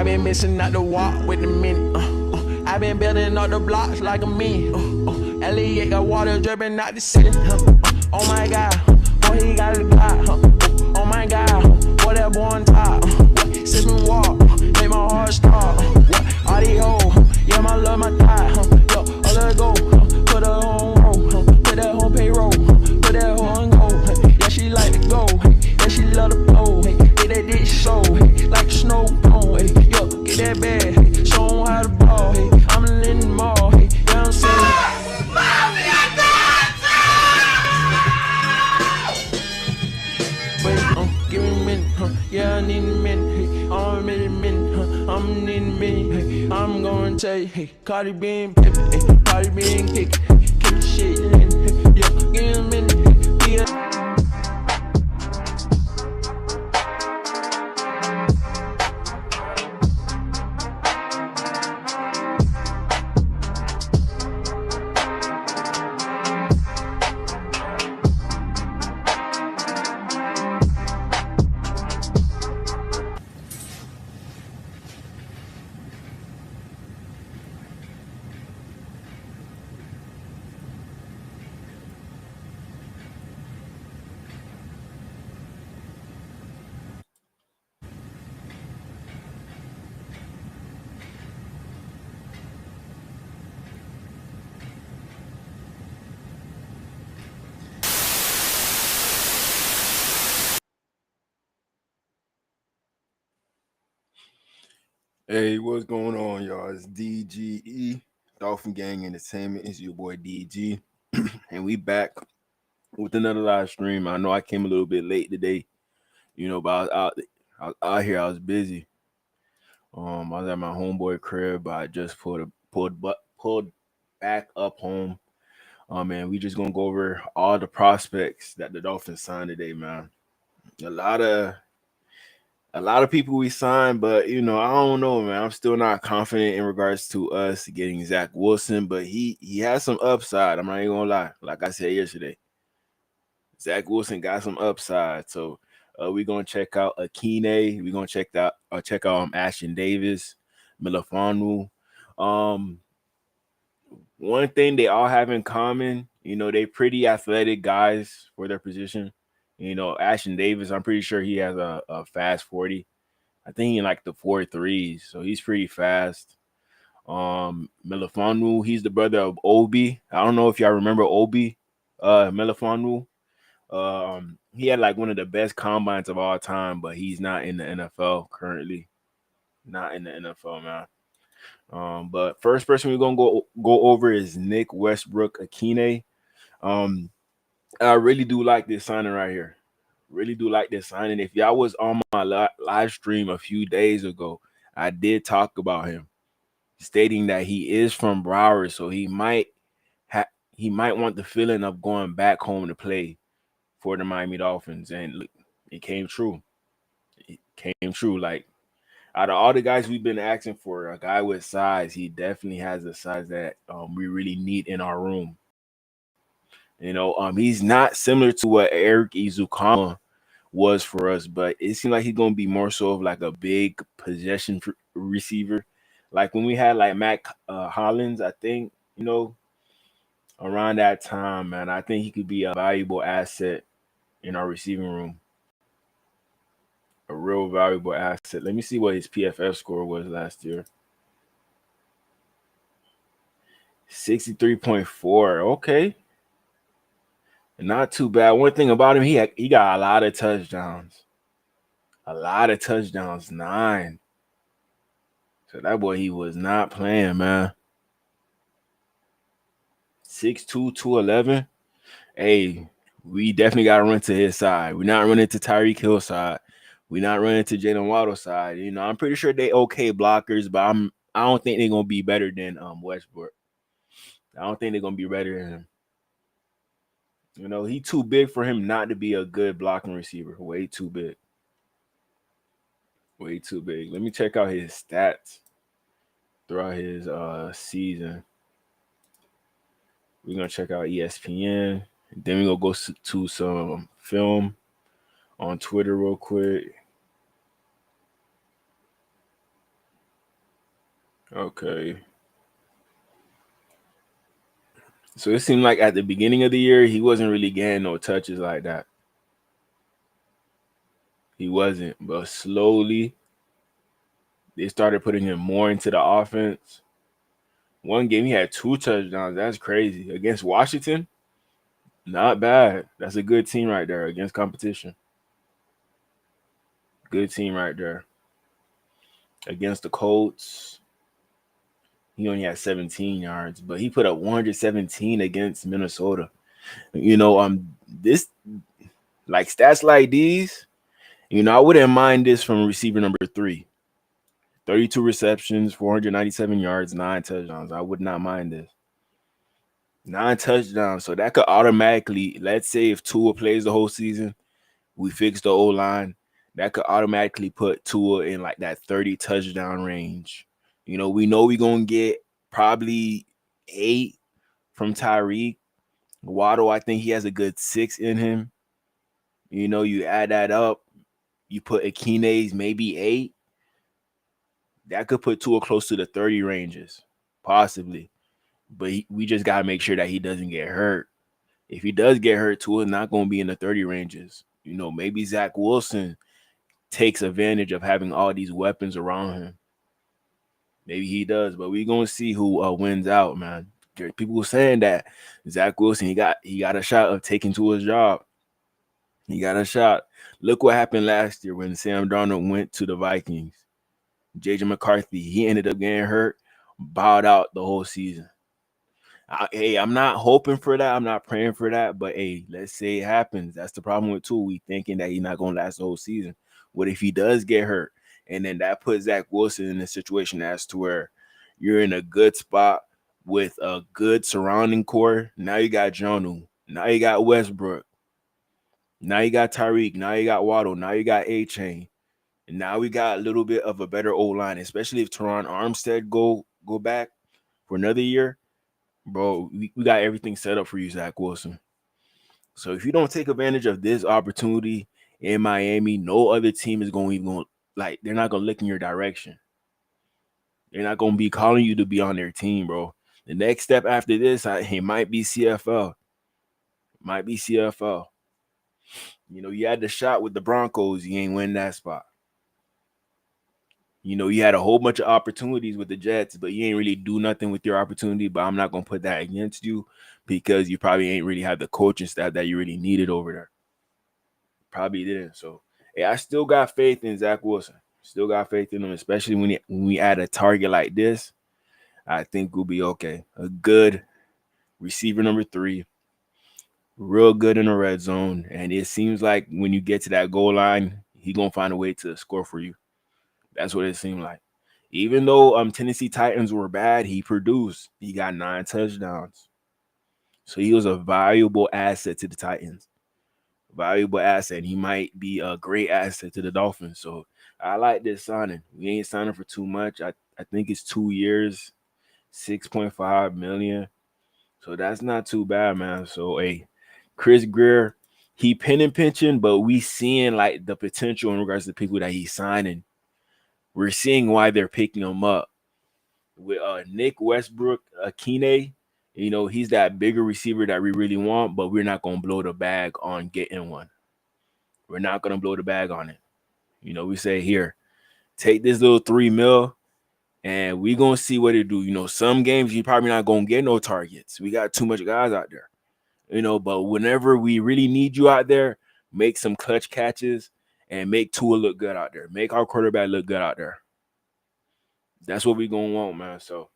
I been missing out the walk with the minute. I been building up the blocks like a me. Elliot got water dripping out the city. Oh my God, boy he got a God. Oh my God, boy that boy on top. Sipping walk, make my heart stop. All these hoes, yeah my love my thigh. Yo, I let go, put her on roll, put that on payroll, put that on go. Yeah she like to go, yeah she love to blow. Get that dick so, like a snow cone. Yo, get that bag, show 'em how to ball. I'm in the mall, yeah I'm saying. Give me a minute, yeah, I need a minute, I'm in a minute, I'm in a minute, I'm gonna tell you, hey, Cardi B and Pippin, Cardi B and kick the shit in, yeah, give me a minute, yeah. Hey, what's going on, y'all? It's DGE, Dolphin Gang Entertainment. It's your boy DG, and we back with another live stream. I know I came a little bit late today, but I was out here. I was busy. I was at my homeboy crib, but I just pulled back up home. Man, we just gonna go over all the prospects that the Dolphins signed today, man. A lot of people we signed, but I don't know, man. I'm still not confident in regards to us getting Zach Wilson, but he has some upside. I'm not even gonna lie. Like I said yesterday, Zach Wilson got some upside. So we're gonna check out Akine. We're gonna check out Ashton Davis, Milifanu. One thing they all have in common, they pretty athletic guys for their position. Ashton Davis, I'm pretty sure he has a fast 40. I think he like the 4.3s, so he's pretty fast. Milifanu, he's the brother of Obi. I don't know if y'all remember Obi, Milifanu. He had like one of the best combines of all time, but he's not in the NFL currently. Not in the NFL, man. But first person we're gonna go over is Nick Westbrook Akine. I really do like this signing right here. Really do like this signing. If y'all was on my live stream a few days ago, I did talk about him, stating that he is from Broward, so he might want the feeling of going back home to play for the Miami Dolphins, and look, it came true. It came true. Like out of all the guys we've been asking for, a guy with size, he definitely has the size that we really need in our room. He's not similar to what Eric Izukama was for us, but it seemed like he's gonna be more so of like a big possession receiver, like when we had like Matt Hollins. I think around that time, man, I think he could be a valuable asset in our receiving room, a real valuable asset. Let me see what his PFF score was last year. 63.4. Okay. Not too bad. One thing about him, he got a lot of touchdowns. 9. So that boy, he was not playing, man. 6'2", 211. Hey, we definitely got to run to his side. We're not running to Tyreek Hill's side. We're not running to Jalen Waddle's side. I'm pretty sure they okay blockers, but I don't think they're gonna be better than Westbrook. I don't think they're gonna be better than him. He too big for him not to be a good blocking receiver. Way too big. Way too big. Let me check out his stats throughout his season. We're gonna check out ESPN. Then we're gonna go to some film on Twitter real quick. Okay. So it seemed like at the beginning of the year, he wasn't really getting no touches like that. He wasn't. But slowly, they started putting him more into the offense. One game, he had 2 touchdowns. That's crazy. Against Washington, not bad. That's a good team right there against competition. Good team right there. Against the Colts, he only had 17 yards, but he put up 117 against Minnesota. This like stats like these, I wouldn't mind this from receiver number 3. 32 receptions, 497 yards, 9 touchdowns. I would not mind this. 9 touchdowns. So that could automatically, let's say if Tua plays the whole season, we fix the O-line, that could automatically put Tua in like that 30 touchdown range. We know we're going to get probably 8 from Tyreek. Waddle, I think he has a good 6 in him. You add that up, you put Akine's maybe 8. That could put Tua close to the 30 ranges, possibly. But we just got to make sure that he doesn't get hurt. If he does get hurt, Tua's not going to be in the 30 ranges. Maybe Zach Wilson takes advantage of having all these weapons around him. Maybe he does, but we're going to see who wins out, man. There are people saying that Zach Wilson, he got a shot of taking Tua's job. He got a shot. Look what happened last year when Sam Darnold went to the Vikings. J.J. McCarthy, he ended up getting hurt, bowed out the whole season. Hey, I'm not hoping for that. I'm not praying for that. But, hey, let's say it happens. That's the problem with Tua. We thinking that he's not going to last the whole season. What if he does get hurt? And then that puts Zach Wilson in a situation as to where you're in a good spot with a good surrounding core. Now you got Jonnu. Now you got Westbrook. Now you got Tyreek. Now you got Waddle. Now you got A-Chain. And now we got a little bit of a better O-line, especially if Teron Armstead go back for another year. Bro, we got everything set up for you, Zach Wilson. So if you don't take advantage of this opportunity in Miami, no other team is they're not going to look in your direction. They're not going to be calling you to be on their team, bro. The next step after this, it might be CFL. Might be CFL. You had the shot with the Broncos. You ain't win that spot. You had a whole bunch of opportunities with the Jets, but you ain't really do nothing with your opportunity. But I'm not going to put that against you because you probably ain't really had the coaching staff that you really needed over there. Probably didn't. So, hey, I still got faith in Zach Wilson. Still got faith in him, especially when we add a target like this. I think we'll be okay. A good receiver number 3. Real good in the red zone. And it seems like when you get to that goal line, he's going to find a way to score for you. That's what it seemed like. Even though Tennessee Titans were bad, he produced. He got 9 touchdowns. So he was a valuable asset to the Titans. Valuable asset. And he might be a great asset to the Dolphins. So I like this signing. We ain't signing for too much. I think it's 2 years, $6.5 million. So that's not too bad, man. So, hey, Chris Grier, he pinching, but we seeing like the potential in regards to the people that he's signing. We're seeing why they're picking him up. With Nick Westbrook, Akine, he's that bigger receiver that we really want, but we're not going to blow the bag on getting one. We're not going to blow the bag on it. We say, here, take this little $3 million, and we're going to see what it do. Some games you're probably not going to get no targets. We got too much guys out there. But whenever we really need you out there, make some clutch catches and make Tua look good out there. Make our quarterback look good out there. That's what we're going to want, man. So,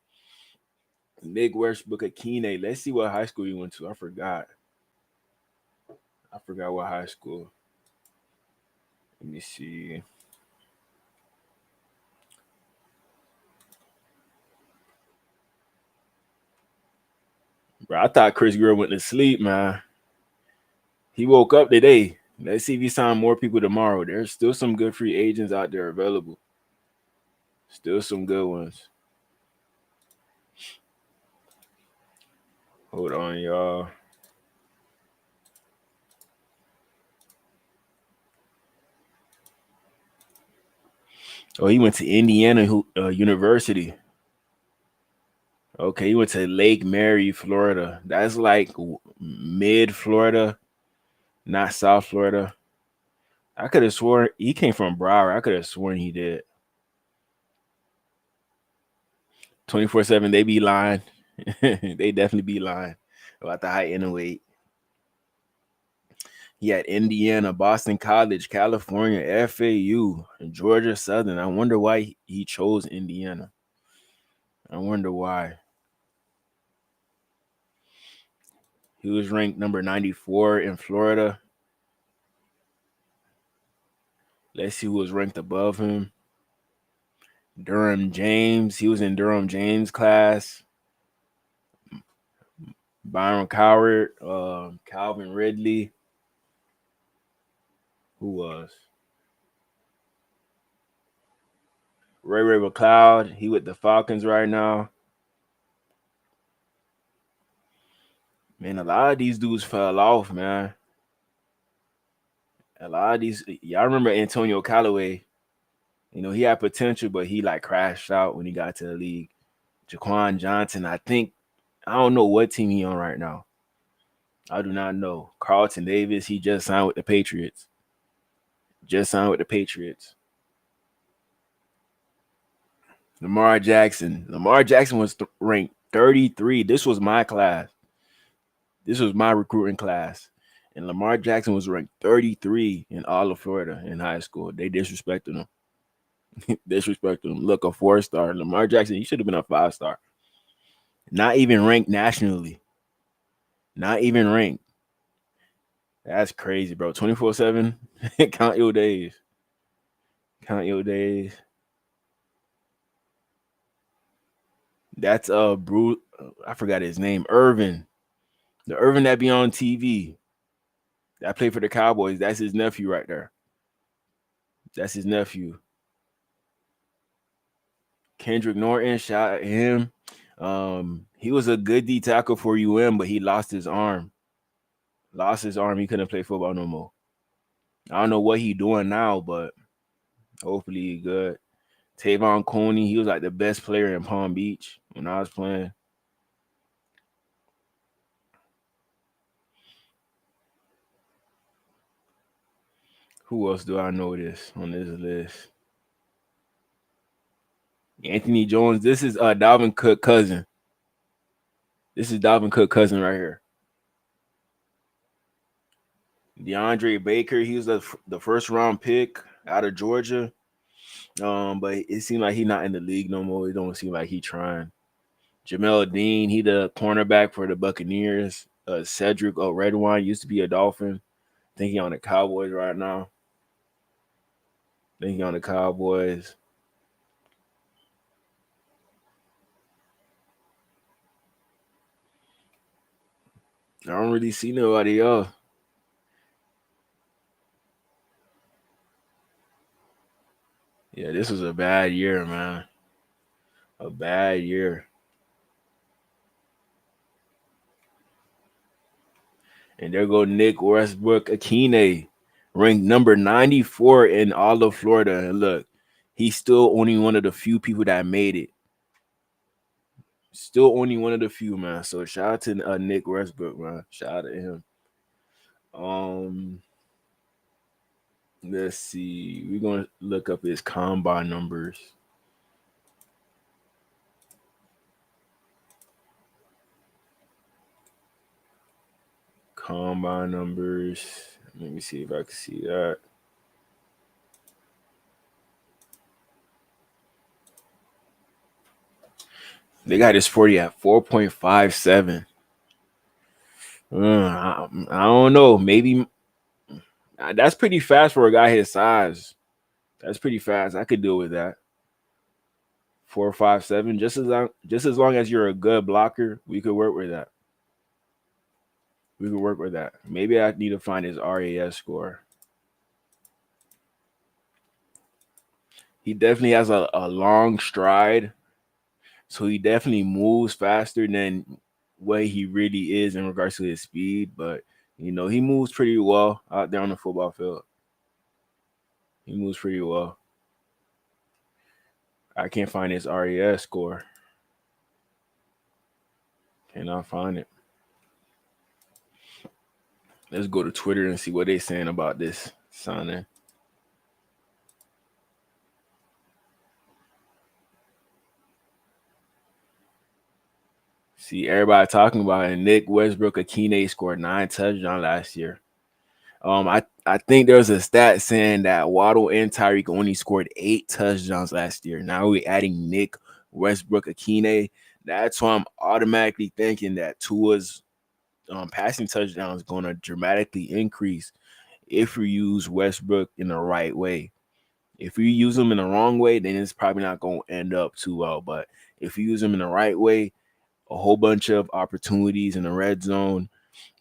Nick Westbrook Akine. Let's see what high school he went to. I forgot what high school. Let me see. Bro, I thought Chris Grier went to sleep, man. He woke up today. Let's see if he signs more people tomorrow. There's still some good free agents out there available. Still some good ones. Hold on, y'all. Oh, he went to Indiana University. Okay, he went to Lake Mary, Florida. That's like mid Florida, not South Florida. I could have sworn he came from Broward. I could have sworn he did. 24/7, they be lying. They definitely be lying about the height and the weight. He had Indiana, Boston College, California, FAU, and Georgia Southern. I wonder why he chose Indiana. I wonder why. He was ranked number 94 in Florida. Let's see who was ranked above him. Durham James. He was in Durham James class. Byron Coward, Calvin Ridley. Who was? Ray McLeod. He with the Falcons right now. Man, a lot of these dudes fell off, man. A lot of these, y'all remember Antonio Callaway? You know, he had potential, but he like crashed out when he got to the league. Jaquan Johnson, I don't know what team he on right now. I do not know. Carlton Davis, he just signed with the Patriots. Lamar Jackson. Lamar Jackson was ranked 33. This was my class. This was my recruiting class. And Lamar Jackson was ranked 33 in all of Florida in high school. They disrespected him. Look, a 4-star. Lamar Jackson, he should have been a 5-star. Not even ranked nationally. Not even ranked. That's crazy, bro. 24/7. Count your days. That's I forgot his name. Irvin. The Irvin that be on TV. That played for the Cowboys. That's his nephew right there. That's his nephew. Kendrick Norton, shout at him. He was a good D tackle for UM, but he lost his arm. He couldn't play football no more. I don't know what he doing now, but hopefully he good. Tavon Coney, he was like the best player in Palm Beach when I was playing. Who else do I know on this list? Anthony Jones. This is Dalvin Cook cousin. This is Dalvin Cook cousin right here. DeAndre Baker. He was the first round pick out of Georgia. But it seemed like he's not in the league no more. It don't seem like he trying. Jamel Dean, he the cornerback for the Buccaneers. Cedric Redwine used to be a Dolphin. I think he on the Cowboys right now. I don't really see nobody else. Yeah, this was a bad year, man. A bad year. And there go Nick Westbrook-Akine, ranked number 94 in all of Florida. And look, he's still only one of the few people that made it. Still only one of the few, man. So shout out to Nick Westbrook, man. Shout out to him. Let's see. We're gonna look up his combine numbers. Combine numbers. Let me see if I can see that. They got his 40 at 4.57. I don't know. Maybe that's pretty fast for a guy his size. That's pretty fast. I could deal with that. 4.57. Just as long as you're a good blocker, we could work with that. Maybe I need to find his RAS score. He definitely has a long stride. So he definitely moves faster than what he really is in regards to his speed. But, you know, he moves pretty well out there on the football field. He moves pretty well. I can't find his RAS score. Cannot find it. Let's go to Twitter and see what they're saying about this signing. See, everybody talking about it. Nick Westbrook-Akine scored 9 touchdowns last year. I think there's a stat saying that Waddle and Tyreek only scored 8 touchdowns last year. Now we're adding Nick Westbrook-Akine. That's why I'm automatically thinking that Tua's passing touchdown is going to dramatically increase if you use Westbrook in the right way. If you use him in the wrong way, then it's probably not going to end up too well. But if you use him in the right way, a whole bunch of opportunities in the red zone.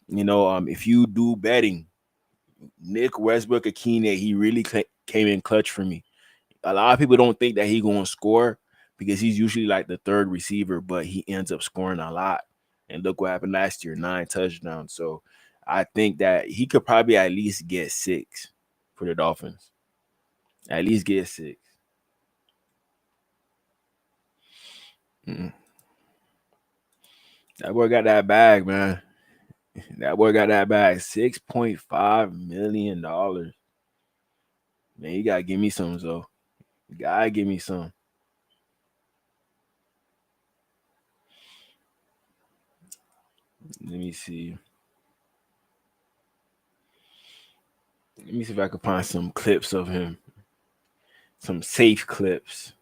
If you do betting, Nick Westbrook-Akine, he really came in clutch for me. A lot of people don't think that he's going to score because he's usually like the third receiver, but he ends up scoring a lot. And look what happened last year, 9 touchdowns. So I think that he could probably at least get 6 for the Dolphins. At least get 6. That boy got that bag, man. That boy got that bag. $6.5 million. Man, you gotta give me some, though. You gotta give me some. Let me see. Let me see if I can find some clips of him. Some safe clips.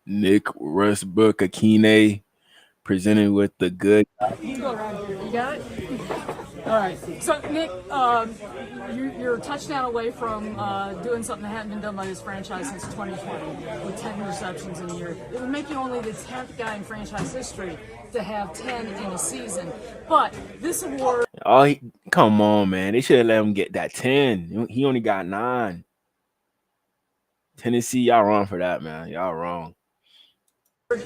Nick Westbrook-Akine presented with the good. You go around here. You got it? All right. So, Nick, you're a touchdown away from doing something that hadn't been done by this franchise since 2020 with 10 receptions in a year. It would make you only the 10th guy in franchise history to have 10 in a season. But this award... Come on, man. They should have let him get that 10. He only got 9. Tennessee, y'all wrong for that, man. Y'all wrong.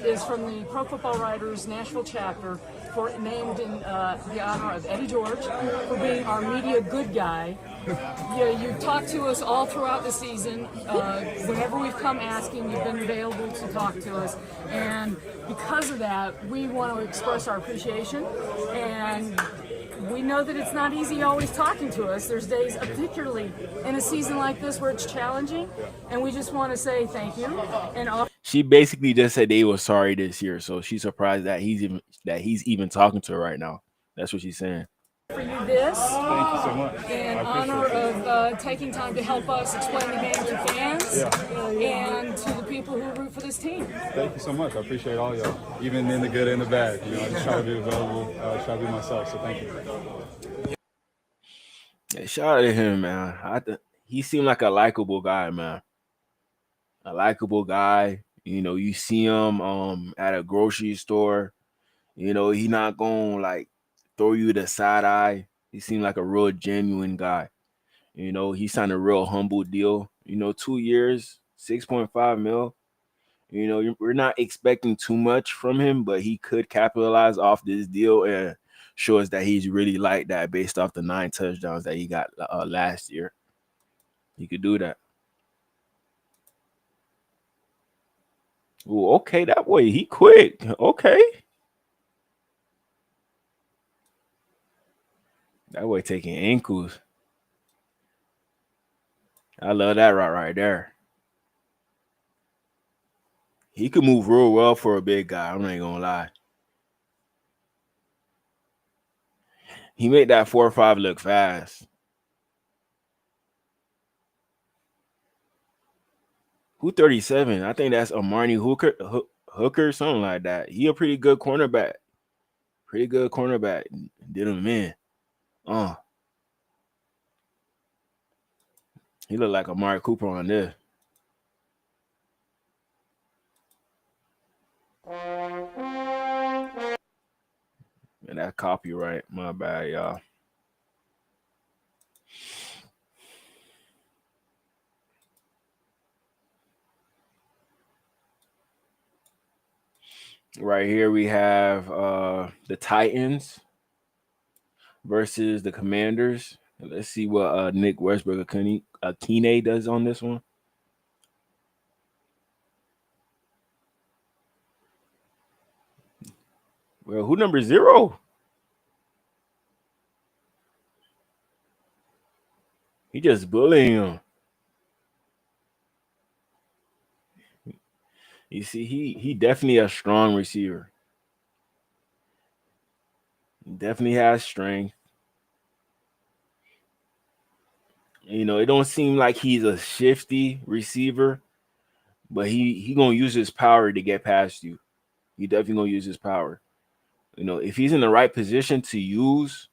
Is from the Pro Football Writers Nashville chapter, named in the honor of Eddie George for being our media good guy. You talked to us all throughout the season. Whenever we've come asking, you've been available to talk to us, and because of that, we want to express our appreciation. And we know that it's not easy always talking to us. There's days, particularly in a season like this, where it's challenging, and we just want to say thank you. And she basically just said they were sorry this year, so she's surprised that he's even talking to her right now. That's what she's saying. For you this, thank you so much. In honor of taking time to help us explain the game to fans and to the people who root for this team. Thank you so much. I appreciate all y'all, even in the good and the bad. I just try to be available, try to be myself. So thank you. Yeah, shout out to him, man. He seemed like a likable guy, man. A likable guy. You see him at a grocery store. He not gonna like throw you the side eye. He seemed like a real genuine guy. He signed a real humble deal. 2 years, 6.5 mil. We're not expecting too much from him, but he could capitalize off this deal and show us that he's really like that based off the 9 touchdowns that he got last year. He could do that. Ooh, okay, that boy, he quick. Okay. That boy taking ankles. I love that right there. He could move real well for a big guy. I'm not gonna lie. He made that 4.5 look fast. Who 37? I think that's Amari Hooker, something like that. He a pretty good cornerback. Did him in. He looked like Amari Cooper on this. And that copyright, my bad, y'all. Right here we have the Titans versus the Commanders. Let's see what Nick Westbrook Akine does on this one. Well, who number 0? He just bullying him. You see, he definitely a strong receiver. He definitely has strength. You know, it don't seem like he's a shifty receiver, but he gonna use his power to get past you. He definitely gonna use his power. You know, if he's in the right position to use,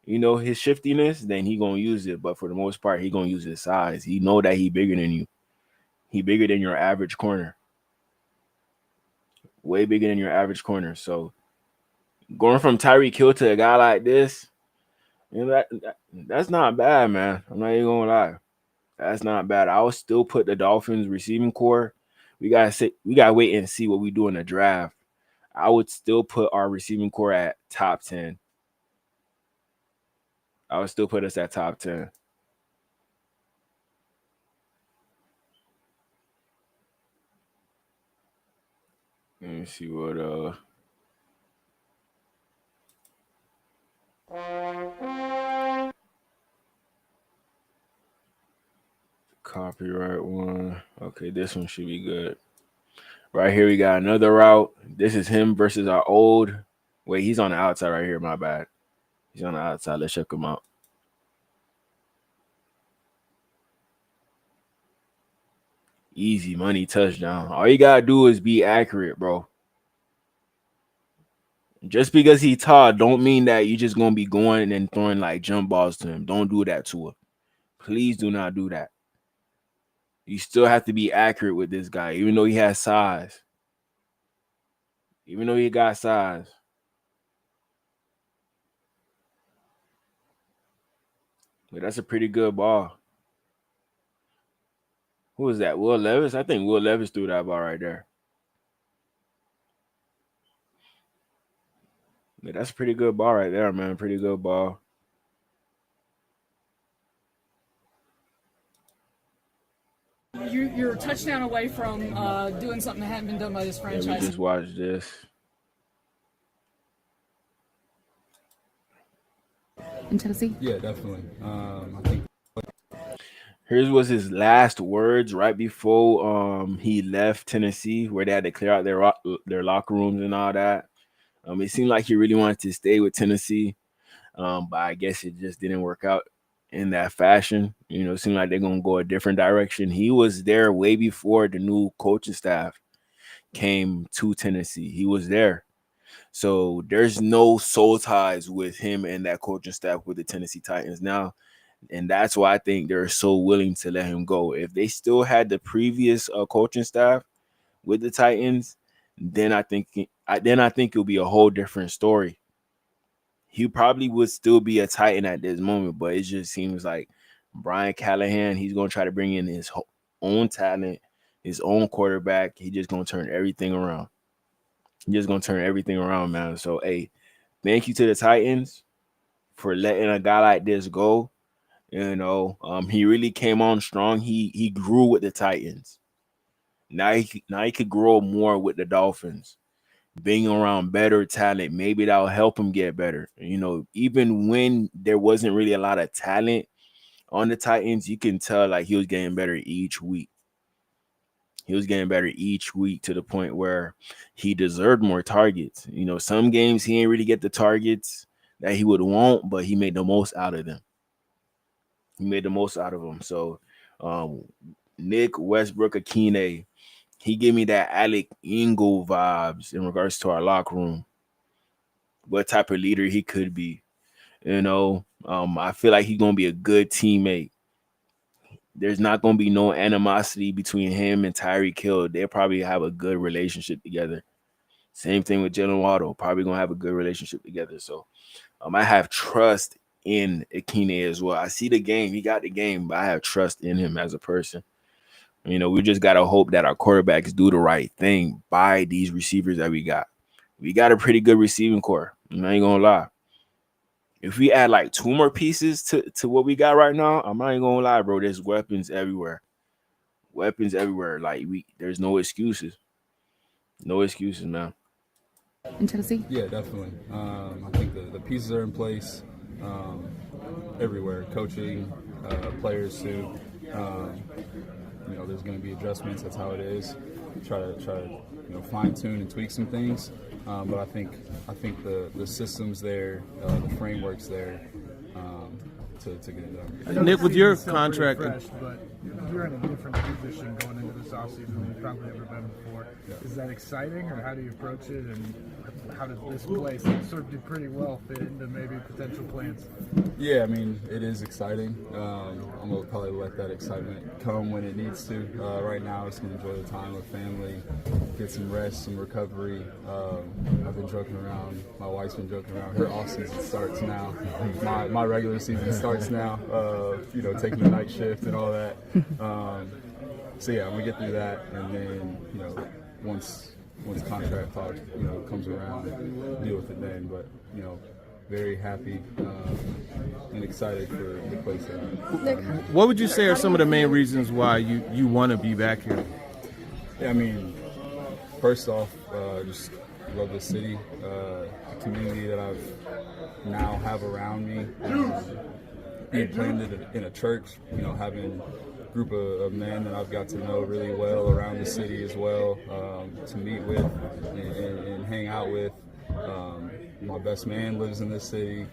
you know, his shiftiness, then he gonna use it. But for the most part, he gonna use his size. He know that he bigger than you. He bigger than your average corner. Way bigger than your average corner. So going from Tyreek Hill to a guy like this, you know, that's not bad, man. I'm not even gonna lie. That's not bad. I would still put the Dolphins receiving core. We gotta wait and see what we do in the draft. I would still put our receiving core at top 10. I would still put us at top 10. Let me see what copyright one. Okay, this one should be good. Right here we got another route. This is him versus our old. Wait, he's on the outside right here. My bad. He's on the outside. Let's check him out. Easy money touchdown. All you gotta do is be accurate, bro. Just because he's tall, don't mean that you're just gonna be going and throwing like jump balls to him. Don't do that to him. Please do not do that. You still have to be accurate with this guy, even though he has size. Even though he got size. But that's a pretty good ball. Who was that? Will Levis? I think Will Levis threw that ball right there. Yeah, that's a pretty good ball right there, man. Pretty good ball. You're a touchdown away from doing something that hadn't been done by this franchise. Yeah, we just watched this. In Tennessee? Yeah, definitely. I think. Here's was his last words right before he left Tennessee, where they had to clear out their locker rooms and all that. It seemed like he really wanted to stay with Tennessee, but I guess it just didn't work out in that fashion. You know, it seemed like they're gonna go a different direction. He was there way before the new coaching staff came to Tennessee. He was there. So there's no soul ties with him and that coaching staff with the Tennessee Titans now. And that's why I think they're so willing to let him go. If they still had the previous coaching staff with the Titans, then I think it'll be a whole different story. He probably would still be a Titan at this moment, but it just seems like Brian Callahan, he's going to try to bring in his own talent, his own quarterback. He's just going to turn everything around. He's just going to turn everything around, man. So, hey, thank you to the Titans for letting a guy like this go. You know, he really came on strong. He grew with the Titans. Now he could grow more with the Dolphins. Being around better talent, maybe that'll help him get better. You know, even when there wasn't really a lot of talent on the Titans, you can tell like he was getting better each week. He was getting better each week to the point where he deserved more targets. You know, some games he didn't really get the targets that he would want, but he made the most out of them. He made the most out of them. So, Nick Westbrook Akine, he gave me that Alec Ingle vibes in regards to our locker room. What type of leader he could be. You know, I feel like he's going to be a good teammate. There's not going to be no animosity between him and Tyreek Hill. They'll probably have a good relationship together. Same thing with Jalen Waddle. Probably going to have a good relationship together. So, I have trust in Akine as well. I see the game. He got the game, but I have trust in him as a person. You know, we just got to hope that our quarterbacks do the right thing by these receivers that we got. We got a pretty good receiving core. I ain't going to lie. If we add like 2 more pieces to what we got right now, I'm not even gonna lie, bro. There's weapons everywhere. Weapons everywhere. Like there's no excuses. No excuses, man. In Tennessee? Yeah, definitely. I think the pieces are in place everywhere. Coaching, players too. There's going to be adjustments. That's how it is. Try to fine tune and tweak some things. But I think the systems there, the frameworks there, to get it done. Nick, with your contract, refreshed, but you're in a different position going into this offseason than you've probably ever been before. Yeah. Is that exciting, or how do you approach it, and how does this place sort of do pretty well fit into maybe potential plans? Yeah, I mean, it is exciting. I'm going to probably let that excitement come when it needs to. Right now, it's going to enjoy the time with family, get some rest, some recovery. I've been joking around. My wife's been joking around. Her off-season starts now. My regular season starts now, taking the night shift and all that. So, yeah, I'm going to get through that. And then, once contract talk, comes around, deal with it then. But, very happy and excited for the place that I'm. What would you say are some of the main reasons why you want to be back here? Yeah, I mean, first off, just love the city, the community that I've now have around me. Being planted in a church, having a group of men that I've got to know really well around the city as well, to meet with and hang out with. My best man lives in this city,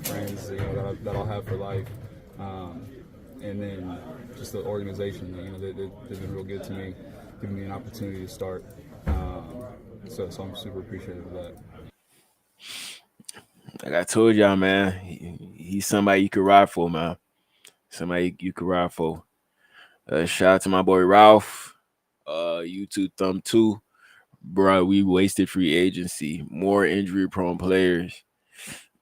friends that I'll have for life, and then just the organization. They've been real good to me, giving me an opportunity to start. So I'm super appreciative of that. Like I told y'all, man, he's somebody you could ride for, man. Somebody you could ride for. Shout out to my boy Ralph. YouTube thumb 2. Bro, we wasted free agency. More injury-prone players.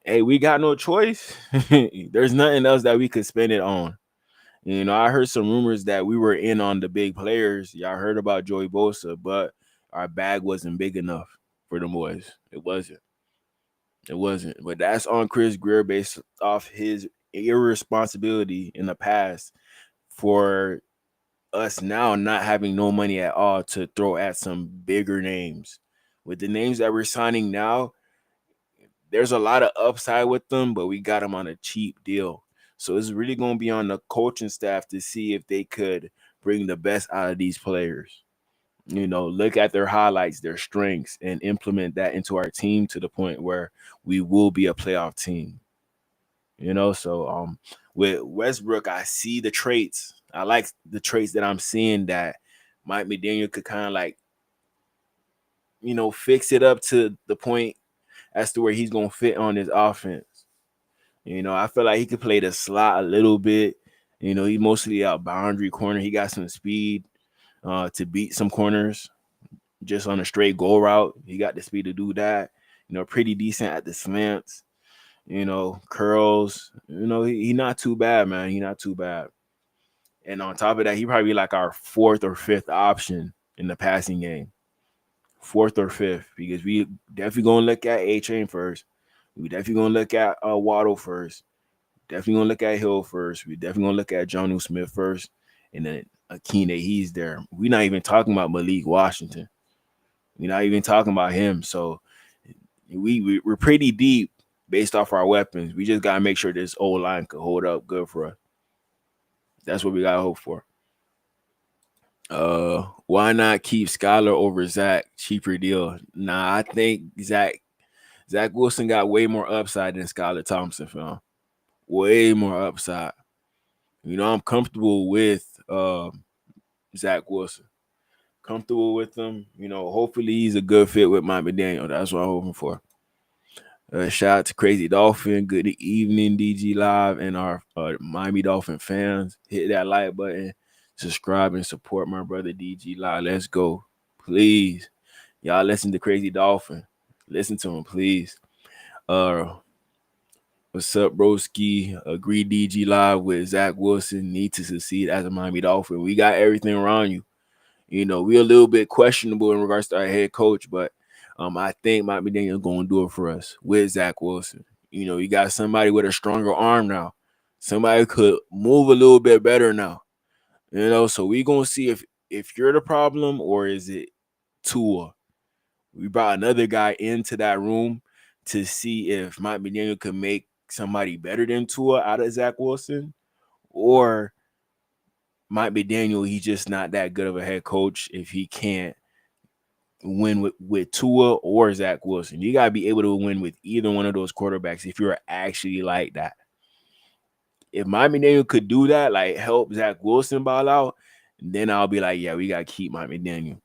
Hey, we got no choice. There's nothing else that we could spend it on. I heard some rumors that we were in on the big players. Y'all heard about Joey Bosa, but our bag wasn't big enough for the boys. It wasn't. But that's on Chris Grier based off his irresponsibility in the past for us now not having no money at all to throw at some bigger names. With the names that we're signing now, there's a lot of upside with them, but we got them on a cheap deal. So it's really going to be on the coaching staff to see if they could bring the best out of these players. Look at their highlights, their strengths, and implement that into our team to the point where we will be a playoff team. So with Westbrook, I see the traits. I like the traits that I'm seeing that Mike McDaniel could kind of fix it up to the point as to where he's going to fit on his offense. I feel like he could play the slot a little bit. He mostly a boundary corner. He got some speed to beat some corners just on a straight goal route. He got the speed to do that. Pretty decent at the slants. Curls. He not too bad, man. He not too bad. And on top of that, he probably like our 4th or 5th option in the passing game. 4th or 5th, because we definitely going to look at A-Chain first. We definitely going to look at Waddle first. Definitely going to look at Hill first. We definitely going to look at Jonnu Smith first. And then Akine, he's there. We're not even talking about Malik Washington. We're not even talking about him. So we're pretty deep based off our weapons. We just got to make sure this O-line could hold up good for us. That's what we got to hope for. Why not keep Skylar over Zach? Cheaper deal. Nah, I think Zach Wilson got way more upside than Skylar Thompson, fam. Way more upside. I'm comfortable with Zach Wilson. Comfortable with him. Hopefully he's a good fit with Mike McDaniel. That's what I'm hoping for. Shout out to Crazy Dolphin. Good evening, DGLivee, and our Miami Dolphin fans. Hit that like button, subscribe, and support my brother DGLivee. Let's go. Please. Y'all listen to Crazy Dolphin. Listen to him, please. What's up, broski? Agree DGLivee with Zach Wilson. Need to succeed as a Miami Dolphin. We got everything around you. We're a little bit questionable in regards to our head coach, but I think Mike McDaniel is going to do it for us with Zach Wilson. You got somebody with a stronger arm now. Somebody could move a little bit better now. So we gonna see if you're the problem or is it Tua. We brought another guy into that room to see if Mike McDaniel could make somebody better than Tua out of Zach Wilson, or Mike McDaniel, he's just not that good of a head coach if he can't win with Tua or Zach Wilson. You got to be able to win with either one of those quarterbacks if you're actually like that. If Mike McDaniel could do that, like help Zach Wilson ball out, then I'll be like, yeah, we got to keep Mike McDaniel.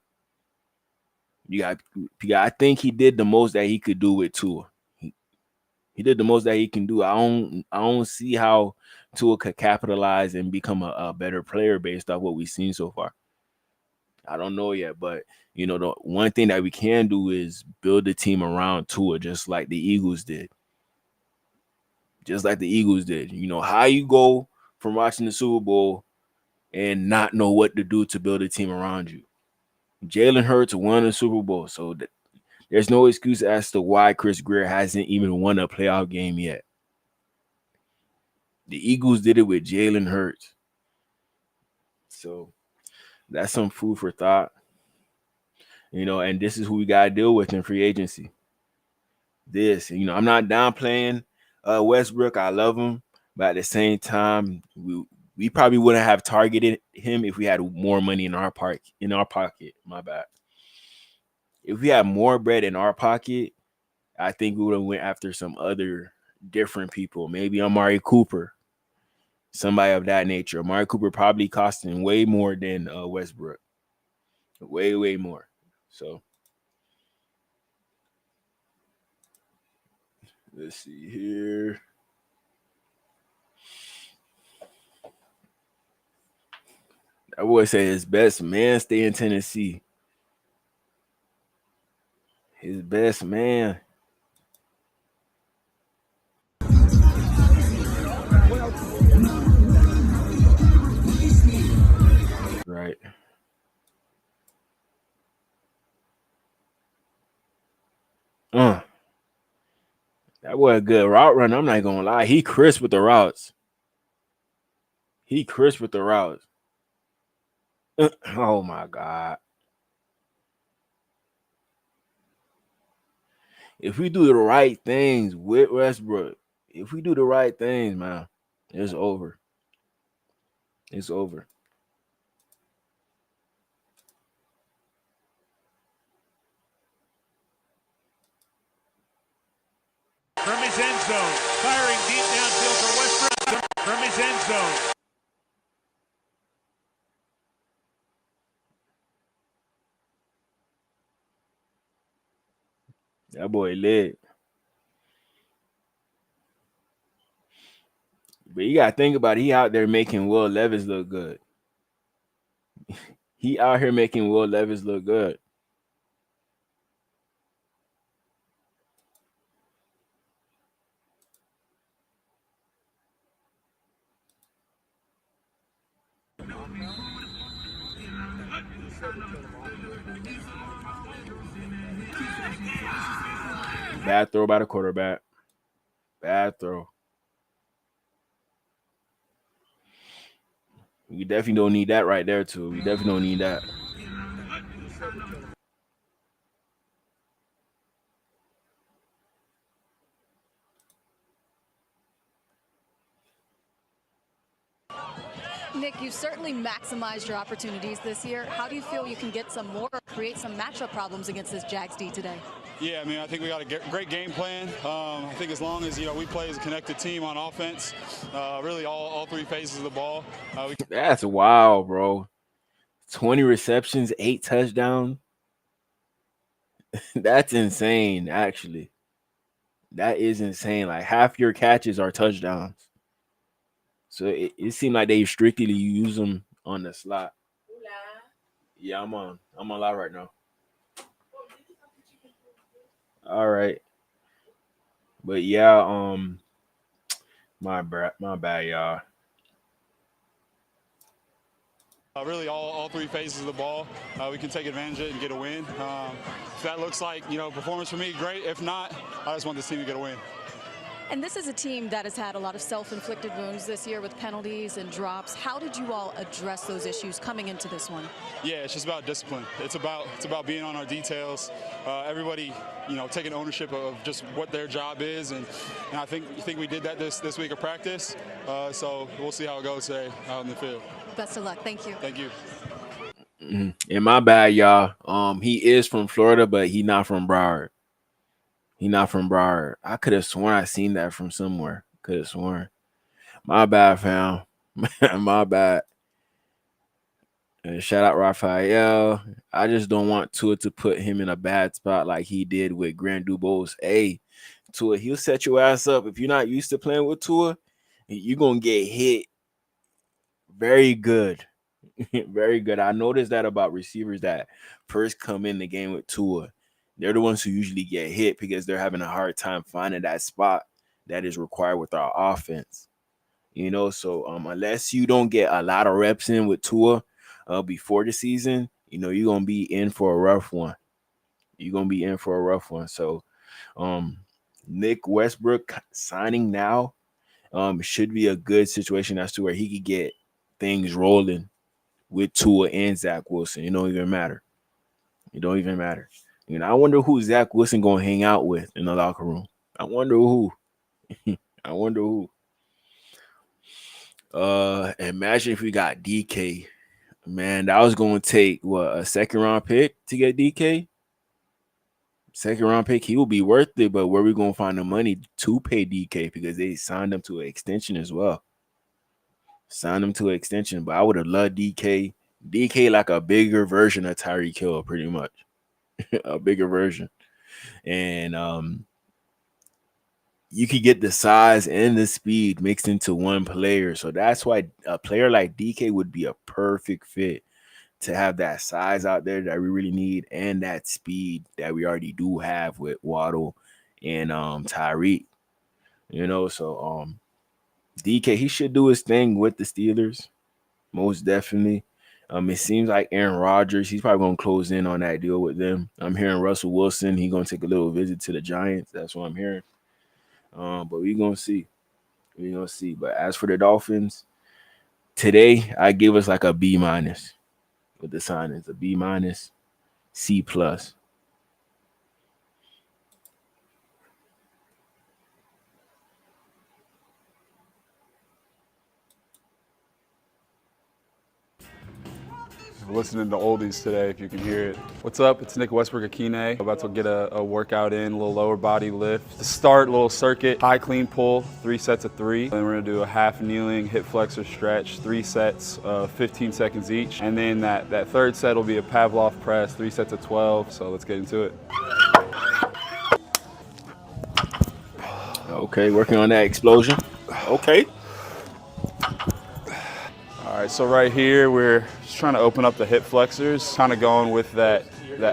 I think he did the most that he could do with Tua. He did the most that he can do. I don't see how Tua could capitalize and become a better player based off what we've seen so far. I don't know yet, but the one thing that we can do is build a team around Tua, just like the Eagles did. How you go from watching the Super Bowl and not know what to do to build a team around you. Jalen Hurts won a Super Bowl, so there's no excuse as to why Chris Grier hasn't even won a playoff game yet. The Eagles did it with Jalen Hurts. So that's some food for thought. And this is who we got to deal with in free agency. I'm not downplaying Westbrook. I love him. But at the same time, we probably wouldn't have targeted him if we had more money in our pocket. My bad. If we had more bread in our pocket, I think we would have went after some other different people. Maybe Amari Cooper, somebody of that nature. Amari Cooper probably costing way more than Westbrook. Way, way more. So let's see here. I would say his best man stay in Tennessee. His best man. Right. That was a good route run. I'm not gonna lie. He crisp with the routes. Oh my God. If we do the right things with Westbrook, man, it's over. It's over. From his end zone, firing deep downfield for Westbrook. From his end zone. That boy lit. But you gotta think about it. He out there making Will Levis look good. Bad throw by the quarterback. Bad throw. We definitely don't need that right there, too. We definitely don't need that. Nick, you certainly maximized your opportunities this year. How do you feel you can get some more or create some matchup problems against this Jags D today? Yeah, I think we got a great game plan. I think as long as we play as a connected team on offense, really all three phases of the ball. That's wild, bro. 20 receptions, 8 touchdowns. That's insane, actually. That is insane. Like half your catches are touchdowns. So it seemed like they strictly use them on the slot. Yeah, I'm on live right now. All right. But yeah, my bad, y'all. Really all three phases of the ball, we can take advantage of it and get a win. If that looks like performance for me, great. If not, I just want this team to get a win. And this is a team that has had a lot of self-inflicted wounds this year with penalties and drops. How did you all address those issues coming into this one? Yeah, it's just about discipline. It's about being on our details. Everybody, taking ownership of just what their job is, and I think we did that this week of practice. So we'll see how it goes today out in the field. Best of luck. Thank you. Thank you. And my bad, y'all. He is from Florida, but he not from Broward. I could have sworn I seen that from somewhere. Could have sworn. My bad, fam. My bad. And shout out Raphael. I just don't want Tua to put him in a bad spot like he did with Grant Dubose. Hey, Tua, he'll set your ass up. If you're not used to playing with Tua, you're going to get hit very good. Very good. I noticed that about receivers that first come in the game with Tua. They're the ones who usually get hit because they're having a hard time finding that spot that is required with our offense. So unless you don't get a lot of reps in with Tua before the season, you're going to be in for a rough one. So Nick Westbrook signing now should be a good situation as to where he could get things rolling with Tua and Zach Wilson. It don't even matter. I wonder who Zach Wilson gonna hang out with in the locker room. I wonder who. Imagine if we got DK. Man, that was gonna take a second round pick to get DK. Second round pick, he will be worth it, but where we gonna find the money to pay DK because they signed him to an extension as well. But I would have loved DK. DK like a bigger version of Tyreek Hill, pretty much. A bigger version. And you could get the size and the speed mixed into one player. So that's why a player like DK would be a perfect fit to have that size out there that we really need and that speed that we already do have with Waddle and Tyreek. So DK, he should do his thing with the Steelers, most definitely. It seems like Aaron Rodgers, he's probably going to close in on that deal with them. I'm hearing Russell Wilson, he's going to take a little visit to the Giants. That's what I'm hearing. But we're going to see. But as for the Dolphins, today I give us like a B- with the signings, a B-, C+. Listening to oldies today, if you can hear it. What's up? It's Nick Westbrook-Akine. About to get a workout in, a little lower body lift. To start, little circuit, high clean pull, 3 sets of 3. Then we're gonna do a half kneeling hip flexor stretch, 3 sets of 15 seconds each. And then that third set will be a Pavlov press, 3 sets of 12. So let's get into it. Okay, working on that explosion. Okay. All right, so right here, we're just trying to open up the hip flexors, kind of going with that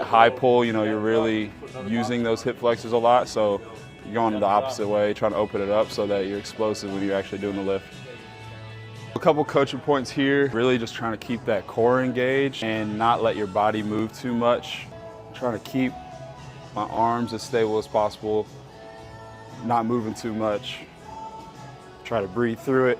high pull. You're really using those hip flexors a lot, so you're going the opposite way, trying to open it up so that you're explosive when you're actually doing the lift. A couple coaching points here, really just trying to keep that core engaged and not let your body move too much. Trying to keep my arms as stable as possible, not moving too much. Try to breathe through it.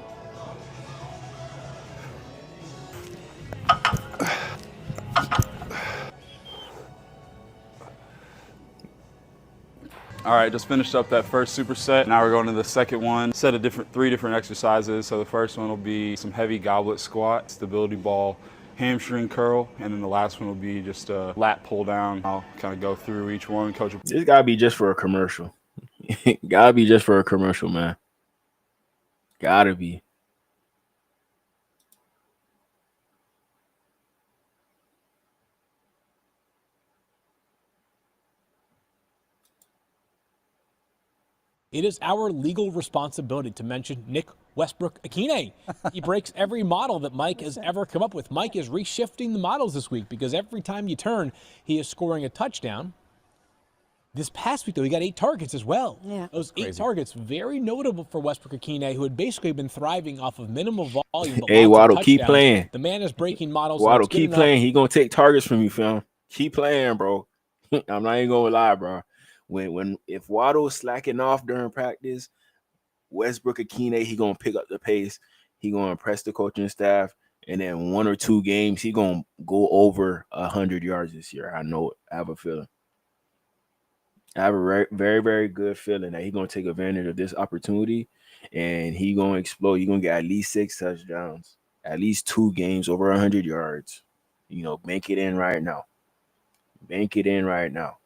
All right, just finished up that first superset. Now we're going to the second one. Set of 3 different exercises. So the first one will be some heavy goblet squat, stability ball, hamstring curl, and then the last one will be just a lat pull down. I'll kind of go through each one. Coach, this gotta be just for a commercial. Gotta be just for a commercial, man. Gotta be. It is our legal responsibility to mention Nick Westbrook-Akine. He breaks every model that Mike has ever come up with. Mike is reshifting the models this week because every time you turn, he is scoring a touchdown. This past week, though, he got 8 targets as well. Yeah. Those 8 targets, very notable for Westbrook-Akine, who had basically been thriving off of minimal volume. But hey, Waddle, keep touchdowns. playing. The man is breaking models. Waddle, keep playing. He gonna take targets from you, fam. Keep playing, bro. I'm not even gonna lie, bro. If Waddle's slacking off during practice, Westbrook-Akine, he going to pick up the pace. He going to impress the coaching staff. And then 1 or 2 games, he going to go over 100 yards this year. I know it. I have a feeling. I have a very, very, very good feeling that he's going to take advantage of this opportunity, and he's going to explode. You're going to get at least 6 touchdowns, at least 2 games over 100 yards. You know, bank it in right now. Bank it in right now.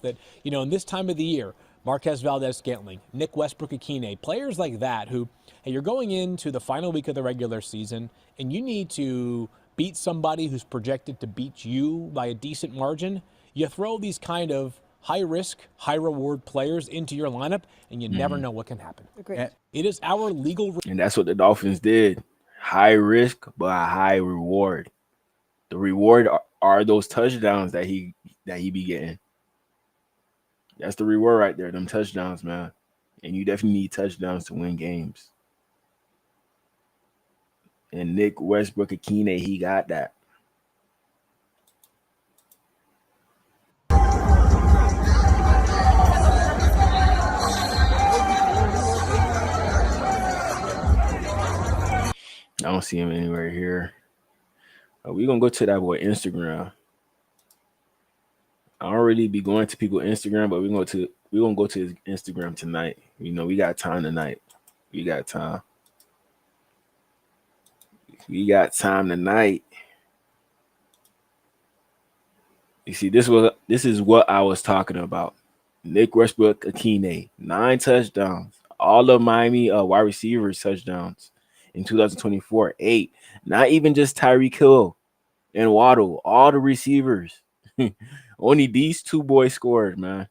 That, you know, in this time of the year, Marquez Valdes-Scantling, Nick Westbrook-Akine, players like that who, hey, you're going into the final week of the regular season and you need to beat somebody who's projected to beat you by a decent margin. You throw these kind of high-risk, high-reward players into your lineup, and you never know what can happen. Agreed. It is our legal... And that's what the Dolphins did. High risk, but a high reward. The reward are those touchdowns that he be getting. That's the reward right there, them touchdowns, man. And you definitely need touchdowns to win games. And Nick Westbrook-Akine, he got that. I don't see him anywhere here. We're going to go to that boy Instagram. I don't really be going to people's Instagram, but we're going to go to his Instagram tonight. You know, we got time tonight. We got time. We got time tonight. You see, this is what I was talking about. Nick Westbrook-Akine, 9 touchdowns. All of Miami wide receivers touchdowns in 2024, 8. Not even just Tyreek Hill and Waddle, all the receivers. Only these 2 boys scored, man.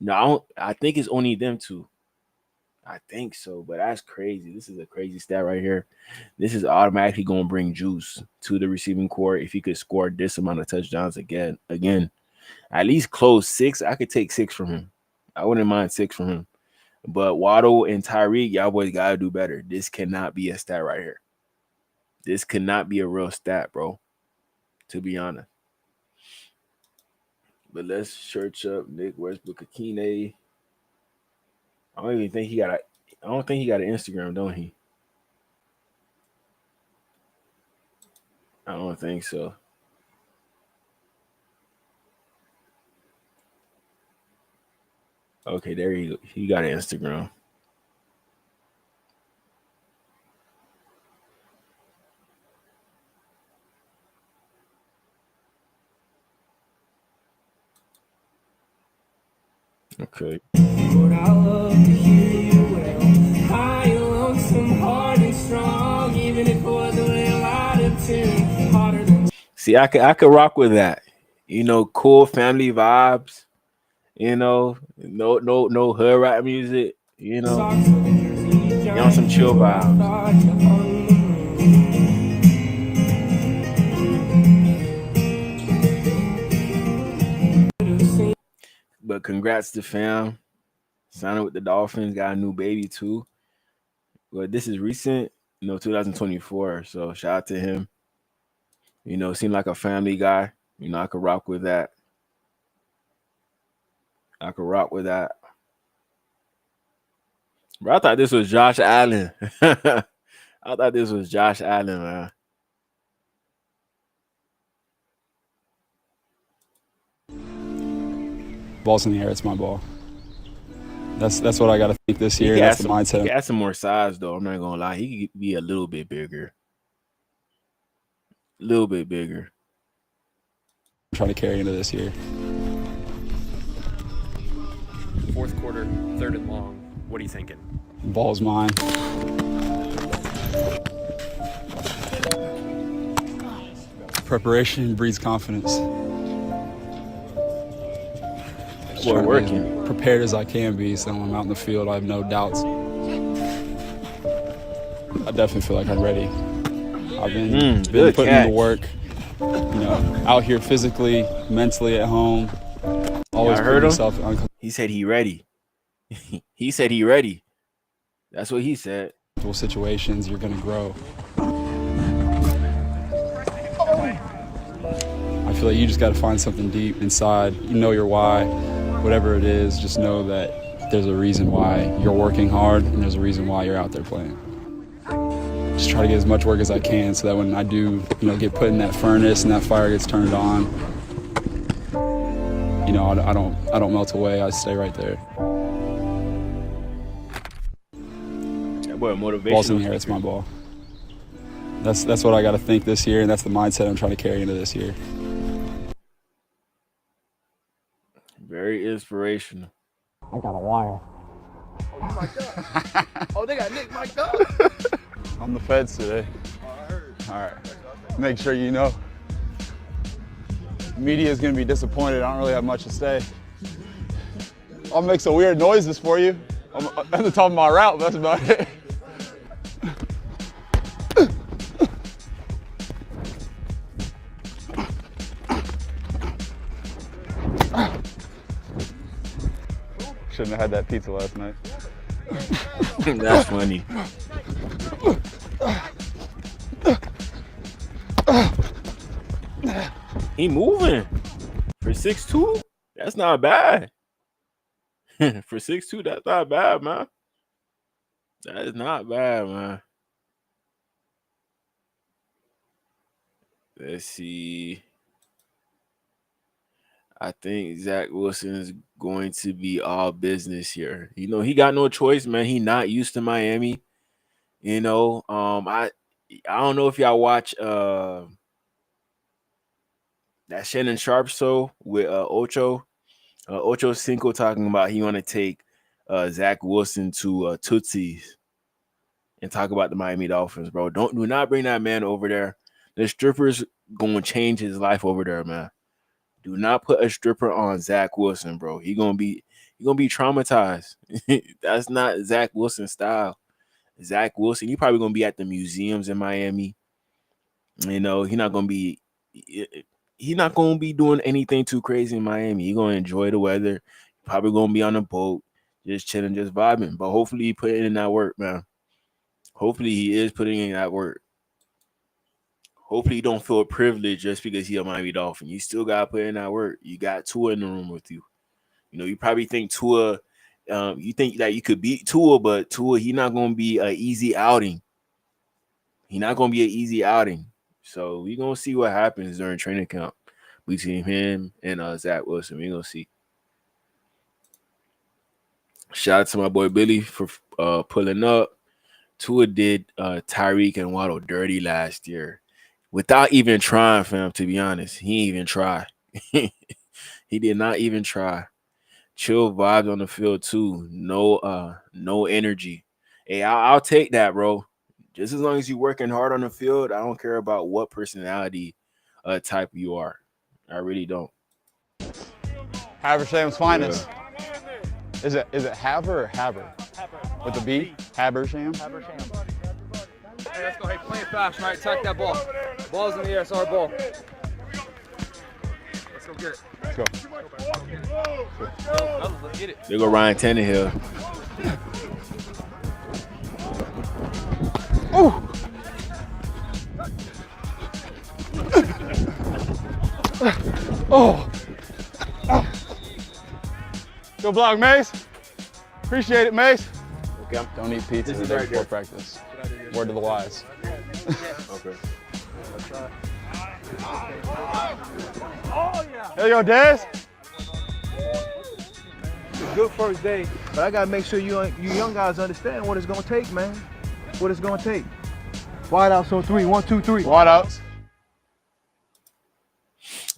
No, I think it's only them 2. I think so, but that's crazy. This is a crazy stat right here. This is automatically going to bring juice to the receiving core if he could score this amount of touchdowns again. At least close 6. I could take 6 from him. I wouldn't mind 6 from him. But Waddle and Tyreek, y'all boys got to do better. This cannot be a stat right here. This cannot be a real stat, bro, to be honest. But let's search up Nick Westbrook-Akine. I don't think he got an Instagram, don't he? I don't think so. Okay, there you go. He got an Instagram. Okay. See, I could rock with that. You know, cool family vibes. You know, no hood rap music. You know, on some chill vibes. But congrats to fam. Signing with the Dolphins, got a new baby too. But this is recent, 2024. So shout out to him. Seemed like a family guy. I could rock with that. Bro, I thought this was Josh Allen. Man. Ball's in the air, it's my ball. That's what I got to think this year. That's the mindset. He got some more size, though. I'm not going to lie. He could be a little bit bigger. I'm trying to carry into this year. Fourth quarter, 3rd and long. What are you thinking? Ball's mine. Preparation breeds confidence. We're working. Prepared as I can be, so when I'm out in the field, I have no doubts. I definitely feel like I'm ready. I've been putting in the work, out here physically, mentally at home. Always heard him. He said he ready. He said he ready. That's what he said. Situations, you're gonna grow. I feel like you just got to find something deep inside. You know your why, whatever it is. Just know that there's a reason why you're working hard and there's a reason why you're out there playing. Just try to get as much work as I can so that when I do, get put in that furnace and that fire gets turned on, I don't melt away. I stay right there. That boy, motivational. Ball's in the air. It's my ball. That's what I got to think this year, and that's the mindset I'm trying to carry into this year. Very inspirational. I got a wire. Oh, you mic'd up. Oh, they got Nick mic'd up. I'm the feds today. All right. Make sure you know. Media is going to be disappointed. I don't really have much to say. I'll make some weird noises for you. I'm at the top of my route, but that's about it. Shouldn't have had that pizza last night. That's funny. He moving for 6'2". That's not bad. For 6'2", that's not bad, man. That is not bad, man. Let's see. I think Zach Wilson is going to be all business here. He got no choice, man. He not used to Miami. I don't know if y'all watch that Shannon Sharp show with Ocho. Ocho Cinco talking about he want to take Zach Wilson to Tootsie's and talk about the Miami Dolphins, bro. Do not bring that man over there. The stripper's gonna change his life over there, man. Do not put a stripper on Zach Wilson, bro. He gonna be traumatized. That's not Zach Wilson's style. Zach Wilson, he probably gonna be at the museums in Miami. He's not gonna be doing anything too crazy in Miami. He's gonna enjoy the weather. Probably gonna be on a boat, just chilling, just vibing. But hopefully he put in that work, man. Hopefully he is putting in that work. Hopefully you don't feel privileged just because he's a Miami Dolphin. You still got to put in that work. You got Tua in the room with you. You probably think Tua, you think that you could beat Tua, but Tua, he's not going to be an easy outing. He's not going to be an easy outing. So we're going to see what happens during training camp between him and Zach Wilson. We're going to see. Shout out to my boy Billy for pulling up. Tua did Tyreek and Waddle dirty last year. Without even trying, fam, to be honest. He didn't even try. He did not even try. Chill vibes on the field, too. No energy. Hey, I'll take that, bro. Just as long as you're working hard on the field, I don't care about what personality type you are. I really don't. Haversham's finest. Yeah. Is it Haver or Haber? Haber. With the B? Habersham? Habersham. Hey, let's go. Hey, play it fast, right? Attack that ball. Ball's in the air. It's our ball. Let's go get it. Let's go. Let's get it. There go Ryan Tannehill. Oh! Oh! Go block, Mace. Appreciate it, Mace. Okay. Don't eat pizza the day before practice. Word to the wise. Okay. Oh, yeah. There you go, Dez. Good first day, but I gotta make sure you young guys understand what it's gonna take, man. What it's gonna take. Wide outs on 3. 1, 2, 3. Wide outs.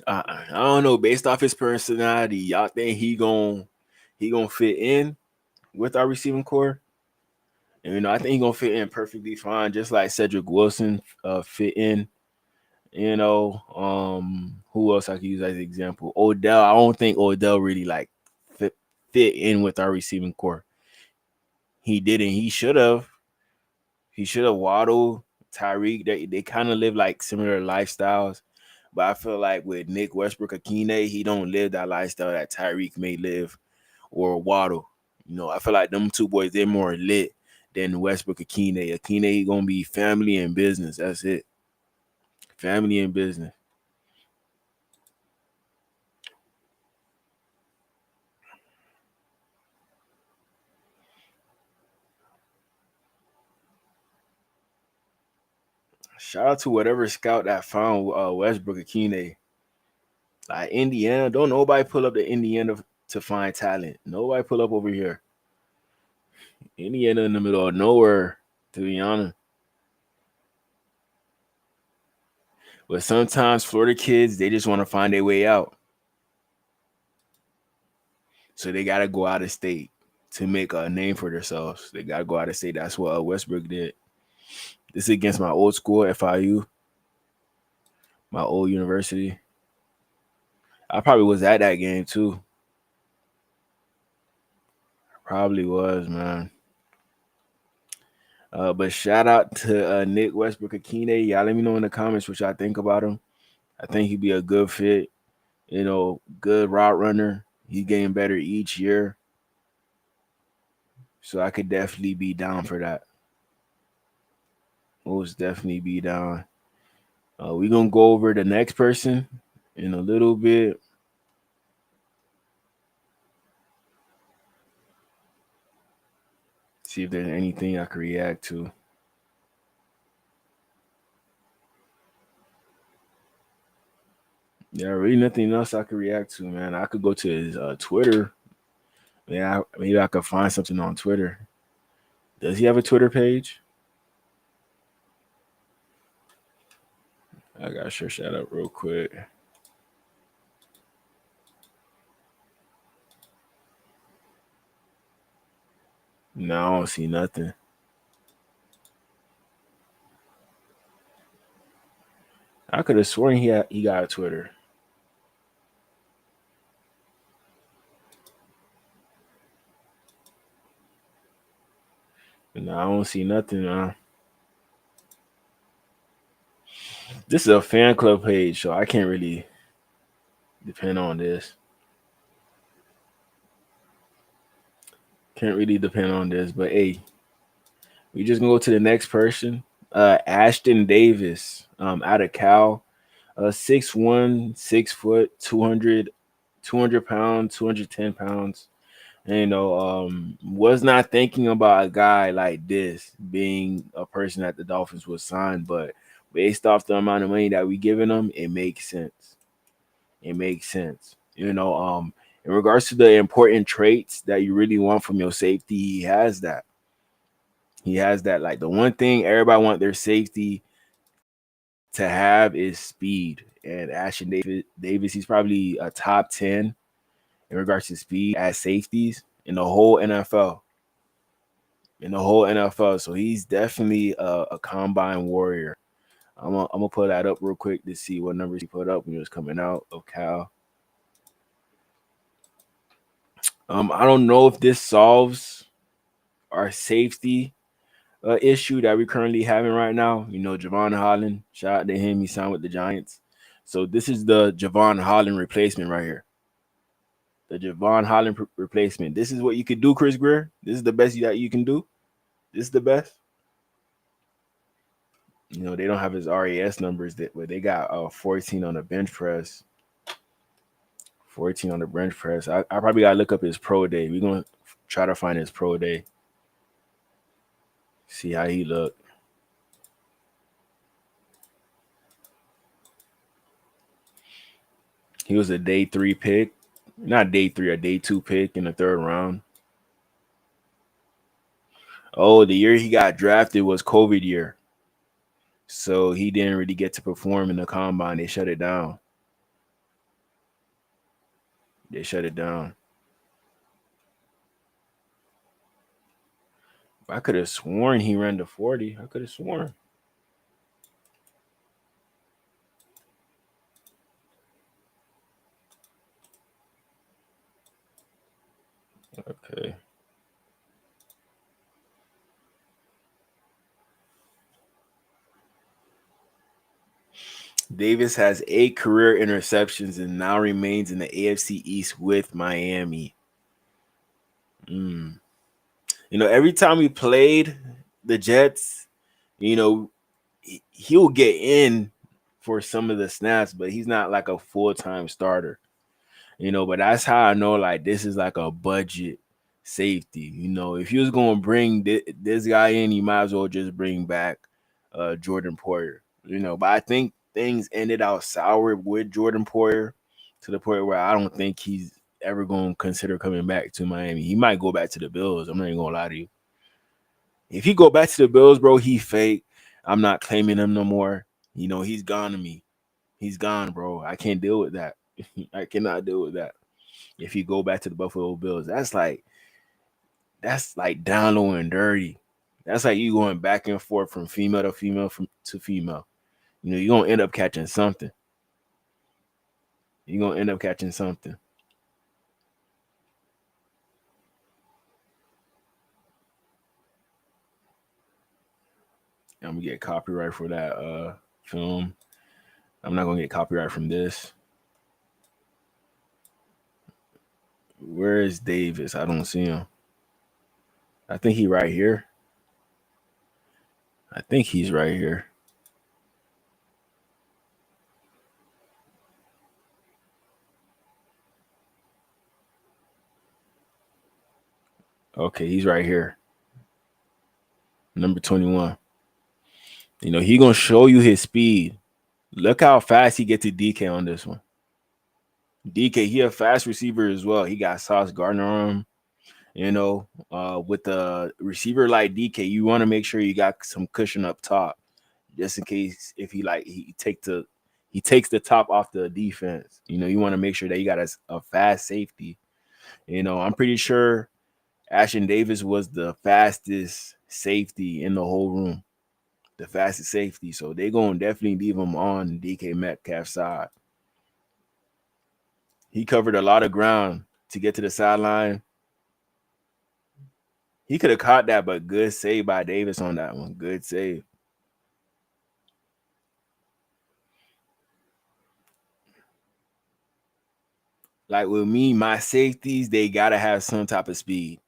I don't know. Based off his personality, y'all think he gonna fit in with our receiving core? And I think he's gonna fit in perfectly fine, just like Cedric Wilson fit in. Who else I could use as an example? Odell. I don't think Odell really fit in with our receiving core. He didn't. He should have. Waddle, Tyreek. They kind of live like similar lifestyles, but I feel like with Nick Westbrook-Akine, he don't live that lifestyle that Tyreek may live, or Waddle. I feel like them two boys, they're more lit than Westbrook-Akine. Akine gonna be family and business. That's it. Family and business. Shout out to whatever scout that found Westbrook Akine. Like Indiana, don't nobody pull up to Indiana to find talent. Nobody pull up over here. Indiana in the middle of nowhere, to be honest. But sometimes Florida kids, they just want to find their way out. So they got to go out of state to make a name for themselves. They got to go out of state. That's what Westbrook did. This is against my old school, FIU, my old university. I probably was at that game too. Probably was, man. But shout out to Nick Westbrook Akine. Y'all let me know in the comments what y'all think about him. I think he'd be a good fit. You know, good route runner. He's getting better each year. So I could definitely be down for that. Most definitely be down. We're going to go over the next person in a little bit. See if there's anything I can react to. Yeah, really nothing else I could react to, man. I could go to his Twitter. Yeah, maybe I could find something on Twitter. Does he have a Twitter page? I gotta search that up real quick. No, I don't see nothing. I could have sworn he got a Twitter. No, I don't see nothing, man. This is a fan club page, so I can't really depend on this. Can't really depend on this, but hey, we just gonna go to the next person. Ashton Davis, out of Cal, 6'1", 6 foot, 200 pounds, 210 pounds. And, you know, was not thinking about a guy like this being a person that the Dolphins would sign, but based off the amount of money that we giving him, it makes sense. It makes sense. You know, in regards to the important traits that you really want from your safety, he has that. He has that. Like the one thing everybody want their safety to have is speed. And Ashton Davis, he's probably a top 10 in regards to speed as safeties in the whole NFL. So he's definitely a combine warrior. I'm gonna put that up real quick to see what numbers he put up when he was coming out of Cal. I don't know if this solves our safety issue that we're currently having right now. You know, Javon Holland, shout out to him. He signed with the Giants. So this is the Javon Holland replacement right here. The Javon Holland replacement. This is what you could do, Chris Grier. This is the best that you can do. This is the best. You know, they don't have his RAS numbers, but they got 14 on the bench press. 14 on the bench press. I probably got to look up his pro day. We're going to try to find his pro day. See how he looked. He was a day 3 pick. Not day 3, a day 2 pick in the 3rd round. Oh, the year he got drafted was COVID year. So he didn't really get to perform in the combine. They shut it down. I could have sworn he ran the 40. I could have sworn. Okay. Davis has 8 career interceptions and now remains in the AFC East with Miami. You know, every time we played the Jets, you know, he'll get in for some of the snaps, but he's not like a full-time starter. You know, but that's how I know, like, this is like a budget safety. You know, if you was going to bring this guy in, you might as well just bring back Jordan Poyer. But I think things ended out sour with Jordan Poyer to the point where I don't think he's ever going to consider coming back to Miami. He might go back to the Bills. I'm not even going to lie to you. If he go back to the Bills, bro, he fake. I'm not claiming him no more. He's gone to me. He's gone, bro. I can't deal with that. I cannot deal with that. If he go back to the Buffalo Bills, that's like down low and dirty. That's like you going back and forth from female to female to female. You're going to end up catching something. You're going to end up catching something. I'm going to get copyright for that film. I'm not going to get copyright from this. Where is Davis? I don't see him. I think he right here. I think he's right here. Okay, he's right here. Number 21. He going to show you his speed. Look how fast he get to DK on this one. DK, he a fast receiver as well. He got Sauce Gardner on him. With the receiver like DK, you want to make sure you got some cushion up top, just in case if he takes the top off the defense. You want to make sure that you got a fast safety. I'm pretty sure Ashton Davis was the fastest safety in the whole room, the fastest safety. So they're going to definitely leave him on DK Metcalf's side. He covered a lot of ground to get to the sideline. He could have caught that, but good save by Davis on that one. Good save. Like with me, my safeties, they got to have some type of speed.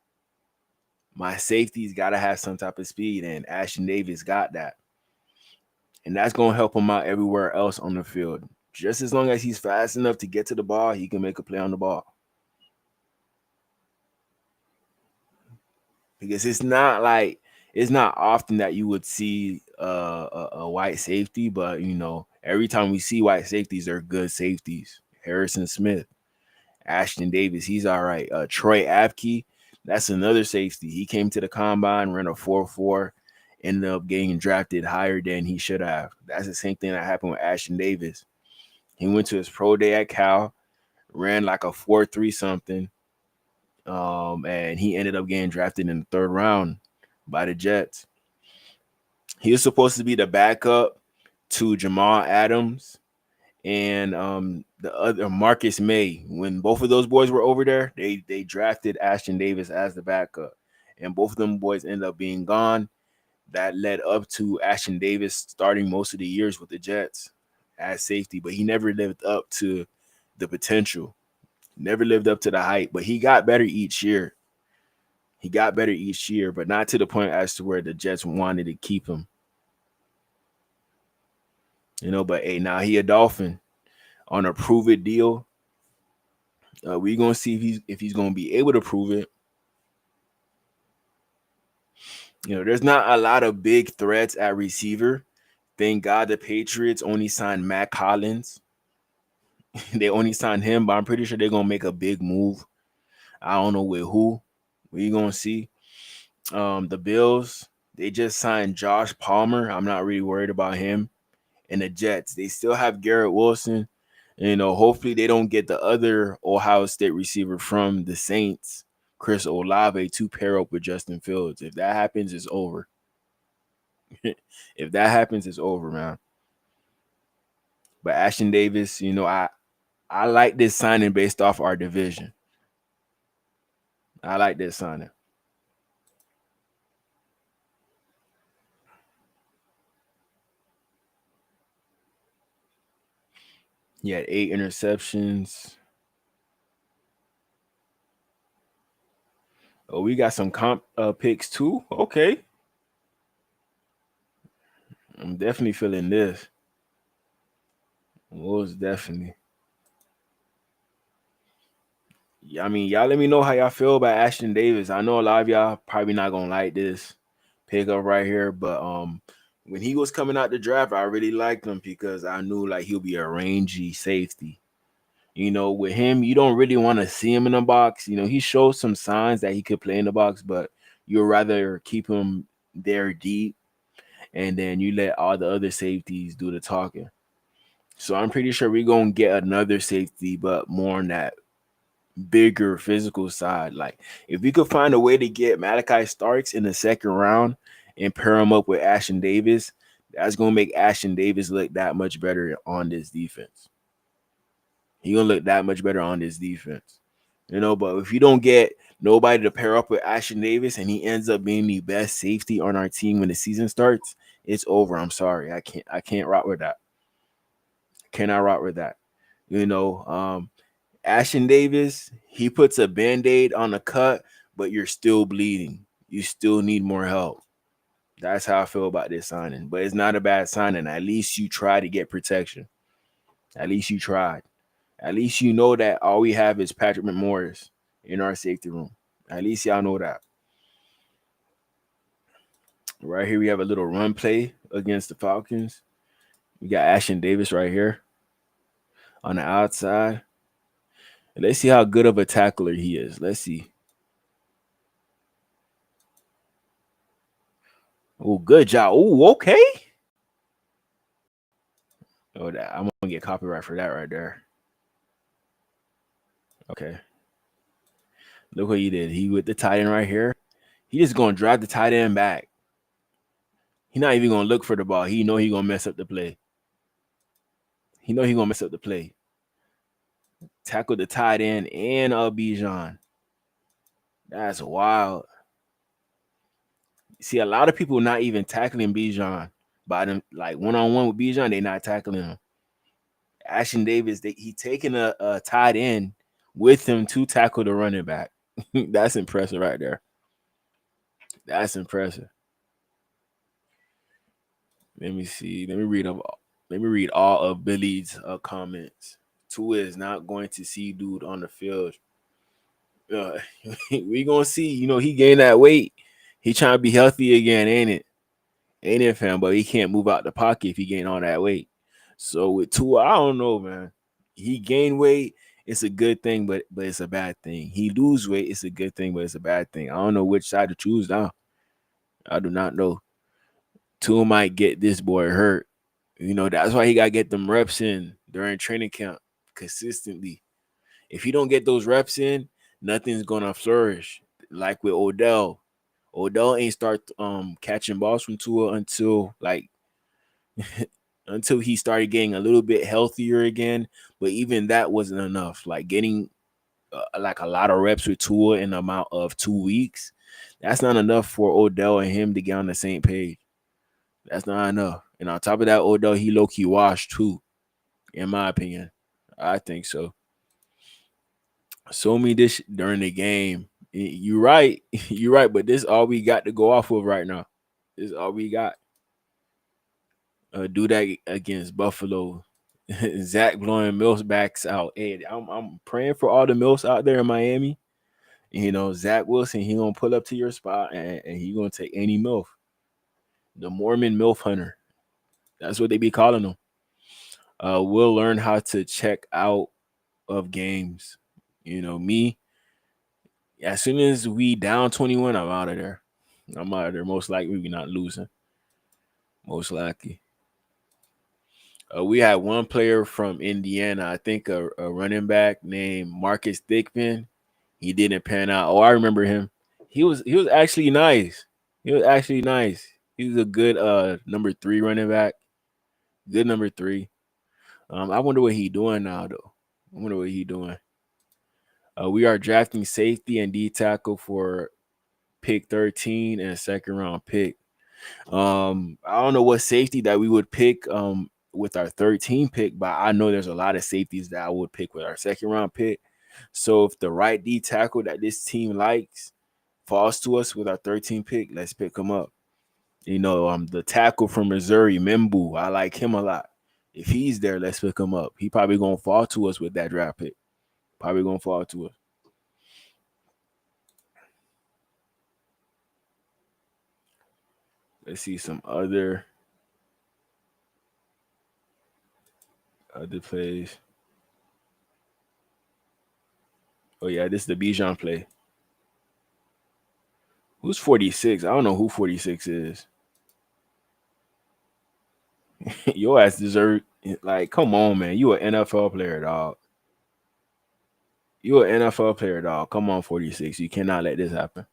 My safeties got to have some type of speed, and Ashton Davis got that. And that's going to help him out everywhere else on the field. Just as long as he's fast enough to get to the ball, he can make a play on the ball. Because it's not often that you would see a white safety, but every time we see white safeties, they're good safeties. Harrison Smith, Ashton Davis, he's all right. Troy Apke, that's another safety. He came to the combine, ran a 4.4, ended up getting drafted higher than he should have. That's the same thing that happened with Ashton Davis. He went to his pro day at Cal, ran like a 4.3 something. And he ended up getting drafted in the third round by the Jets. He was supposed to be the backup to Jamal Adams and the other Marcus May. When both of those boys were over there, they drafted Ashton Davis as the backup, and both of them boys ended up being gone. That led up to Ashton Davis starting most of the years with the Jets as safety, but he never lived up to the potential. Never lived up to the hype, but he got better each year. But not to the point as to where the Jets wanted to keep him. But hey, now he a Dolphin on a prove it deal. We're gonna see if he's gonna be able to prove it. There's not a lot of big threats at receiver. Thank God the Patriots only signed Matt Collins. They only signed him, but I'm pretty sure they're going to make a big move. I don't know with who. We're going to see. The Bills, they just signed Josh Palmer. I'm not really worried about him. And the Jets, they still have Garrett Wilson. Hopefully they don't get the other Ohio State receiver from the Saints, Chris Olave, to pair up with Justin Fields. If that happens, it's over. If that happens, it's over, man. But Ashton Davis, I like this signing based off our division. I like this signing. He had 8 interceptions. Oh, we got some comp picks too. Okay. I'm definitely feeling this. Most definitely. Yeah, I mean, y'all let me know how y'all feel about Ashton Davis. I know a lot of y'all probably not gonna like this pickup right here, but When he was coming out the draft, I really liked him because I knew like he'll be a rangy safety. With him, you don't really want to see him in the box. He showed some signs that he could play in the box, but you'd rather keep him there deep, and then you let all the other safeties do the talking. So I'm pretty sure we're going to get another safety, but more on that bigger physical side. Like, if we could find a way to get Malachi Starks in the second round and pair him up with Ashton Davis, that's going to make Ashton Davis look that much better on this defense. He's going to look that much better on this defense. But if you don't get nobody to pair up with Ashton Davis and he ends up being the best safety on our team when the season starts, it's over. I'm sorry. I can't rock with that. Cannot rock with that. Ashton Davis, he puts a Band-Aid on a cut, but you're still bleeding. You still need more help. That's how I feel about this signing. But it's not a bad signing. At least you try to get protection. At least you tried. At least you know that all we have is Patrick McMorris in our safety room. At least y'all know that. Right here, we have a little run play against the Falcons. We got Ashton Davis right here on the outside. And let's see how good of a tackler he is. Let's see. Oh, good job. Oh, okay. Oh, I'm going to get copyright for that right there. Okay. Look what he did. He with the tight end right here. He just going to drive the tight end back. He's not even going to look for the ball. He know he going to mess up the play. Tackle the tight end and Bijan. That's wild. See, a lot of people not even tackling Bijan. By them, like one-on-one with Bijan, they not tackling him. Ashton Davis, he taking a tight end with him to tackle the running back. That's impressive right there. That's impressive. Let me see. Let me read all of Billy's comments. Tua is not going to see dude on the field. We gonna see. He gained that weight. He trying to be healthy again, ain't it? Ain't it, fam? But he can't move out the pocket if he gain all that weight. So with Tua, I don't know, man. He gained weight. It's a good thing, but it's a bad thing. He lose weight. It's a good thing, but it's a bad thing. I don't know which side to choose now. I do not know. Tua might get this boy hurt. That's why he got to get them reps in during training camp consistently. If you don't get those reps in, nothing's going to flourish. Like with Odell. Odell ain't start catching balls from Tua until until he started getting a little bit healthier again. But even that wasn't enough. Like getting like a lot of reps with Tua in the amount of 2 weeks, that's not enough for Odell and him to get on the same page. That's not enough. And on top of that, Odell, he low-key washed too, in my opinion. I think so. Show me this during the game. You're right. You're right, but this is all we got to go off of right now. This is all we got. Do that against Buffalo. Zach blowing Mills backs out. Hey, I'm praying for all the Mills out there in Miami. Zach Wilson, he gonna pull up to your spot and he gonna take any MILF. The Mormon MILF hunter. That's what they be calling them. We'll learn how to check out of games. Me, as soon as we down 21, I'm out of there. Most likely we're not losing. Most likely. We had one player from Indiana, I think a running back named Marcus Thigpen. He didn't pan out. Oh, I remember him. He was actually nice. He was a good number 3 running back. Good number 3. I wonder what he doing now, though. We are drafting safety and D tackle for pick 13 and a second round pick. I don't know what safety that we would pick with our 13 pick, but I know there's a lot of safeties that I would pick with our second round pick. So if the right D tackle that this team likes falls to us with our 13 pick, let's pick him up. The tackle from Missouri, Membu, I like him a lot. If he's there, let's pick him up. He probably gonna fall to us with that draft pick. Probably gonna fall to us. Let's see some other Other plays. Oh, yeah, this is the Bijan play. Who's 46? I don't know who 46 is. Your ass deserve, like, come on, man. You an NFL player, dog. You an NFL player, dog. Come on, 46. You cannot let this happen.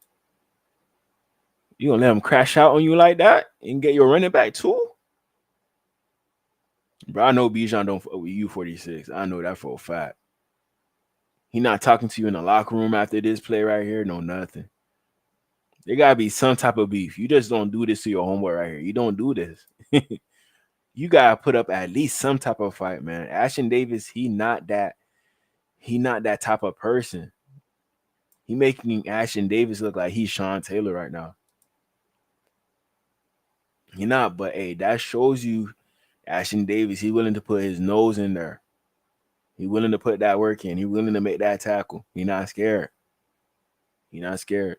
You gonna let him crash out on you like that and get your running back too? Bro, I know Bijan don't fuck with you, 46. I know that for a fact. He not talking to you in the locker room after this play right here. No, nothing. There gotta be some type of beef. You just don't do this to your homeboy right here. You don't do this. You gotta put up at least some type of fight, man. Ashton Davis, he not that type of person. He making Ashton Davis look like he's Sean Taylor right now. He not, but hey, that shows you Ashton Davis, he willing to put his nose in there. He willing to put that work in. He willing to make that tackle. He not scared. He not scared.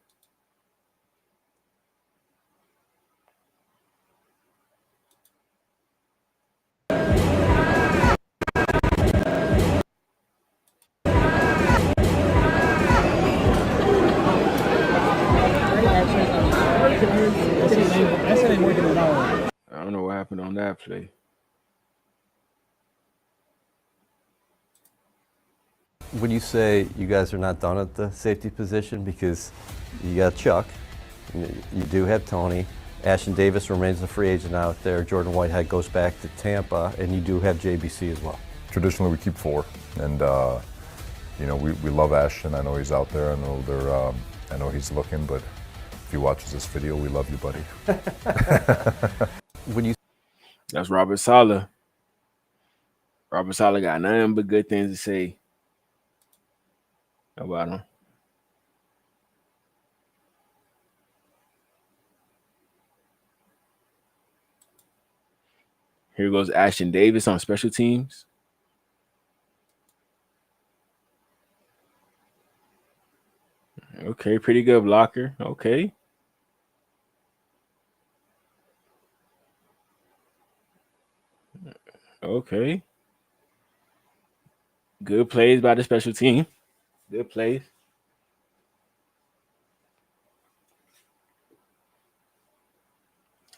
I don't know what happened on that play. Would you say you guys are not done at the safety position because you got Chuck, you do have Tony, Ashton Davis remains a free agent out there, Jordan Whitehead goes back to Tampa, and you do have JBC as well? Traditionally, we keep 4, and you know we love Ashton. I know he's out there. I know he's looking, but if he watches this video, we love you, buddy. That's Robert Saleh. Robert Saleh got nothing but good things to say about him. Here goes Ashton Davis on special teams. Okay, pretty good blocker. Okay. Okay. Good plays by the special team. Good plays.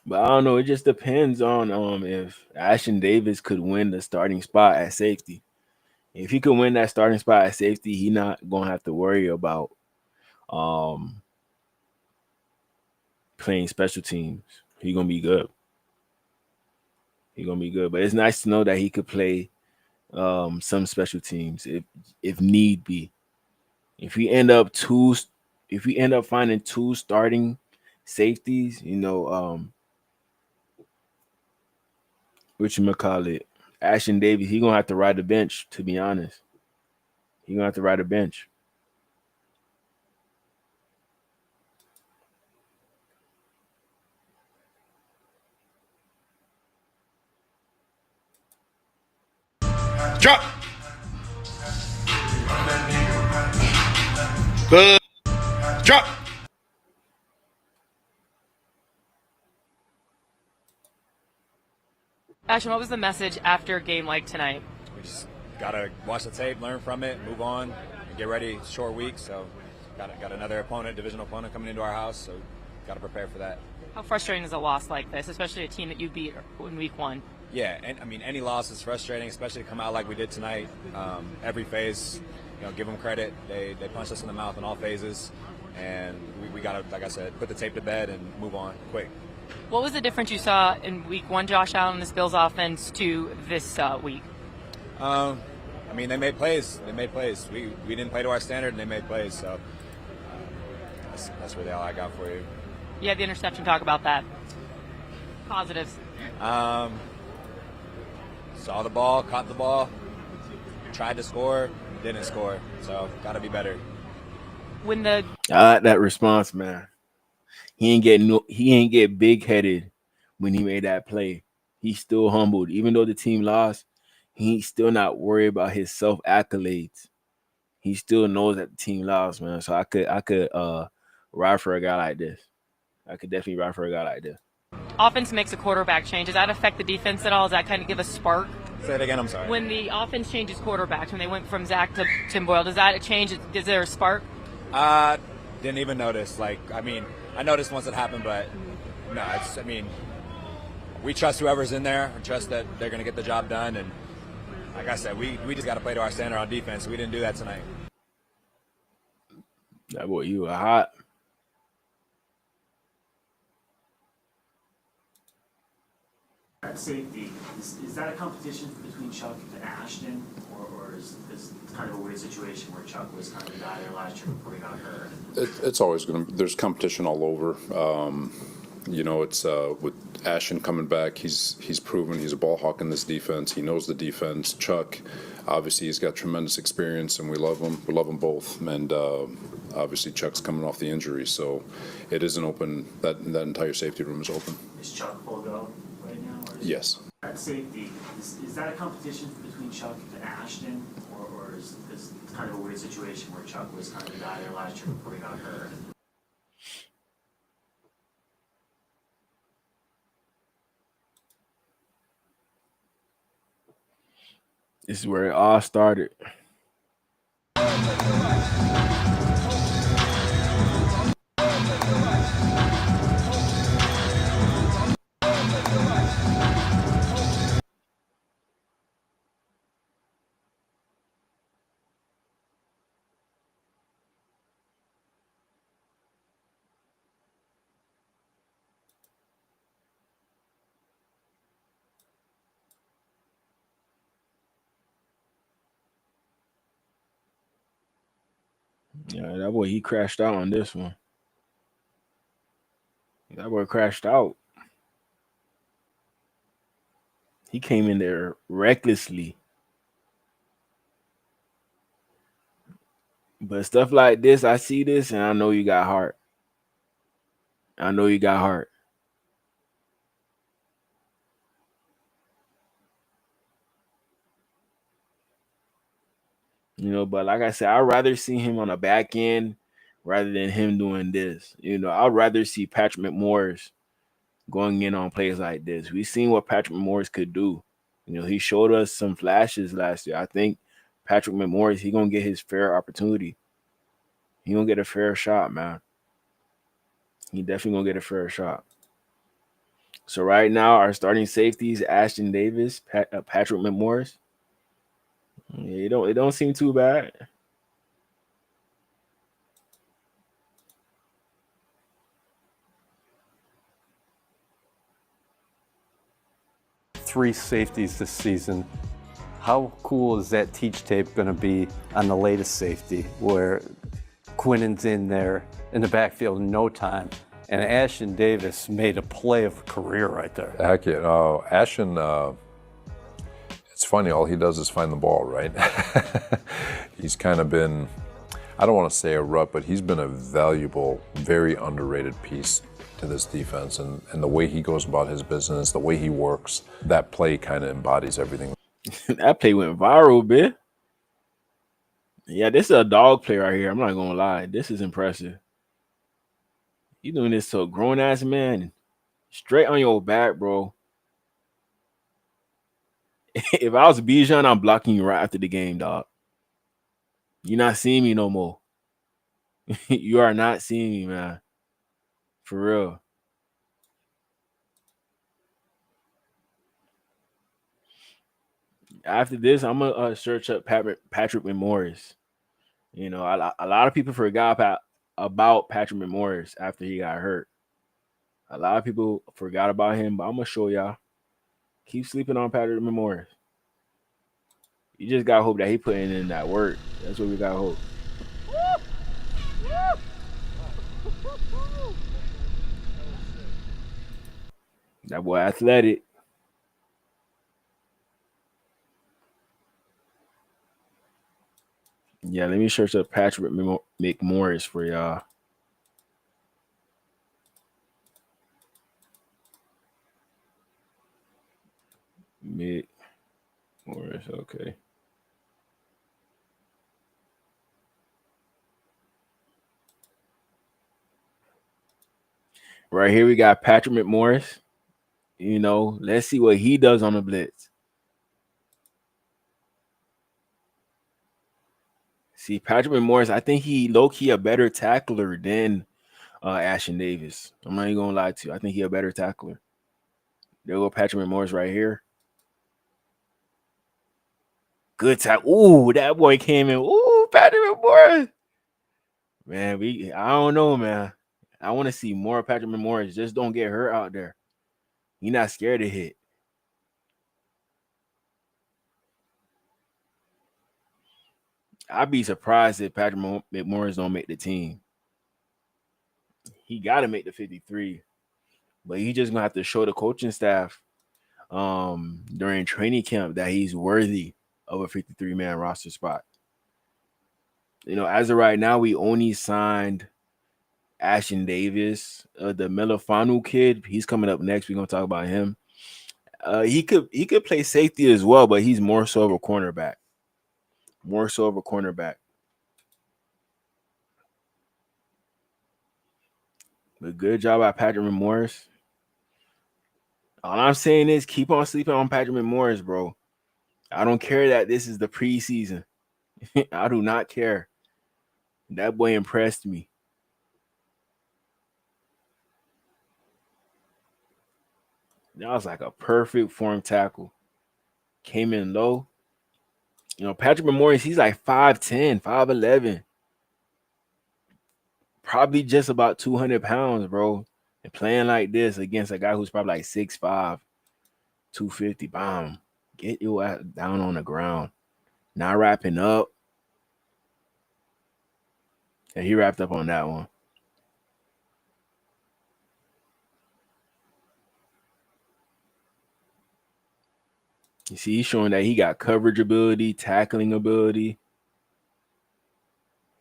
But I don't know. It just depends on if Ashton Davis could win the starting spot at safety. If he could win that starting spot at safety, he not gonna have to worry about playing special teams. He gonna be good. He gonna be good. But it's nice to know that he could play some special teams if need be. If we end up finding 2 starting safeties, you know, whatchamacallit, Ashton Davis, he gonna have to ride the bench, to be honest. He gonna have to ride a bench. Drop. Good. Drop. Ashton, what was the message after a game like tonight? We just gotta watch the tape, learn from it, move on, and get ready. It's a short week, so got another opponent, divisional opponent coming into our house, so gotta prepare for that. How frustrating is a loss like this, especially a team that you beat in week 1? Yeah, and I mean, any loss is frustrating, especially to come out like we did tonight. Every phase, you know, give them credit. They punched us in the mouth in all phases, and we got to, like I said, put the tape to bed and move on quick. What was the difference you saw in week 1, Josh Allen, this Bills offense, to this week? I mean, they made plays. We didn't play to our standard, and they made plays, so that's really all I got for you. You had the interception. Talk about that. Positives. Saw the ball, caught the ball, tried to score, didn't score. So got to be better. I like that response, man. He ain't get big headed when he made that play. He's still humbled, even though the team lost. He's still not worried about his self accolades. He still knows that the team lost, man. So I could ride for a guy like this. I could definitely ride for a guy like this. Offense makes a quarterback change. Does that affect the defense at all? Does that kind of give a spark Say it again. I'm sorry. When the offense changes quarterbacks, when they went from Zach to Tim Boyle, does that change? Is there a spark? Didn't even notice. Like, I mean, I noticed once it happened, but no, it's. I mean, we trust whoever's in there. We trust that they're going to get the job done. And like I said, we just got to play to our standard on defense. We didn't do that tonight. That boy, you were hot. At safety, is that a competition between Chuck and Ashton, or is it kind of a weird situation where Chuck was kind of the guy there last year before he got hurt? It's always going to. There's competition all over. You know, it's with Ashton coming back. He's proven he's a ball hawk in this defense. He knows the defense. Chuck, obviously, he's got tremendous experience, and we love him. We love them both. And obviously, Chuck's coming off the injury, so it is an open. That entire safety room is open. Is Chuck full go right now? Yes. At safety, is that a competition between Chuck and Ashton, or is it kind of a weird situation where Chuck was kind of the guy there last year before he got hurt? This is where it all started. Yeah, that boy, he crashed out on this one. That boy crashed out. He came in there recklessly. But stuff like this, I see this, and I know you got heart. I know you got heart. You know, but like I said, I'd rather see him on the back end rather than him doing this. You know, I'd rather see Patrick McMorris going in on plays like this. We've seen what Patrick McMorris could do. You know, he showed us some flashes last year. I think Patrick McMorris, he going to get his fair opportunity. He going to get a fair shot, man. He definitely going to get a fair shot. So right now, our starting safeties, Ashton Davis, Patrick McMorris. Yeah, it don't seem too bad. Three safeties this season. How cool is that teach tape going to be on the latest safety where Quinnen's in there in the backfield in no time, and Ashton Davis made a play of a career right there. Heck yeah. Ashton, it's funny, all he does is find the ball, right? He's kind of been, I don't want to say a rut, but he's been a valuable, very underrated piece to this defense. And the way he goes about his business, the way he works, that play kind of embodies everything. That play went viral, bitch. Yeah, this is a dog play right here. I'm not going to lie. This is impressive. You doing this to a grown-ass man. Straight on your back, bro. If I was Bijan, I'm blocking you right after the game, dog. You're not seeing me no more. You are not seeing me, man. For real. After this, I'm going to search up Patrick McMorris. You know, a lot of people forgot about Patrick McMorris after he got hurt. A lot of people forgot about him, but I'm going to show y'all. Keep sleeping on Patrick McMorris. You just got to hope that he putting in that work. That's what we got to hope. That boy athletic. Yeah, let me search up Patrick McMorris for y'all. McMorris, okay. Right here we got Patrick McMorris. You know, let's see what he does on the blitz. See, Patrick McMorris, I think he low-key a better tackler than Ashton Davis. I'm not even gonna lie to you. I think he a better tackler. There go Patrick McMorris right here. Good tackle. Ooh, that boy came in. Ooh, Patrick McMorris. Man, I don't know, man. I want to see more Patrick McMorris. Just don't get hurt out there. He not scared to hit. I'd be surprised if Patrick McMorris don't make the team. He got to make the 53, but he just gonna have to show the coaching staff during training camp that he's worthy of a 53-man roster spot. You know, as of right now, we only signed Ashton Davis, the Melifanu kid. He's coming up next. We're gonna talk about him. He could play safety as well, but he's more so of a cornerback. More so of a cornerback. But good job by Patrick McMorris. All I'm saying is keep on sleeping on Patrick McMorris, bro. I don't care that this is the preseason. I do not care. That boy impressed me. That was like a perfect form tackle. Came in low. You know, Patrick McMorris, he's like 5'10", 5'11". Probably just about 200 pounds, bro. And playing like this against a guy who's probably like 6'5", 250. Bomb. Get your ass down on the ground. Not wrapping up. And he wrapped up on that one. You see, he's showing that he got coverage ability, tackling ability.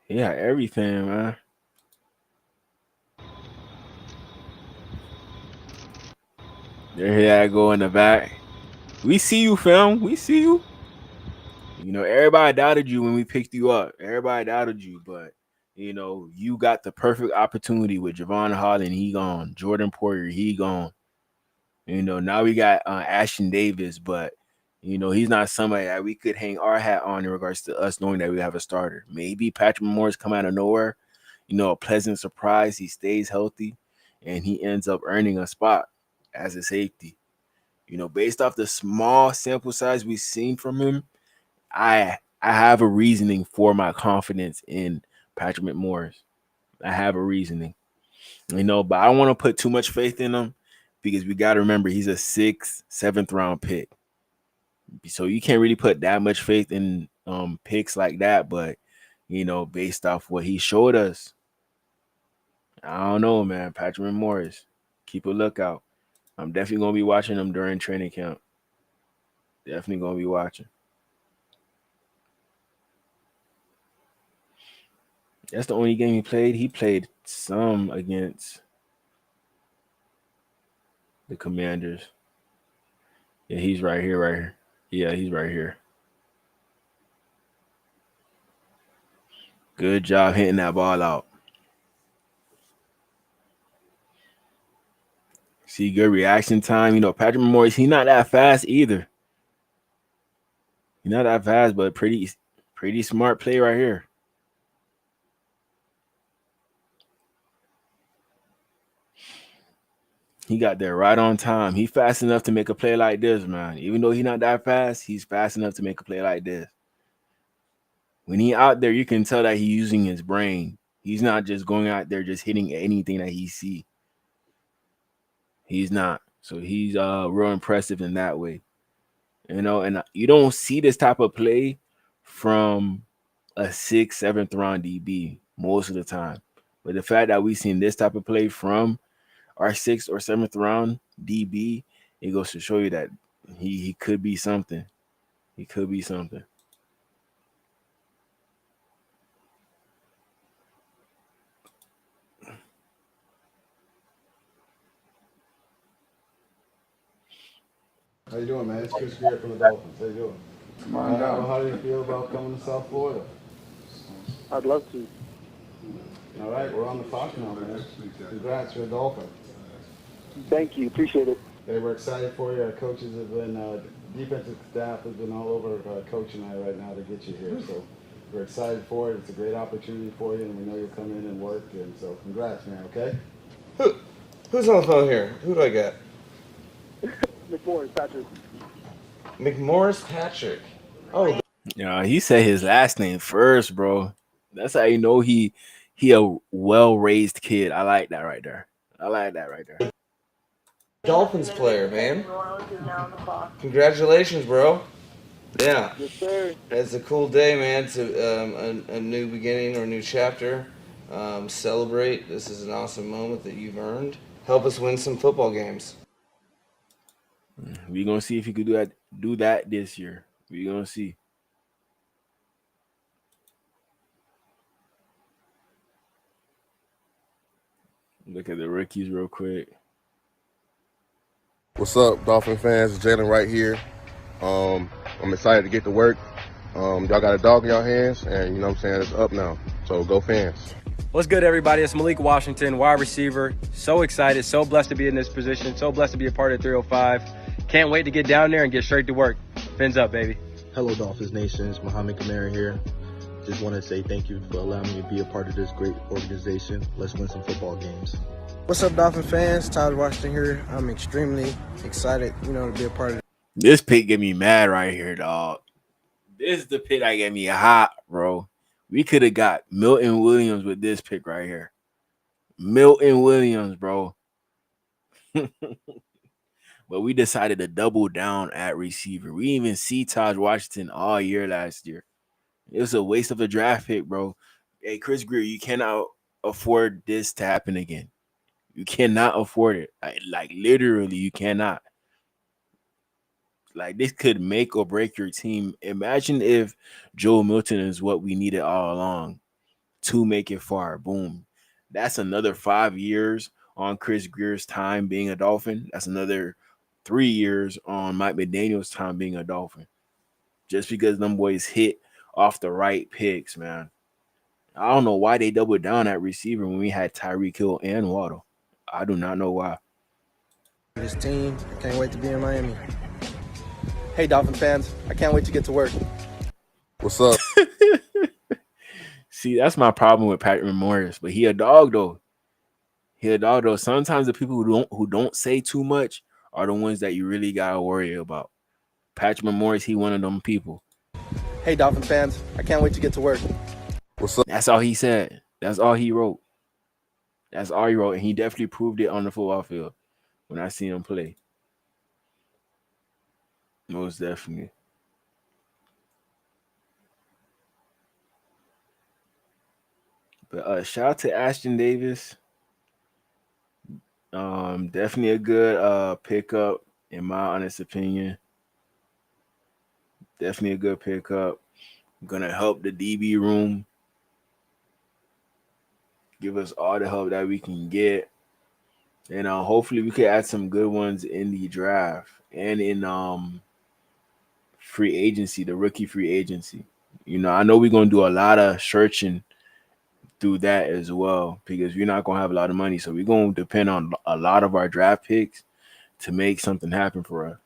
He got everything, man. There he go in the back. We see you, fam. We see you. You know, everybody doubted you when we picked you up. Everybody doubted you, but you know, you got the perfect opportunity with Javon Holland. He gone. Jordan Poyer, he gone. You know, now we got Ashton Davis, but you know, he's not somebody that we could hang our hat on in regards to us knowing that we have a starter. Maybe Patrick McMorris come out of nowhere, you know, a pleasant surprise. He stays healthy and he ends up earning a spot as a safety. You know, based off the small sample size we've seen from him, I have a reasoning for my confidence in Patrick McMorris. I have a reasoning. You know, but I don't want to put too much faith in him because we got to remember he's a 6th, 7th round pick. So you can't really put that much faith in picks like that, but you know, based off what he showed us, I don't know, man. Patrick McMorris, keep a lookout. I'm definitely gonna be watching him during training camp. Definitely gonna be watching. That's the only game he played. He played some against the Commanders. Yeah, he's right here, right here. Yeah, he's right here. Good job hitting that ball out. See, good reaction time. You know, Patrick McMorris, he's not that fast either. He's not that fast, but pretty smart play right here. He got there right on time. He's fast enough to make a play like this, man. Even though he's not that fast, he's fast enough to make a play like this. When he out there, you can tell that he's using his brain. He's not just going out there just hitting anything that he see. He's not. So he's real impressive in that way. You know, and you don't see this type of play from a 6th, 7th round DB most of the time. But the fact that we've seen this type of play from our 6th or 7th round DB, it goes to show you that he could be something. He could be something. How you doing, man? It's Chris Grier from the Dolphins. How you doing? Come on down. How do you feel about coming to South Florida? I'd love to. All right, we're on the clock now, man. Congrats, you're a Dolphin. Thank you. Appreciate it. Hey, we're excited for you. Our coaches have been, defensive staff has been all over Coach and I right now to get you here. So We're excited for it. It's a great opportunity for you, and we know you'll come in and work. And so, congrats, man. Okay. Who's on the phone here? Who do I got? McMorris, Patrick. McMorris Patrick. Oh, Yeah, he said his last name first, bro. That's how you know he a well-raised kid. I like that right there. Dolphins player, man. Congratulations, bro. Yeah. Yes, sir. It's a cool day, man. It's a new beginning or a new chapter. Celebrate. This is an awesome moment that you've earned. Help us win some football games. We're gonna see if he could do that this year. We're gonna see. Look at the rookies real quick. What's up, Dolphin fans? It's Jalen right here. I'm excited to get to work. Y'all got a dog in y'all hands, and you know what I'm saying, it's up now. So go fans. What's good, everybody? It's Malik Washington, wide receiver. So excited, so blessed to be in this position, so blessed to be a part of 305. Can't wait to get down there and get straight to work. Fins up, baby. Hello, Dolphins Nation. It's Mohamed Kamara here. Just want to say thank you for allowing me to be a part of this great organization. Let's win some football games. What's up, Dolphin fans? Tyler Washington here. I'm extremely excited, to be a part of it. This pick get me mad right here, dog. This is the pick that get me hot, bro. We could have got Milton Williams with this pick right here. Milton Williams, bro. But we decided to double down at receiver. We didn't even see Taj Washington all year last year. It was a waste of a draft pick, bro. Hey, Chris Grier, you cannot afford this to happen again. You cannot afford it. Like literally, you cannot. Like, this could make or break your team. Imagine if Joe Milton is what we needed all along to make it far. Boom. That's another 5 years on Chris Grier's time being a Dolphin. That's another 3 years on Mike McDaniel's time being a Dolphin. Just because them boys hit off the right picks, man. I don't know why they doubled down at receiver when we had Tyreek Hill and Waddle. I do not know why. This team, I can't wait to be in Miami. Hey, Dolphin fans, I can't wait to get to work. What's up? See, that's my problem with Patrick Morris, but he a dog though. Sometimes the people who don't say too much are the ones that you really gotta worry about. Patrick Morris, he one of them people. Hey, Dolphin fans, I can't wait to get to work. What's up? That's all he said. That's all he wrote. And he definitely proved it on the football field when I see him play. Most definitely. But shout out to Ashton Davis. Definitely a good pickup, in my honest opinion. Definitely a good pickup. Gonna help the DB room. Give us all the help that we can get. And hopefully we can add some good ones in the draft and in free agency, the rookie free agency. I know we're gonna do a lot of searching through that as well, because we're not gonna have a lot of money. So we're gonna depend on a lot of our draft picks to make something happen for us.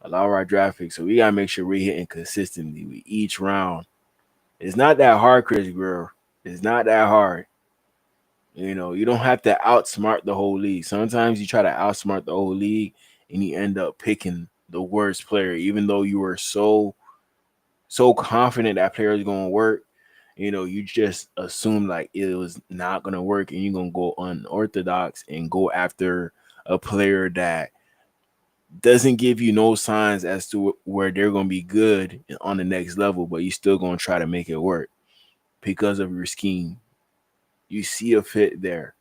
A lot of our draft picks. So we gotta make sure we're hitting consistently with each round. It's not that hard, Chris Grier. It's not that hard. You don't have to outsmart the whole league. Sometimes you try to outsmart the whole league and you end up picking the worst player, even though you were so confident that player is going to work. You just assume like it was not going to work, and you're going to go unorthodox and go after a player that doesn't give you no signs as to where they're going to be good on the next level, but you're still going to try to make it work because of your scheme. You see a fit there.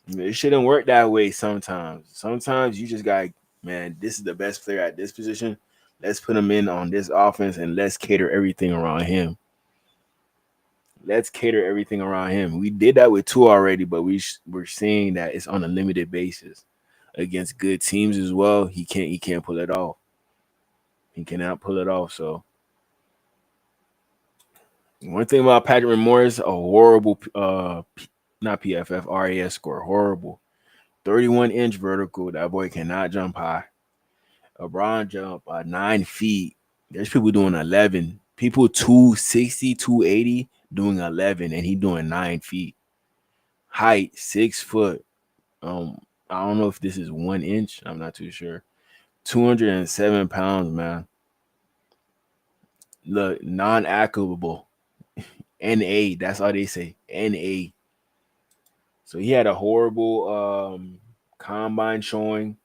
It shouldn't work that way sometimes. Sometimes you just got, man, this is the best player at this position. Let's put him in on this offense and let's cater everything around him. We did that with Tua already, but we're seeing that it's on a limited basis against good teams as well. He can't pull it off. He cannot pull it off. So one thing about Patrick Morris, a horrible not PFF, RAS score, horrible. 31-inch vertical. That boy cannot jump high. A broad jump 9 feet. There's people doing 11 People 260, 280 doing 11, and he doing 9 feet. Height 6 foot. I don't know if this is 1 inch. I'm not too sure. 207 pounds, man. Look, non-accountable. NA. That's all they say. NA. So he had a horrible combine showing.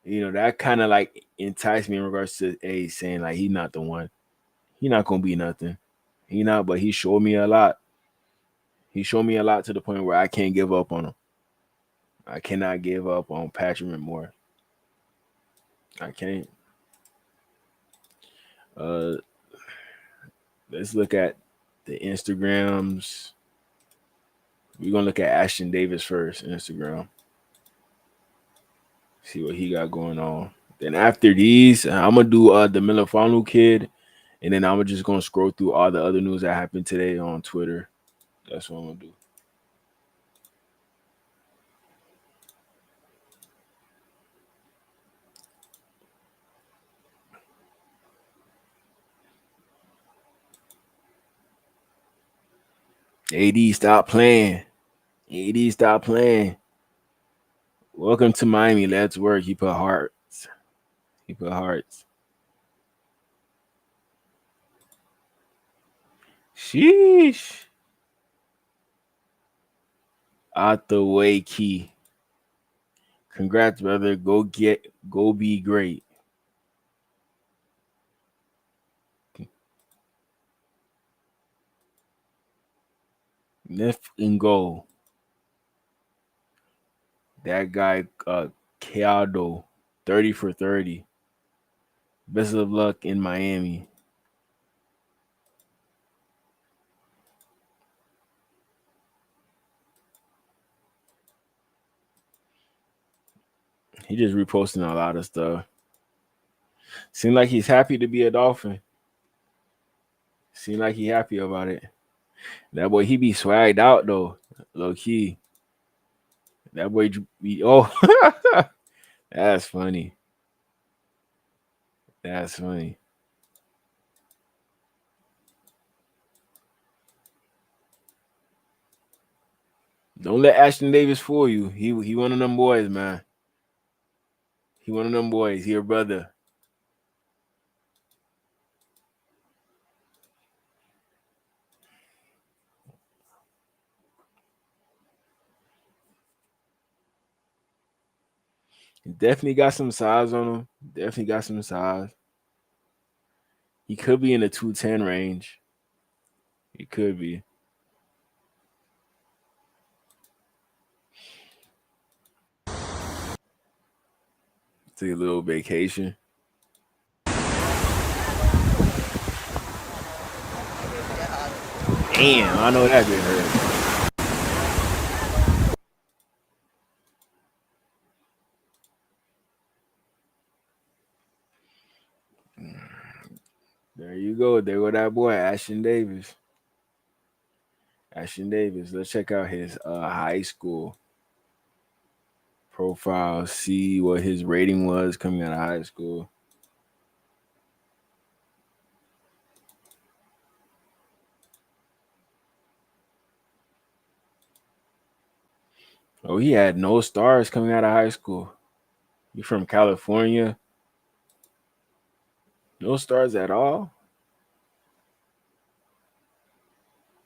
You know, that kind of like enticed me in regards to saying like he's not the one. He not gonna be nothing. He not, but he showed me a lot. He showed me a lot to the point where I can't give up on him. I cannot give up on Patrick Moore. I can't. Let's look at the Instagrams. We're gonna look at Ashton Davis first, Instagram. See what he got going on. Then after these, I'm gonna do the Milifanu kid, and then I'm just gonna scroll through all the other news that happened today on Twitter. That's what I'm gonna do. AD, stop playing. AD, stop playing. Welcome to Miami. Let's work. He put hearts. He put hearts. Sheesh. Out the way, Key. Congrats, brother. Go be great. Lift and go. That guy, Keado, 30 for 30. Best of luck in Miami. He just reposting a lot of stuff. Seems like he's happy to be a Dolphin. Seems like he happy about it. That boy, he be swagged out though, low key. That boy be that's funny. That's funny. Don't let Ashton Davis fool you. He one of them boys, man. He one of them boys. He your brother. He definitely got some size on him. Definitely got some size. He could be in the 210 range. He could be. Take a little vacation. Damn, I know that bit hurt. There you go. There go that boy, Ashton Davis. Ashton Davis. Let's check out his high school profile. See what his rating was coming out of high school. Oh, he had no stars coming out of high school. You from California? No stars at all?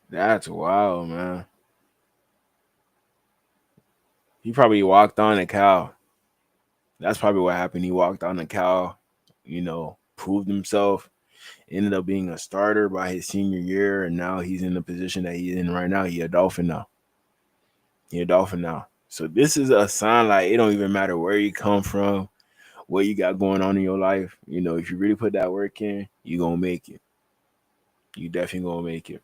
That's wild, man. He probably walked on a cow. That's probably what happened. He walked on a cow, proved himself, ended up being a starter by his senior year, and now he's in the position that he's in right now. He a Dolphin now. So this is a sign like it don't even matter where you come from, what you got going on in your life. If you really put that work in, you gonna make it. You definitely gonna make it.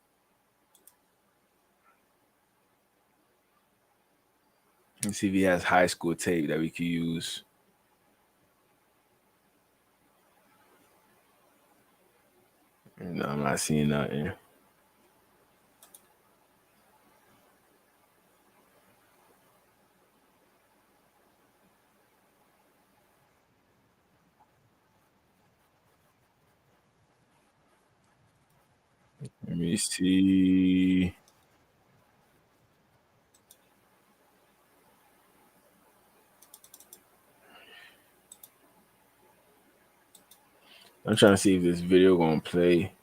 Let's see if he has high school tape that we could use. No, I'm not seeing nothing. me see. I'm trying to see if this video gonna play.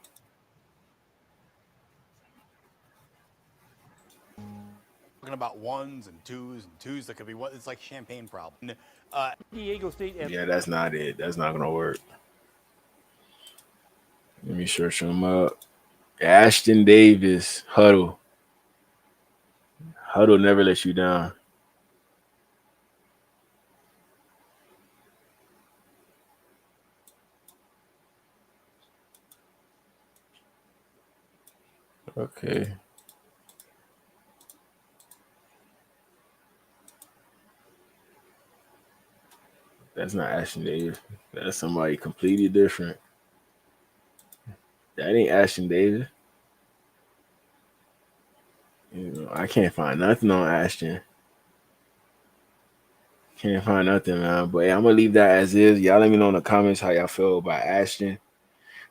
Talking about ones and twos that could be what it's like champagne problem. Diego State. Yeah, that's not it. That's not gonna work. Let me search him up. Ashton Davis, Huddle. Huddle never let you down. Okay. That's not Ashton Davis. That's somebody completely different. That ain't Ashton Davis. You know, I can't find nothing on Ashton. Can't find nothing, man. But yeah, I'm gonna leave that as is. Y'all let me know in the comments how y'all feel about Ashton.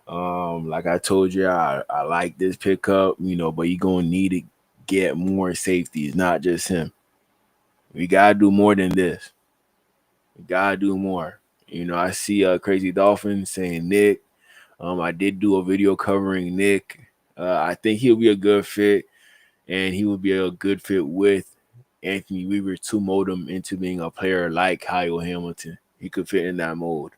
Like I told you, I like this pickup, you know, but you're gonna need to get more safeties, not just him. We gotta do more than this. We gotta do more. You know, I see Crazy Dolphin saying Nick. I did do a video covering Nick. I think he'll be a good fit, and he will be a good fit with Anthony Weaver to mold him into being a player like Kyle Hamilton. He could fit in that mold.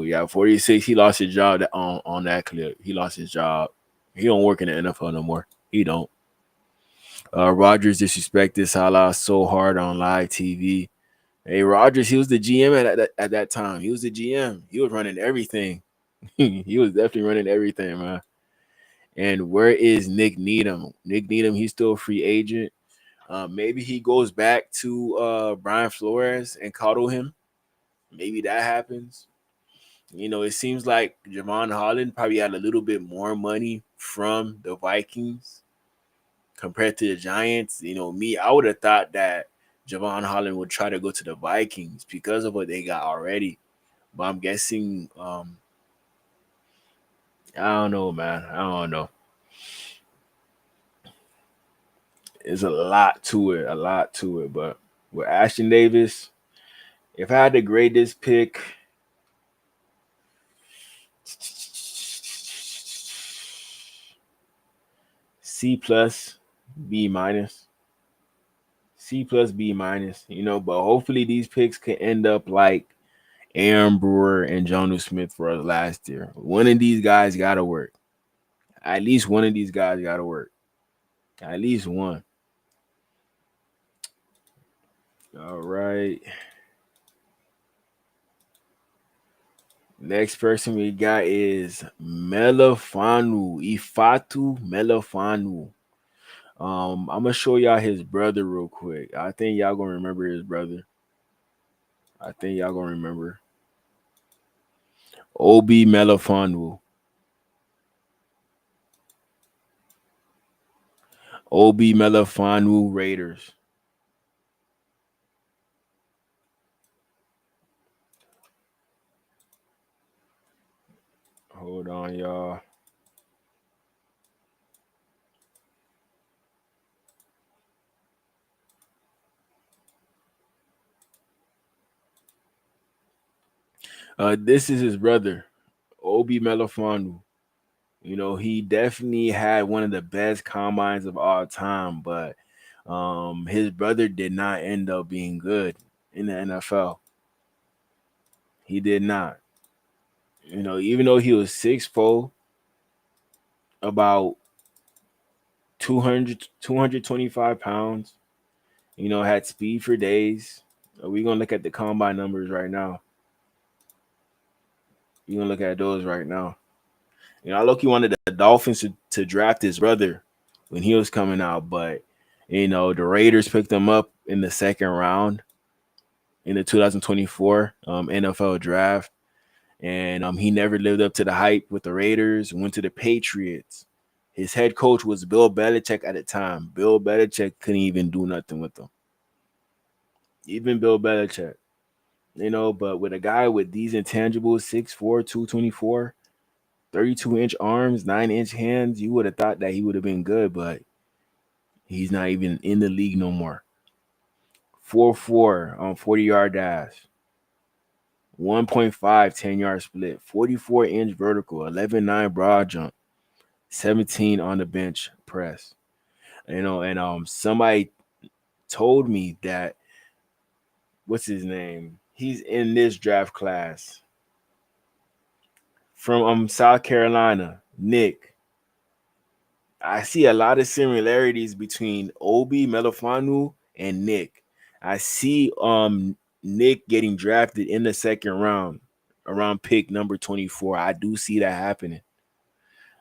Yeah, 46. He lost his job on that clip. He lost his job. He don't work in the NFL no more. He don't. Rodgers disrespected Salah so hard on live TV. Hey, Rodgers, he was the GM at that time. He was the GM. He was running everything. He was definitely running everything, man. And where is Nick Needham? Nick Needham, he's still a free agent. Maybe he goes back to Brian Flores and coddle him. Maybe that happens. You know, it seems like Javon Holland probably had a little bit more money from the Vikings compared to the Giants. You know, I would have thought that Javon Holland would try to go to the Vikings because of what they got already. But I'm guessing, I don't know, man. I don't know. There's a lot to it. But with Ashton Davis, if I had to grade this pick, C plus, B minus. C plus, B minus. You know, but hopefully these picks can end up like Aaron Brewer and Jonnu Smith for us last year. One of these guys got to work. At least one of these guys got to work. At least one. All right. Next person we got is Ifatu Melefanu. I'm gonna show y'all his brother real quick. I think y'all gonna remember his brother. Obi Melefanu. Obi Melefanu Raiders. Hold on, y'all. This is his brother, Obi Melefanu. You know, he definitely had one of the best combines of all time, but his brother did not end up being good in the NFL. He did not. You know, even though he was 6'4", about 225 pounds, you know, had speed for days. We're going to look at the combine numbers right now. You're going to look at those right now. You know, I look, he wanted the Dolphins to draft his brother when he was coming out, but, you know, the Raiders picked him up in the second round in the 2024 NFL draft. And he never lived up to the hype with the Raiders, went to the Patriots. His head coach was Bill Belichick at the time. Bill Belichick couldn't even do nothing with him. Even Bill Belichick. You know, but with a guy with these intangibles, 6'4", 224, 32-inch arms, 9-inch hands. You would have thought that he would have been good, but he's not even in the league no more. 4.4 on 40-yard dash. 1.5 10-yard split. 44-inch vertical. 11.9 broad jump. 17 on the bench press. And somebody told me that, what's his name? He's in this draft class from South Carolina, Nick. I see a lot of similarities between Obi Melifanu and Nick. I see Nick getting drafted in the second round, around pick number 24. I do see that happening.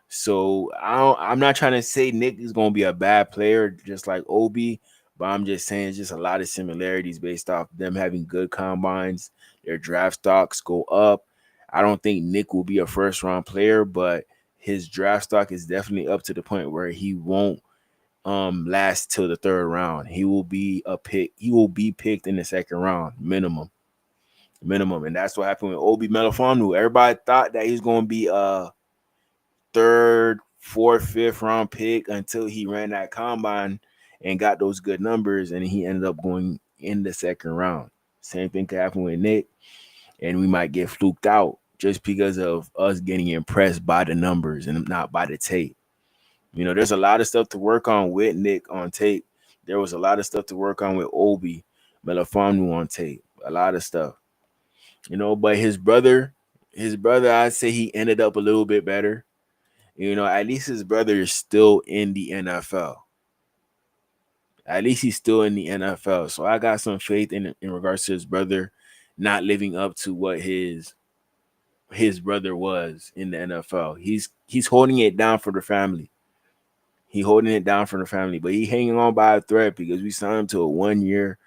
So I'm not trying to say Nick is going to be a bad player, just like Obi, but I'm just saying it's just a lot of similarities based off them having good combines. Their draft stocks go up. I don't think Nick will be a first round player, but his draft stock is definitely up to the point where he won't last till the third round. He will be a pick. He will be picked in the second round minimum. And that's what happened with Obi Melifanu. Everybody thought that he's going to be a third, fourth, fifth round pick until he ran that combine and got those good numbers, and he ended up going in the second round. Same thing could happen with Nick, and we might get fluked out just because of us getting impressed by the numbers and not by the tape. There's a lot of stuff to work on with Nick on tape. There was a lot of stuff to work on with Obi Melifanu on tape. A lot of stuff. But his brother, I'd say he ended up a little bit better. At least his brother is still in the NFL. At least he's still in the NFL. So I got some faith in regards to his brother not living up to what his brother was in the NFL. He's holding it down for the family. But he hanging on by a thread because we signed him to a 1-year,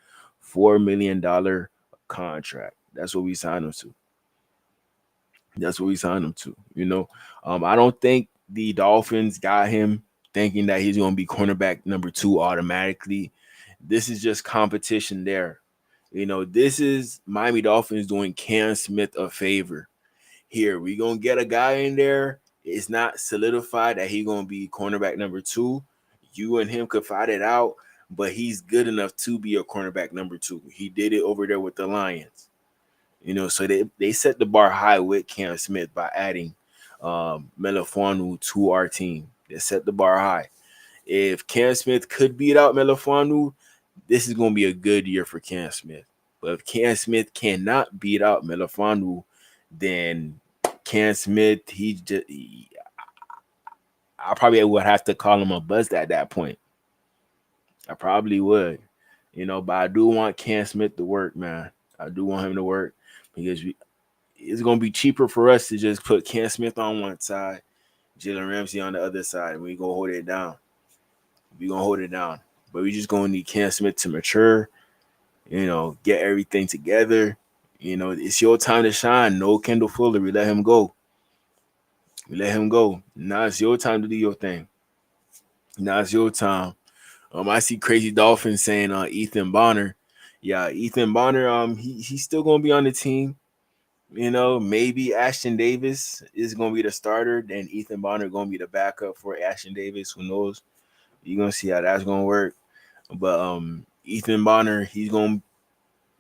$4 million contract. That's what we signed him to. I don't think the Dolphins got him thinking that he's going to be cornerback number 2 automatically. This is just competition there. This is Miami Dolphins doing Cam Smith a favor. Here, we going to get a guy in there. It's not solidified that he's going to be cornerback number 2. You and him could fight it out, but he's good enough to be a cornerback number 2. He did it over there with the Lions. So they set the bar high with Cam Smith by adding Melifanu to our team. They set the bar high. If Cam Smith could beat out Melifanu, this is going to be a good year for Cam Smith. But if Cam Smith cannot beat out Melifanu, then Cam Smith, I probably would have to call him a bust at that point. I probably would. But I do want Cam Smith to work, man. I do want him to work because it's going to be cheaper for us to just put Cam Smith on one side, Jalen Ramsey on the other side, and we go hold it down. But we just going to need Cam Smith to mature, get everything together. It's your time to shine. No Kendall Fuller. We let him go. Now it's your time to do your thing. Now it's your time. I see Crazy Dolphin saying Ethan Bonner. Yeah, Ethan Bonner, he's still going to be on the team. Maybe Ashton Davis is going to be the starter. Then Ethan Bonner going to be the backup for Ashton Davis. Who knows? You're going to see how that's going to work. But Ethan Bonner, he's going to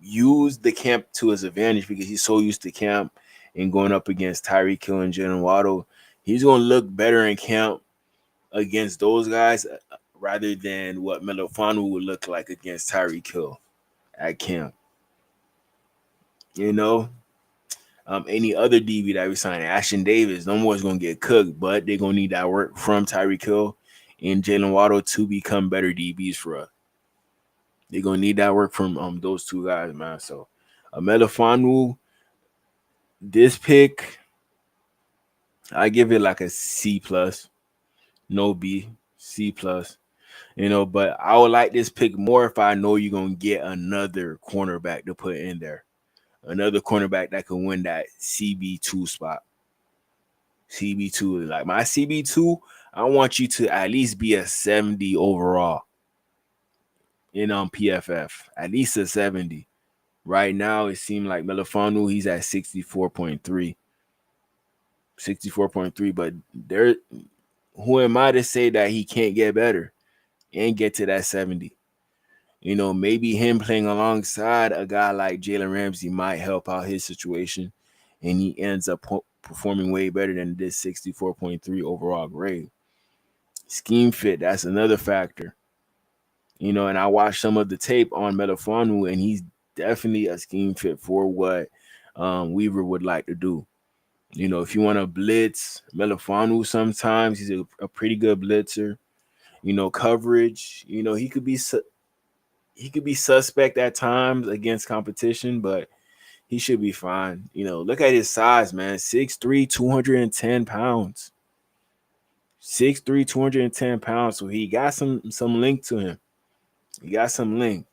use the camp to his advantage because he's so used to camp and going up against Tyreek Hill and Jalen Waddle. He's going to look better in camp against those guys rather than what Melifanu would look like against Tyreek Hill at camp. Any other DB that we signed, Ashton Davis, no more is going to get cooked, but they're going to need that work from Tyreek Hill and Jalen Waddle to become better DBs for us. They're going to need that work from those two guys, man. So, Melifanu, this pick, I give it like a C+, no B, C+. But I would like this pick more if I know you're going to get another cornerback to put in there. Another cornerback that can win that CB2 spot. CB2, like my CB2, I want you to at least be a 70 overall in PFF. At least a 70. Right now, it seems like Melifanu, he's at 64.3. 64.3. But there, who am I to say that he can't get better and get to that 70? You know, maybe him playing alongside a guy like Jalen Ramsey might help out his situation, and he ends up performing way better than this 64.3 overall grade. Scheme fit, that's another factor. You know, and I watched some of the tape on Melifonwu, and he's definitely a scheme fit for what Weaver would like to do. You know, if you want to blitz Melifonwu, sometimes he's a pretty good blitzer. You know, coverage. You know, he could be suspect at times against competition, but he should be fine. You know, look at his size, man. 6'3", 210 pounds. 6'3", 210 pounds. So he got some length to him. He got some length.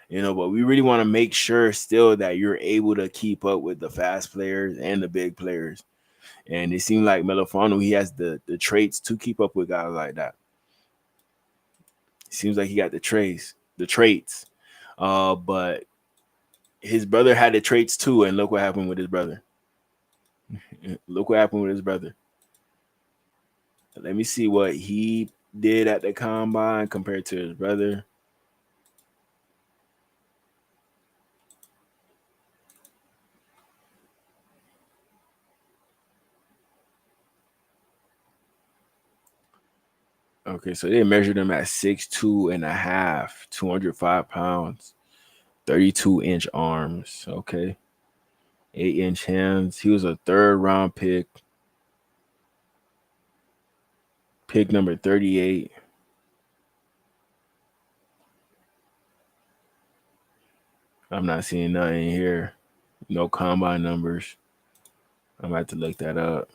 You know, but we really want to make sure still that you're able to keep up with the fast players and the big players. And it seemed like Melifonwu, he has the traits to keep up with guys like that. It seems like he got the traits. But his brother had the traits too, and look what happened with his brother. Look what happened with his brother. Let me see what he did at the combine compared to his brother. Okay, so they measured him at 6'2" and a half, 205 pounds, 32-inch arms. Okay. 8-inch hands. He was a 3rd round pick. Pick number 38. I'm not seeing nothing here. No combine numbers. I'm about to look that up.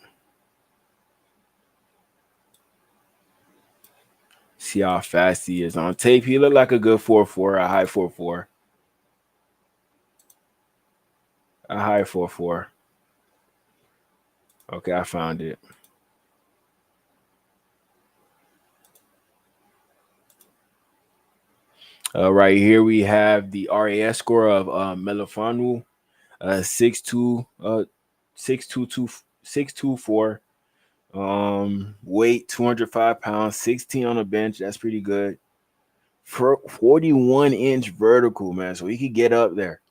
See how fast he is on tape. He looked like a good 4.4, a high 4.4. A high 4.4. Okay, I found it. Right here we have the RAS score of Melifonwu, 6'2", 6'2", 6'24", weight 205 pounds, 16 on the bench. That's pretty good. 41-inch vertical, man. So he could get up there.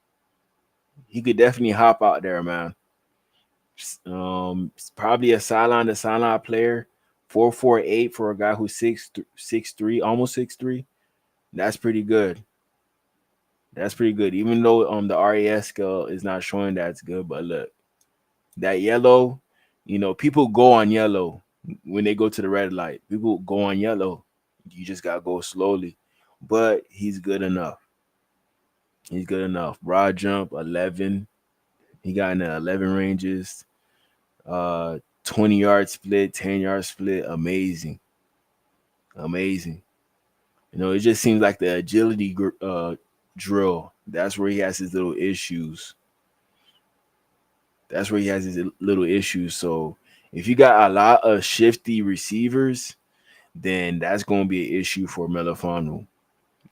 He could definitely hop out there, man. Probably a sideline to sideline player. 4.48 for a guy who's 6'3", almost 6'3". That's pretty good. That's pretty good. Even though the RAS scale is not showing that's good, but look, that yellow, you know, people go on yellow when they go to the red light. People go on yellow. You just gotta go slowly. But he's good enough. He's good enough. Broad jump 11. He got in the 11 ranges. 20-yard split, 10-yard split. Amazing. Amazing. You know, it just seems like the agility drill. That's where he has his little issues. So if you got a lot of shifty receivers, then that's going to be an issue for Melifonwu.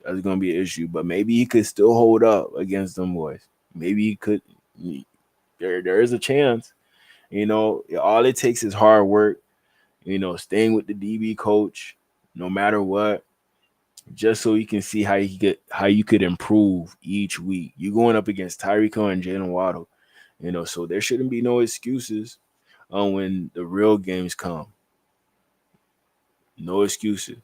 That's going to be an issue. But maybe he could still hold up against them boys. Maybe he could. There is a chance. You know, all it takes is hard work. You know, staying with the DB coach, no matter what, just so you can see how you could improve each week. You're going up against Tyreek Hill and Jalen Waddle. You know, so there shouldn't be no excuses when the real games come. No excuses.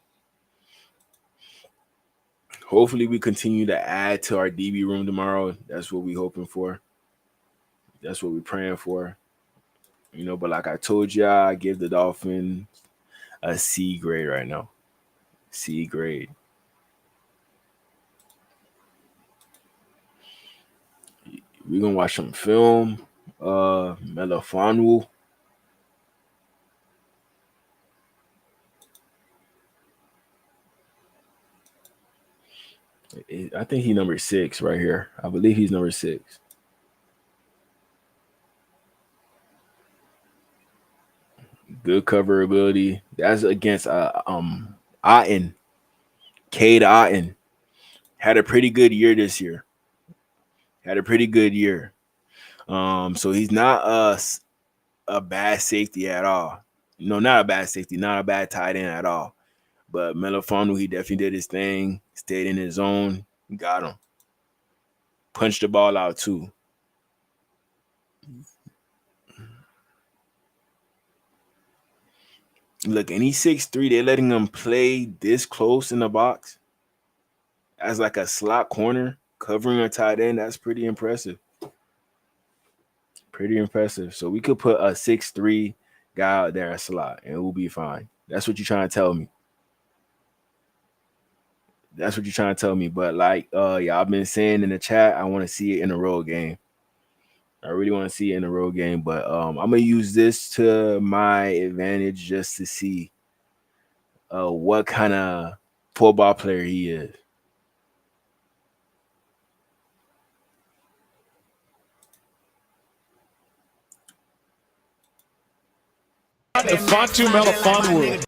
Hopefully we continue to add to our DB room tomorrow. That's what we're hoping for. That's what we're praying for. You know, but like I told y'all, I give the Dolphins a C grade right now. C grade. We're going to watch some film. Melifonwu. I think he's number 6 right here. I believe he's number 6. Good cover ability. That's against Otten. Cade Otten. Had a pretty good year this year. So he's not a bad safety at all. No, not a bad safety, not a bad tight end at all. But Melifonwu, he definitely did his thing, stayed in his zone, got him. Punched the ball out too. Look, and he's 6'3". They're letting him play this close in the box as like a slot corner, covering a tight end. That's pretty impressive. Pretty impressive. So we could put a 6'3" guy out there a slot, and we'll be fine. That's what you're trying to tell me. That's what you're trying to tell me. But like y'all been saying in the chat, I want to see it in a road game. I really want to see it in a road game. But I'm gonna use this to my advantage just to see what kind of football player he is. Fatu Melifonwu.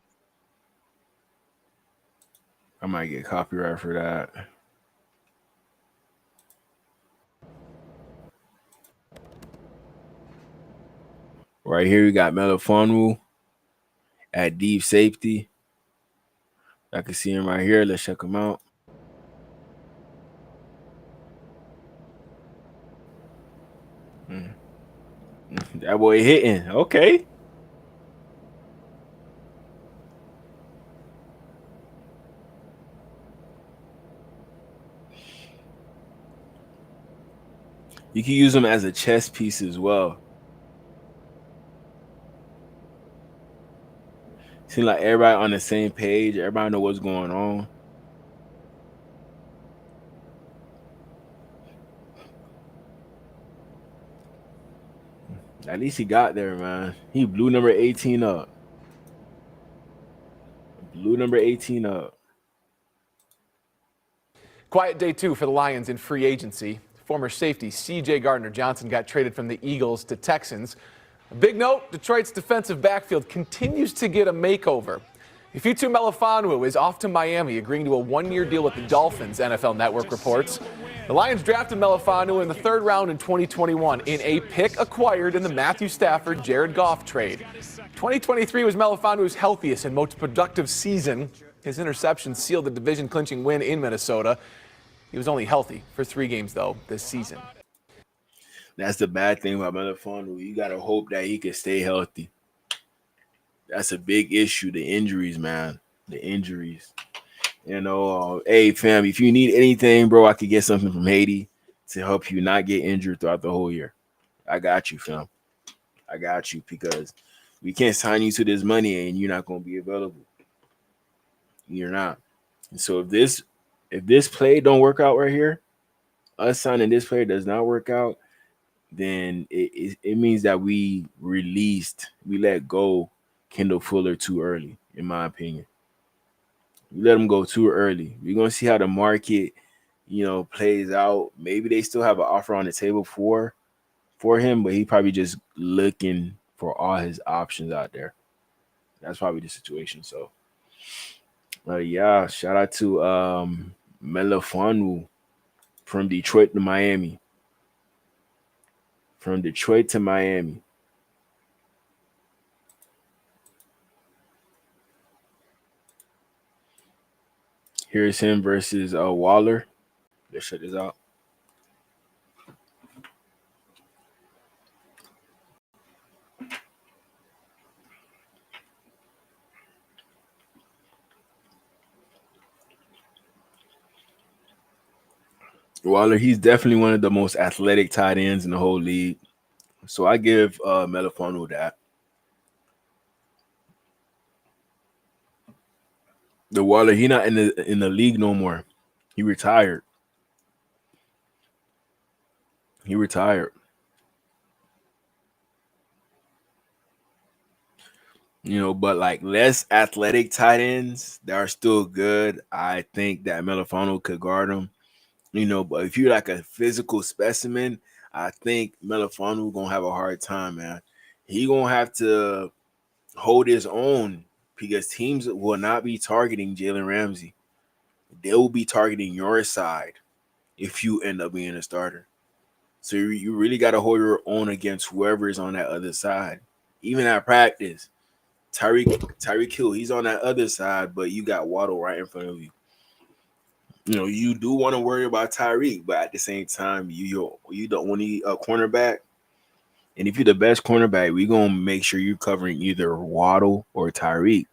I might get copyright for that. Right here, we got Melifonwu at deep safety. I can see him right here. Let's check him out. That boy hitting. Okay. You can use him as a chess piece as well. Seems like everybody on the same page. Everybody know what's going on. At least he got there, man. He blew number 18 up. Blew number 18 up. Quiet day 2 for the Lions in free agency. Former safety C.J. Gardner-Johnson got traded from the Eagles to Texans. A big note, Detroit's defensive backfield continues to get a makeover. Fatu Melifonwu is off to Miami, agreeing to a one-year deal with the Dolphins, NFL Network reports. The Lions drafted Melifonwu in the 3rd round in 2021 in a pick acquired in the Matthew Stafford-Jared Goff trade. 2023 was Melifonwu's healthiest and most productive season. His interception sealed the division-clinching win in Minnesota. He was only healthy for 3 games, though, this season. That's the bad thing about Melifonwu. You got to hope that he can stay healthy. That's a big issue, the injuries, man. The injuries. You know, hey, fam, if you need anything, bro, I could get something from Haiti to help you not get injured throughout the whole year. I got you, fam. I got you, because we can't sign you to this money and you're not going to be available. You're not. And so if this play don't work out right here, us signing this player does not work out, then it means that we let go Kendall Fuller too early, in my opinion. We let him go too early. We're going to see how the market, plays out. Maybe they still have an offer on the table for him, but he probably just looking for all his options out there. That's probably the situation. So, yeah, shout out to Melifonwu from Detroit to Miami. From Detroit to Miami. Here's him versus Waller. Let's check this out. Waller, he's definitely one of the most athletic tight ends in the whole league. So I give Melifonwu that. The Waller, he not in the league no more. He retired. But like less athletic tight ends that are still good, I think that Melifonwu could guard them. But if you're like a physical specimen, I think Melifonwu gonna have a hard time, man. He gonna have to hold his own because teams will not be targeting Jalen Ramsey. They will be targeting your side if you end up being a starter. So you really got to hold your own against whoever is on that other side. Even at practice, Tyreek Hill, he's on that other side, but you got Waddle right in front of you. You know, you do want to worry about Tyreek, but at the same time, you don't want to need a cornerback. And if you're the best cornerback, we're going to make sure you're covering either Waddle or Tyreek.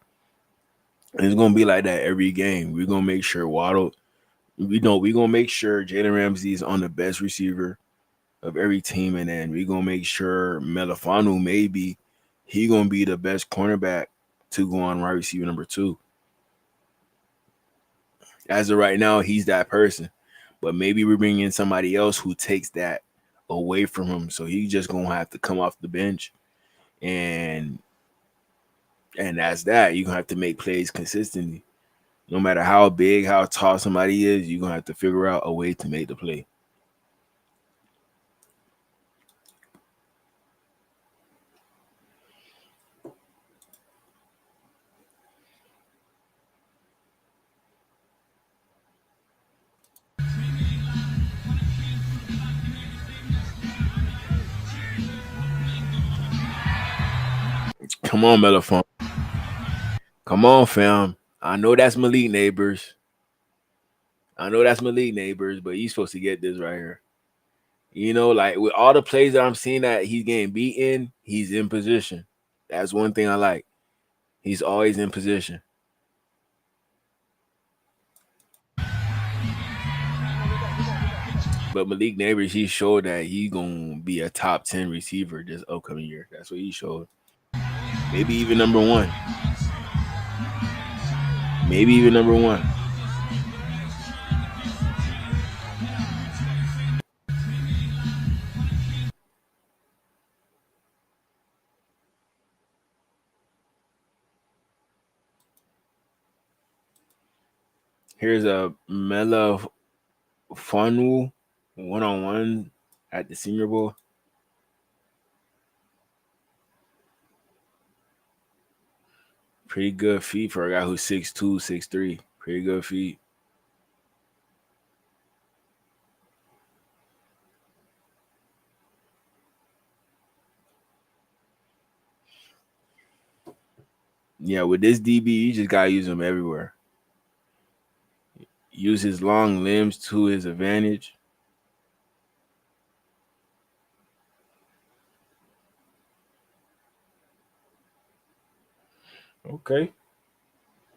And it's going to be like that every game. We're going to make sure Waddle, we're going to make sure Jalen Ramsey is on the best receiver of every team. And then we're going to make sure Melifonwu, maybe he going to be the best cornerback to go on wide receiver number 2. As of right now, he's that person. But maybe we're bringing in somebody else who takes that away from him. So he's just going to have to come off the bench. And as that, you're going to have to make plays consistently. No matter how big, how tall somebody is, you're going to have to figure out a way to make the play. Come on, Melifonwu. Come on, fam. I know that's Malik Neighbors. But you're supposed to get this right here. You know, like with all the plays that I'm seeing that he's getting beaten, he's in position. That's one thing I like. He's always in position. But Malik Neighbors, he showed that he's going to be a top 10 receiver this upcoming year. That's what he showed. Maybe even number 1. Here's a Melifonwu one-on-one at the Senior Bowl. Pretty good feet for a guy who's 6'2", 6'3". Pretty good feet. Yeah, with this DB, you just got to use him everywhere. Use his long limbs to his advantage.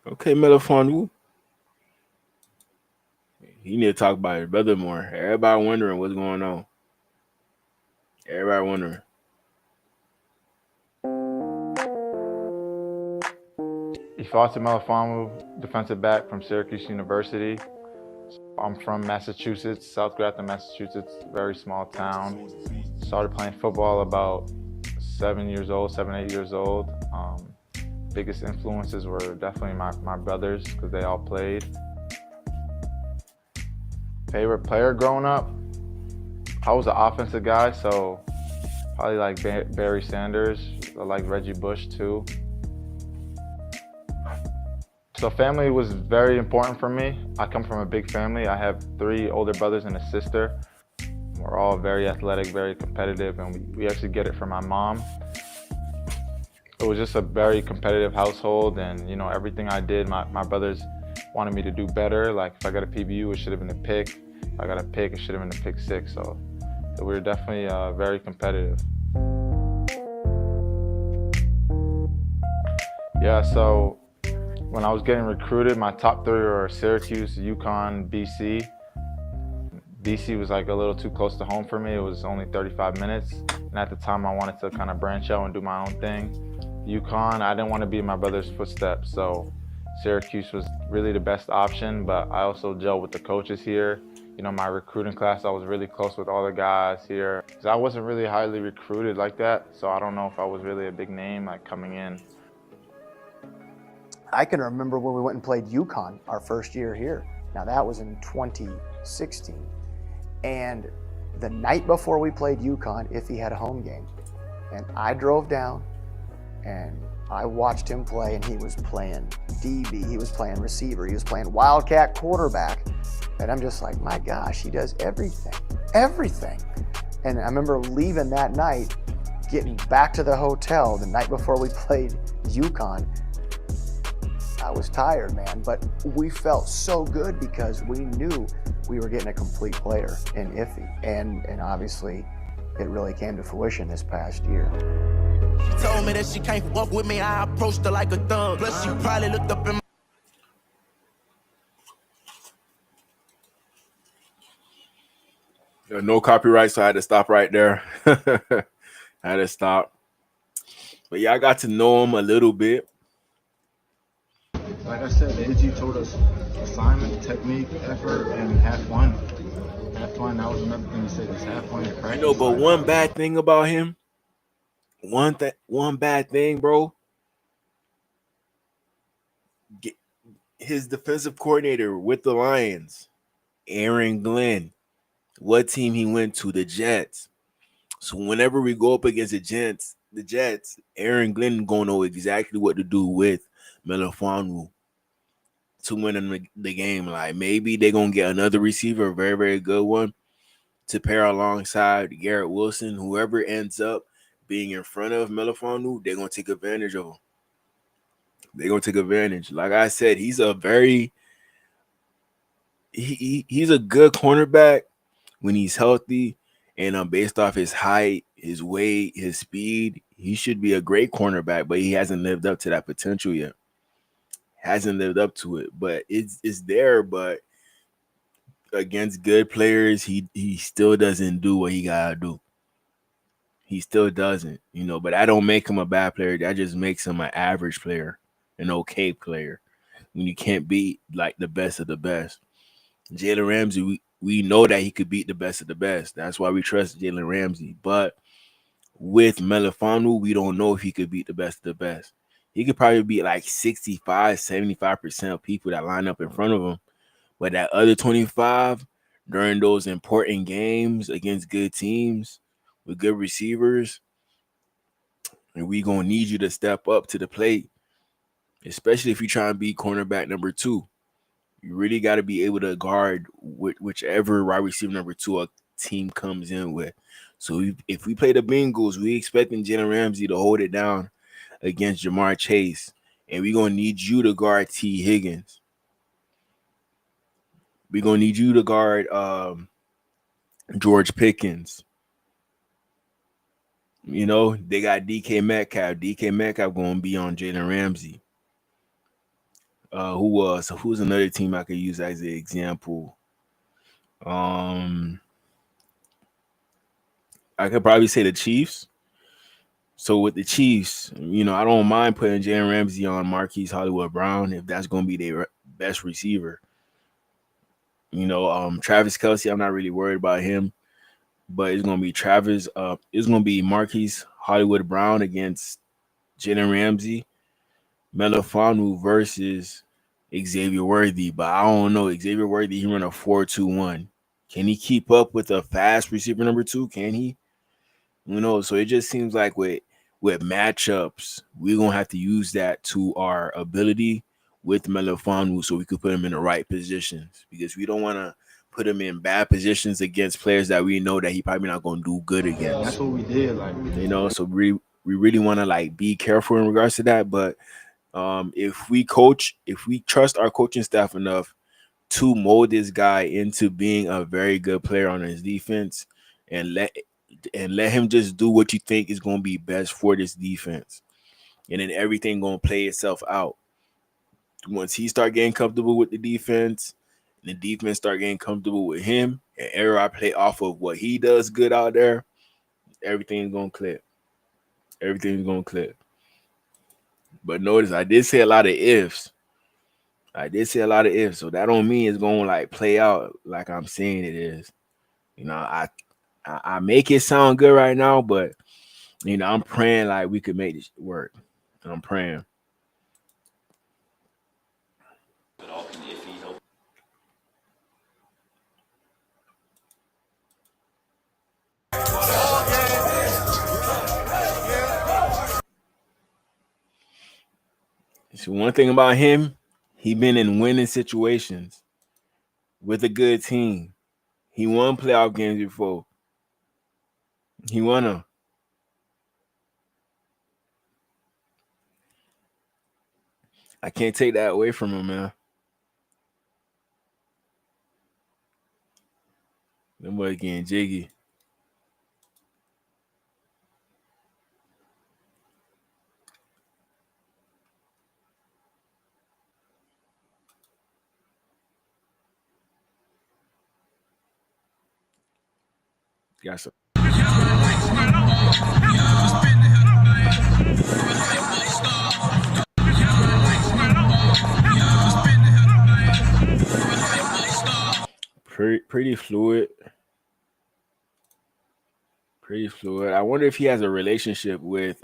Okay, Melifonwu. You need to talk about your brother more. Everybody wondering what's going on. Ifeatu Melifonwu, defensive back from Syracuse University. I'm from Massachusetts, South Grafton, Massachusetts, very small town. Started playing football about 7, 8 years old. Biggest influences were definitely my brothers because they all played. Favorite player growing up? I was an offensive guy, so probably like Barry Sanders. I like Reggie Bush too. So family was very important for me. I come from a big family. I have 3 older brothers and a sister. We're all very athletic, very competitive, and we actually get it from my mom. It was just a very competitive household, and you know, everything I did, my brothers wanted me to do better. Like if I got a PBU, it should have been a pick. If I got a pick, it should have been a pick 6. So we were definitely very competitive. Yeah, so when I was getting recruited, my top 3 were Syracuse, UConn, BC. BC was like a little too close to home for me. It was only 35 minutes. And at the time, I wanted to kind of branch out and do my own thing. UConn, I didn't want to be in my brother's footsteps. So Syracuse was really the best option, but I also gelled with the coaches here. You know, my recruiting class, I was really close with all the guys here. 'Cause I wasn't really highly recruited like that. So I don't know if I was really a big name like coming in. I can remember when we went and played UConn our first year here. Now that was in 2016. And the night before we played UConn, Iffy had a home game. And I drove down and I watched him play, and he was playing DB, he was playing receiver, he was playing Wildcat quarterback. And I'm just like, my gosh, he does everything. And I remember leaving that night getting back to the hotel the night before we played UConn, I was tired, man, but we felt so good because we knew we were getting a complete player in Iffy, and obviously it really came to fruition this past year. She told me that she can't walk with me, I approached her like a thug. Plus she probably looked up in my No copyright, so I had to stop right there. I had to stop. But yeah, I got to know him a little bit. Like I said, the AG told us assignment, technique, effort, and have fun. Have fun. That was another thing he said. Is have fun in practice. You know, but one bad thing about him, one bad thing, bro. His defensive coordinator with the Lions, Aaron Glenn. What team he went to? The Jets. So whenever we go up against the Jets, Aaron Glenn gonna know exactly what to do with Melifonwu to win the game. Like maybe they're gonna get another receiver, a very, very good one, to pair alongside Garrett Wilson. Whoever ends up being in front of Melifonwu, they're gonna take advantage of him. They're gonna take advantage. Like I said, he's a very he's a good cornerback when he's healthy, and based off his height, his weight, his speed, he should be a great cornerback, but he hasn't lived up to that potential yet. Hasn't lived up to it, but it's there. But against good players, he still doesn't do what he gotta do. He still doesn't, you know. But I don't make him a bad player. That just makes him an average player, an okay player. When you can't beat like the best of the best. Jalen Ramsey, we know that he could beat the best of the best. That's why we trust Jalen Ramsey. But with Melifonwu, we don't know if he could beat the best of the best. He could probably beat like 65, 75% of people that line up in front of him. But that other 25 during those important games against good teams with good receivers, and we going to need you to step up to the plate, especially if you try and be cornerback number 2. You really got to be able to guard whichever wide receiver number 2 a team comes in with. So if we play the Bengals, we expecting Jalen Ramsey to hold it down against Jamar Chase, and we're going to need you to guard T. Higgins. We're going to need you to guard George Pickens. You know, they got DK Metcalf. DK Metcalf going to be on Jalen Ramsey. Who's another team I could use as an example? I could probably say the Chiefs. So with the Chiefs, you know, I don't mind putting Jalen Ramsey on Marquise Hollywood Brown if that's going to be their best receiver. You know, Travis Kelce, I'm not really worried about him, but it's going to be Travis. It's going to be Marquise Hollywood Brown against Jalen Ramsey, Melifonwu versus Xavier Worthy. But I don't know. Xavier Worthy, he run a 4-2-1. Can he keep up with a fast receiver number 2? Can he? You know, so it just seems like with matchups, we're going to have to use that to our ability with Melifonwu so we could put him in the right positions, because we don't want to put him in bad positions against players that we know that he probably not going to do good against. That's what we did. Like, you know, so we really want to like be careful in regards to that. But if we trust our coaching staff enough to mold this guy into being a very good player on his defense and let him just do what you think is going to be best for this defense, and then everything going to play itself out. Once he start getting comfortable with the defense, and the defense start getting comfortable with him, and I play off of what he does good out there, everything's going to click. Everything's going to click. But notice I did say a lot of ifs. So that don't mean it's going to like play out like I'm saying it is. You know, I make it sound good right now, but you know, I'm praying like we could make this work. I'm praying. So one thing about him, he been in winning situations with a good team. He won playoff games before. He won them. I can't take that away from him, man. Them boys getting jiggy. Got some. Pretty fluid. Pretty fluid. I wonder if he has a relationship with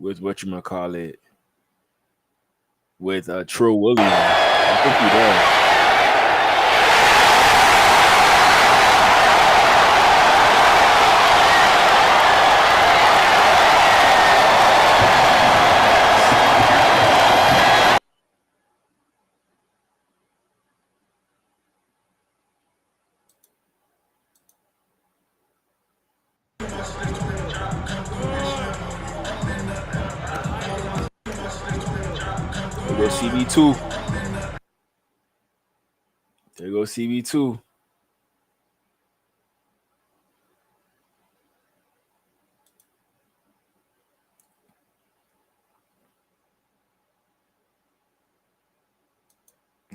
whatchamacallit, with Trill Williams. I think he does. There goes CB2. There goes CB2.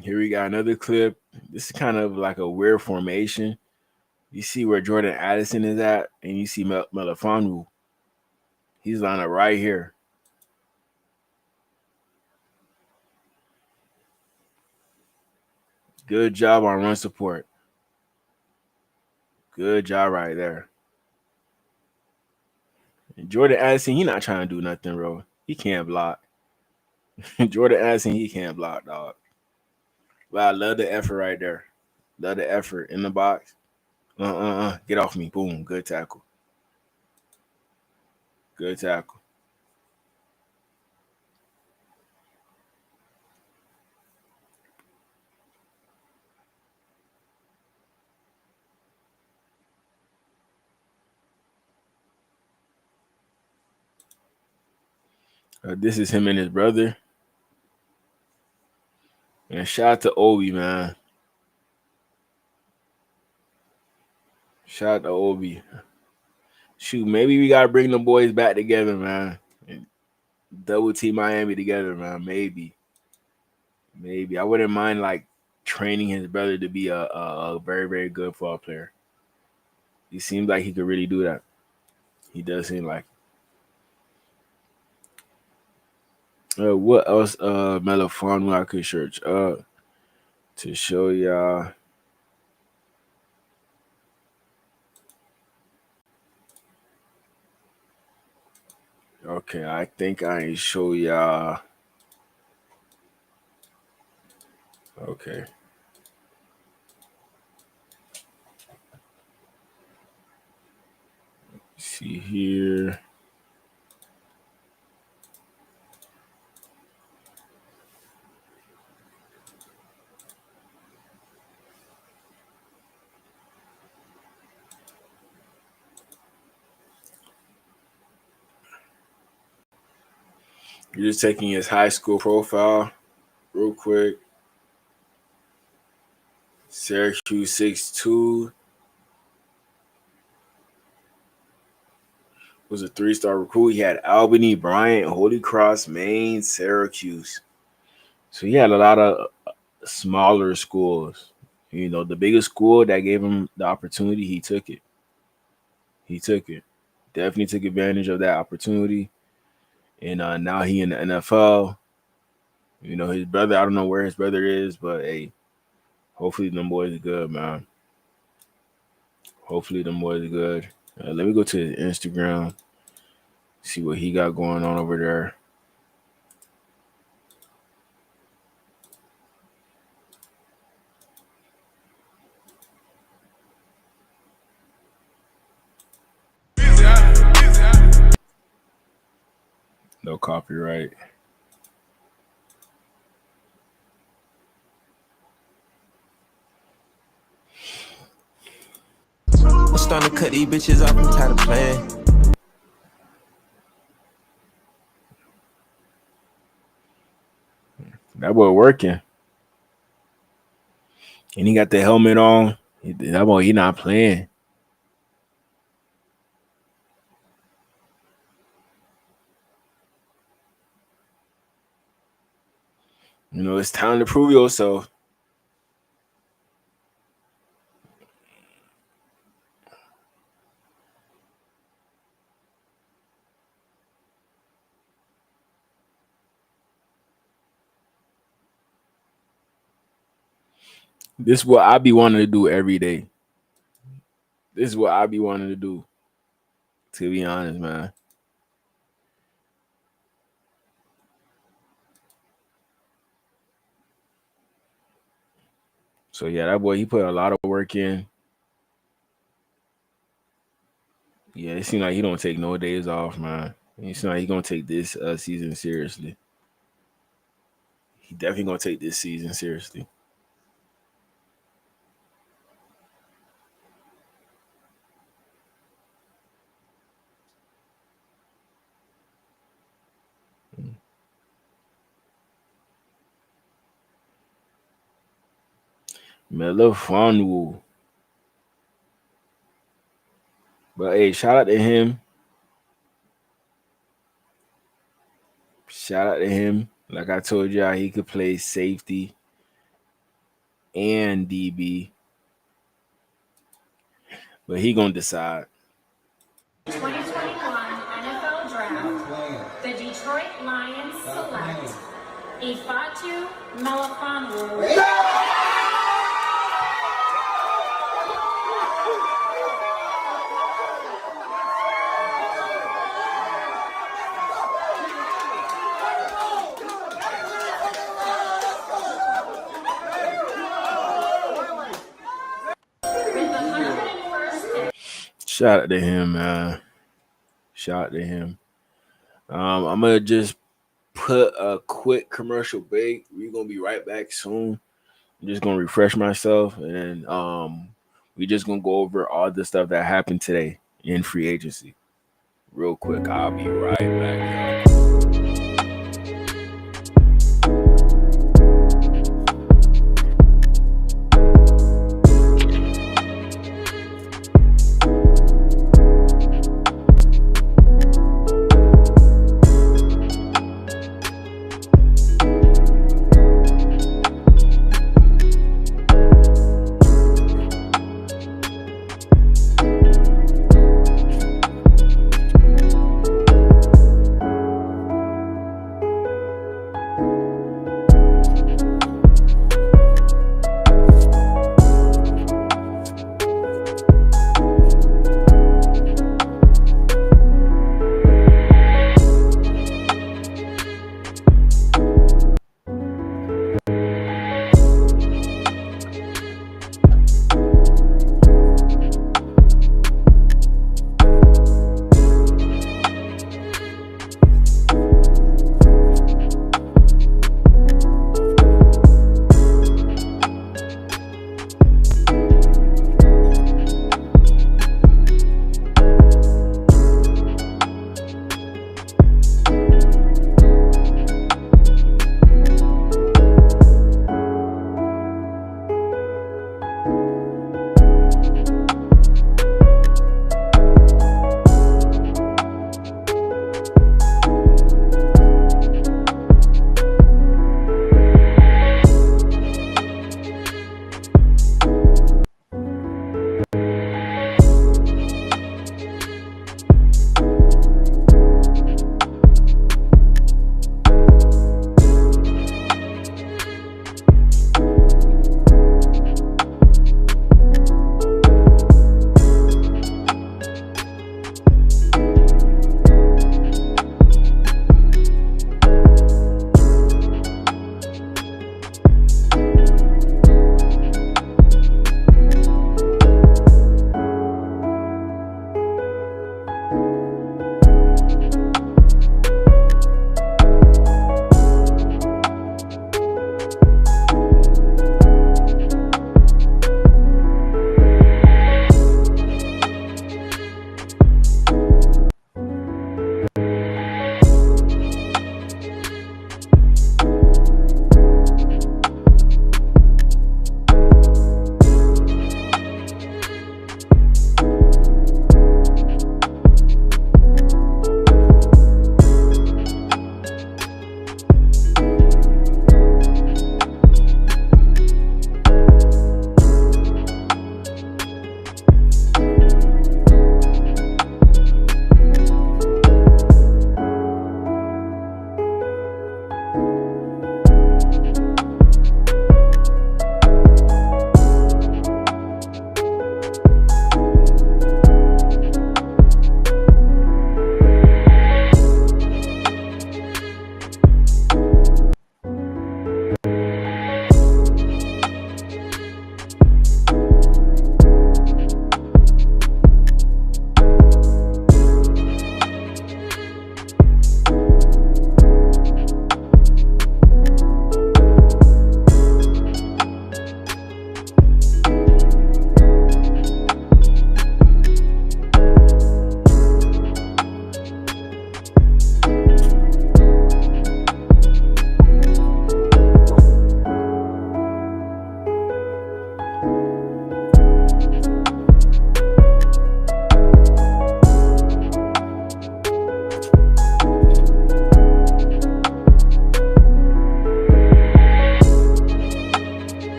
Here we got another clip. This is kind of like a weird formation. You see where Jordan Addison is at, and you see Melifonwu. He's lined up right here. Good job on run support. Good job right there. And Jordan Addison, he not trying to do nothing, bro. He can't block. Jordan Addison, he can't block, dog. But I love the effort right there. Love the effort in the box. Get off me. Boom. Good tackle. Good tackle. This is him and his brother. And shout out to Obi, man. Shout out to Obi. Shoot, maybe we gotta bring the boys back together, man. And double team Miami together, man. Maybe. I wouldn't mind like training his brother to be a very, very good football player. He seems like he could really do that. He does seem like. What else? Melifonwu I could search to show y'all. Okay, I think I ain't show y'all. Okay. See here. You're just taking his high school profile real quick. Syracuse 6'2". Was a 3-star recruit. He had Albany, Bryant, Holy Cross, Maine, Syracuse. So he had a lot of smaller schools. You know, the biggest school that gave him the opportunity, he took it. Definitely took advantage of that opportunity. And now he in the NFL. You know, his brother, I don't know where his brother is, but hey, hopefully them boys are good, man. Hopefully them boys are good. Let me go to his Instagram, see what he got going on over there. No copyright. I'm starting to cut these bitches off, I'm tired of playing. That boy working. And he got the helmet on. That boy, he not playing. You know, it's time to prove yourself. This is what I be wanting to do every day. This is what I be wanting to do. To be honest, man. So yeah, that boy, he put a lot of work in. Yeah, it seems like he don't take no days off, man. It seems like he gonna take this season seriously. He definitely gonna take this season seriously. Melifonwu. But hey, shout out to him. Shout out to him. Like I told y'all, he could play safety and DB. But he gonna decide. 2021 NFL Draft, the Detroit Lions select Ifeatu Melifonwu. Shout out to him, man. Shout out to him. I'm gonna just put a quick commercial break. We're gonna be right back soon. I'm just gonna refresh myself, and then we just gonna go over all the stuff that happened today in free agency. Real quick, I'll be right back, y'all.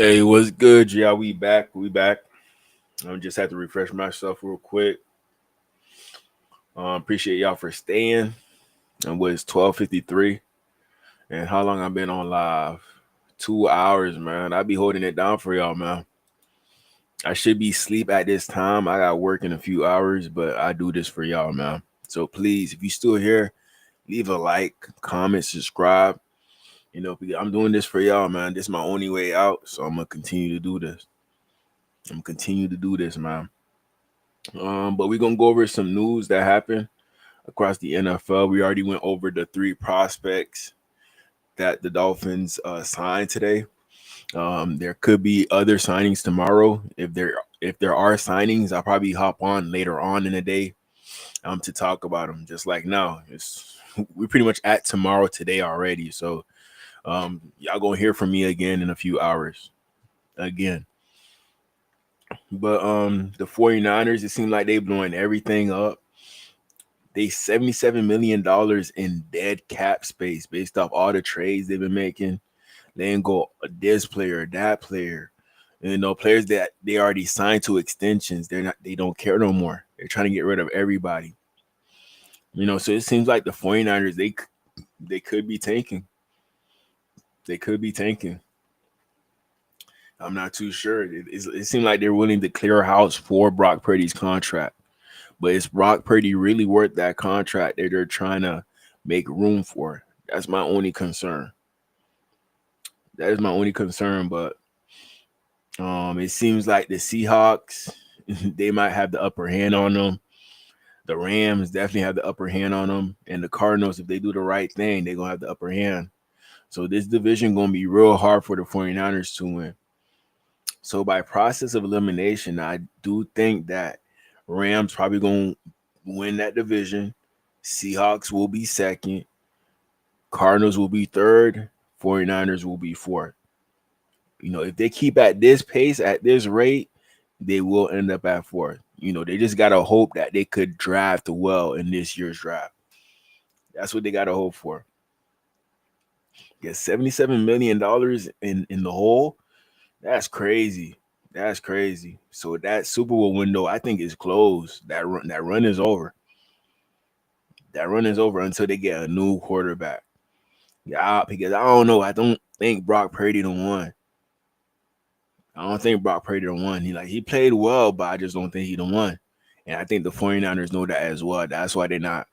Hey, what's good, y'all? We back. I just had to refresh myself real quick. Appreciate y'all for staying. And was 12:53. And how long I've been on live? 2 hours, man. I be holding it down for y'all, man. I should be asleep at this time. I got work in a few hours, but I do this for y'all, man. So please, if you still here, leave a like, comment, subscribe. You know, because I'm doing this for y'all, man. This is my only way out. So I'm gonna continue to do this. Man. But we're gonna go over some news that happened across the NFL. We already went over the 3 prospects that the Dolphins signed today. There could be other signings tomorrow. If there are signings, I'll probably hop on later on in the day to talk about them. Just like now, we're pretty much at tomorrow today already. So y'all gonna hear from me again in a few hours. Again. But the 49ers, it seemed like they blowing everything up. They $77 million in dead cap space based off all the trades they've been making. They ain't go this player, that player. You know, players that they already signed to extensions. They don't care no more. They're trying to get rid of everybody. You know, so it seems like the 49ers, they could be tanking. They could be tanking. I'm not too sure. It seemed like they're willing to clear house for Brock Purdy's contract. But is Brock Purdy really worth that contract that they're trying to make room for? That's my only concern. That is my only concern. But it seems like the Seahawks, they might have the upper hand on them. The Rams definitely have the upper hand on them. And the Cardinals, if they do the right thing, they're going to have the upper hand. So this division going to be real hard for the 49ers to win. So by process of elimination, I do think that Rams probably going to win that division. Seahawks will be second. Cardinals will be third. 49ers will be fourth. You know, if they keep at this pace, at this rate, they will end up at fourth. You know, they just got to hope that they could draft well in this year's draft. That's what they got to hope for. Get $77 million in the hole. That's crazy. That's crazy. So that Super Bowl window, I think, is closed. That run is over. That run is over until they get a new quarterback. Yeah, because I don't know. I don't think Brock Purdy done won. I don't think Brock Purdy done won. He played well, but I just don't think he done won. And I think the 49ers know that as well. That's why they're not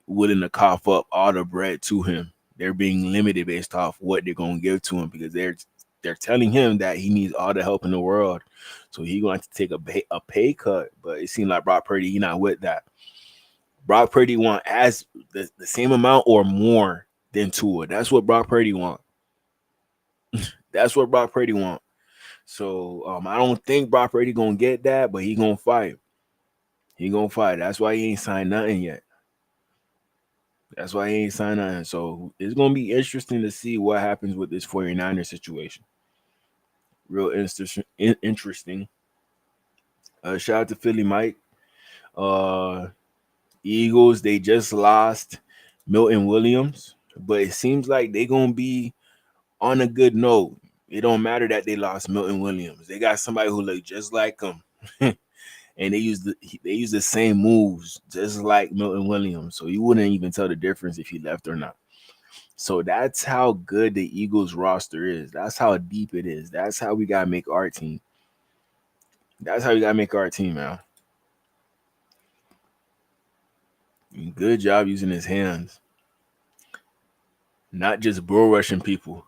willing to cough up all the bread to him. They're being limited based off what they're going to give to him because they're telling him that he needs all the help in the world. So he's going to have to take a pay cut. But it seems like Brock Purdy, he's not with that. Brock Purdy want as the same amount or more than Tua. That's what Brock Purdy want. That's what Brock Purdy want. So I don't think Brock Purdy going to get that, but he going to fight. He going to fight. That's why he ain't signed nothing yet. That's why he ain't signed nothing. So it's going to be interesting to see what happens with this 49er situation. Real interesting. Shout out to Philly Mike. Eagles, they just lost Milton Williams, but it seems like they're going to be on a good note. It don't matter that they lost Milton Williams. They got somebody who look just like him. And they use the same moves just like Milton Williams. So you wouldn't even tell the difference if he left or not. So that's how good the Eagles roster is. That's how deep it is. That's how we gotta make our team. That's how we gotta make our team, man. Good job using his hands. Not just bull rushing people.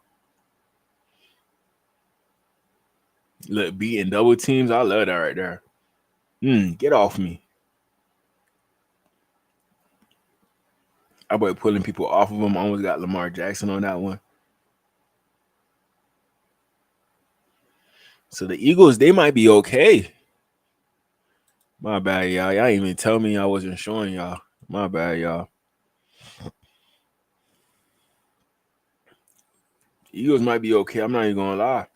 Look, beating double teams. I love that right there. Get off me. I boy pulling people off of him. I almost got Lamar Jackson on that one. So the Eagles, they might be okay. My bad, y'all. Y'all didn't even tell me I wasn't showing y'all. My bad, y'all. Eagles might be okay. I'm not even gonna lie.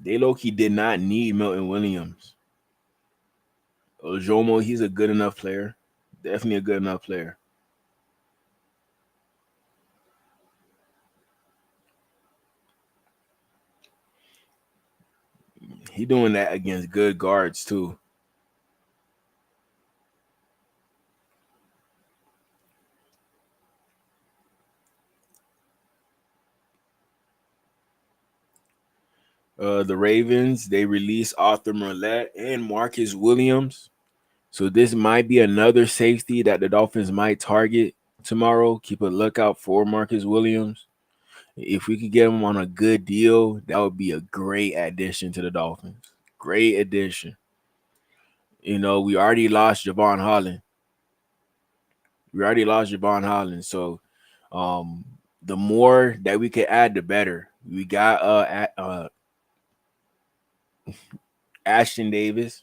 They low-key did not need Milton Williams. Ojomo, he's a good enough player. Definitely a good enough player. He doing that against good guards too. The Ravens, they released Arthur Millette and Marcus Williams. So this might be another safety that the Dolphins might target tomorrow. Keep a lookout for Marcus Williams. If we could get him on a good deal, that would be a great addition to the Dolphins. Great addition. You know, we already lost Javon Holland. So the more that we could add, the better. We got Ashton Davis.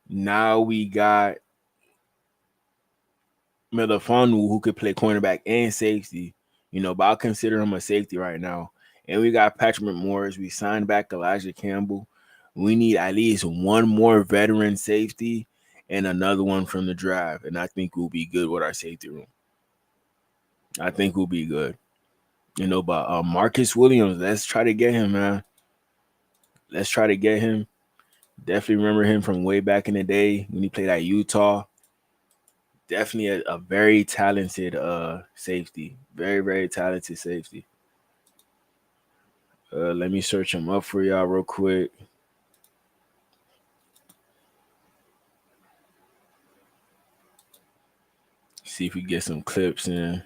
Now we got Melifanu, who could play cornerback and safety. You know, but I'll consider him a safety right now. And we got Patrick McMorris. We signed back Elijah Campbell. We need at least one more veteran safety and another one from the draft. And I think we'll be good with our safety room. I think we'll be good. You know, but Marcus Williams, let's try to get him, man. Let's try to get him. Definitely remember him from way back in the day when he played at Utah. Definitely a very talented safety. Very, very talented safety. Let me search him up for y'all real quick. See if we get some clips in.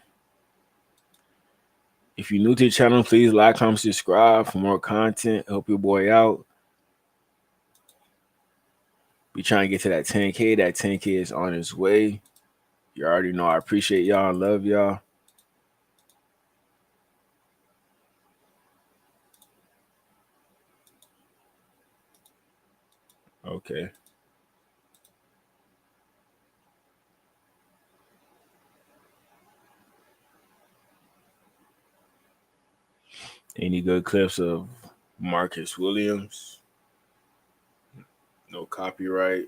If you're new to the channel, please like, comment, subscribe for more content. Help your boy out. We trying to get to that 10K. That 10K is on its way. You already know I appreciate y'all and love y'all. Okay. Any good clips of Marcus Williams? No copyright.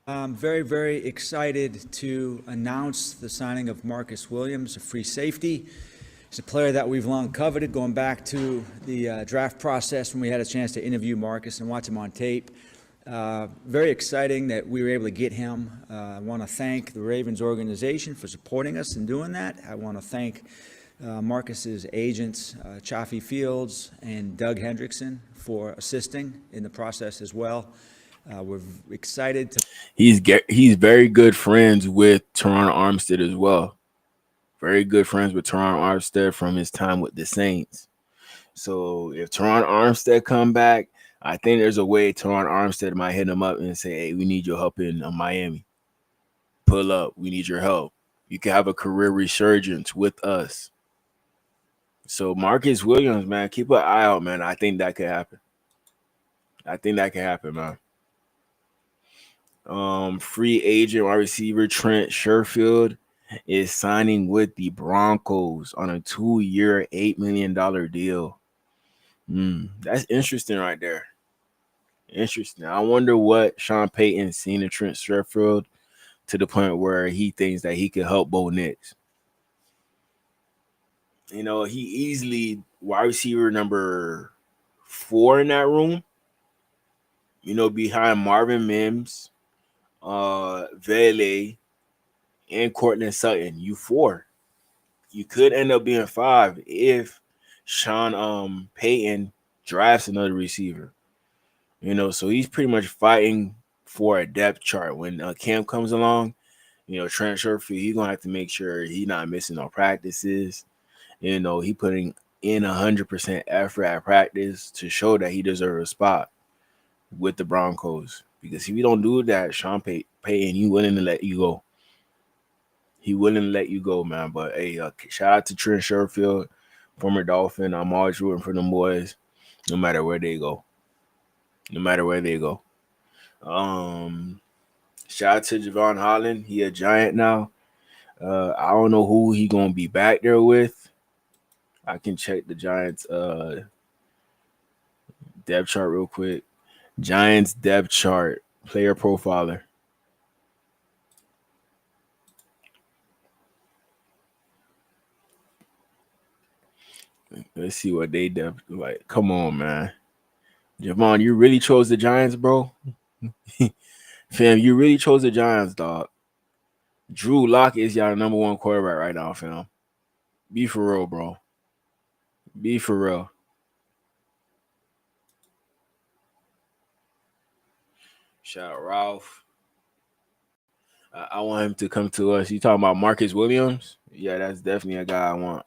I'm very, very excited to announce the signing of Marcus Williams, a free safety. He's a player that we've long coveted, going back to the draft process when we had a chance to interview Marcus and watch him on tape. Very exciting that we were able to get him. I want to thank the Ravens organization for supporting us in doing that. I want to thank Marcus's agents, Chaffee Fields and Doug Hendrickson, for assisting in the process as well. We're excited to. He's very good friends with Teron Armstead as well. Very good friends with Teron Armstead from his time with the Saints. So if Teron Armstead come back, I think there's a way Teron Armstead might hit him up and say, hey, we need your help in Miami. Pull up. We need your help. You can have a career resurgence with us. So Marcus Williams, man, keep an eye out, man. I think that could happen. Man. Free agent wide receiver Trent Sherfield is signing with the Broncos on a 2-year, $8 million deal. That's interesting right there. Interesting. I wonder what Sean Payton's seen in Trent Sherfield to the point where he thinks that he could help Bo Nix. You know, he easily wide receiver number 4 in that room. You know, behind Marvin Mims, Vele, and Cortland Sutton. You 4. You could end up being 5 if Sean Payton drafts another receiver. You know, so he's pretty much fighting for a depth chart. When camp comes along, you know, Trent Sherfield, he's going to have to make sure he's not missing no practices. You know, he putting in 100% effort at practice to show that he deserves a spot with the Broncos. Because if you don't do that, Sean Payton, he willing to let you go. He willing to let you go, man. But, hey, shout out to Trent Sherfield, former Dolphin. I'm always rooting for them boys, no matter where they go. Shout out to Javon Holland. He a Giant now. I don't know who he gonna be back there with. I can check the Giants depth chart real quick. Giants depth chart, player profiler. Let's see what they did. Like, come on, man. Javon, you really chose the Giants, bro? Fam, you really chose the Giants, dog. Drew Lock is y'all number one quarterback right now, fam. Be for real, bro. Be for real. Shout out Ralph. I want him to come to us. You talking about Marcus Williams? Yeah, that's definitely a guy I want.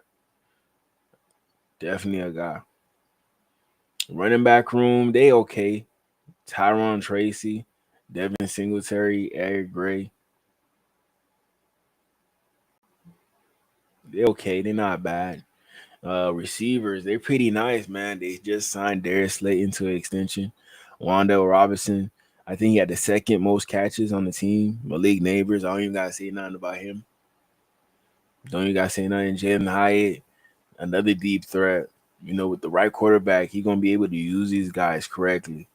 Definitely a guy. Running back room, they okay. Tyron Tracy, Devin Singletary, Eric Gray. They okay. They're not bad. Receivers, they're pretty nice, man. They just signed Darius Slayton to an extension. Wandale Robinson, I think he had the second most catches on the team. Malik Neighbors, I don't even gotta say nothing about him. Don't even gotta say nothing. Jalen Hyatt, another deep threat. You know, with the right quarterback, he's gonna be able to use these guys correctly.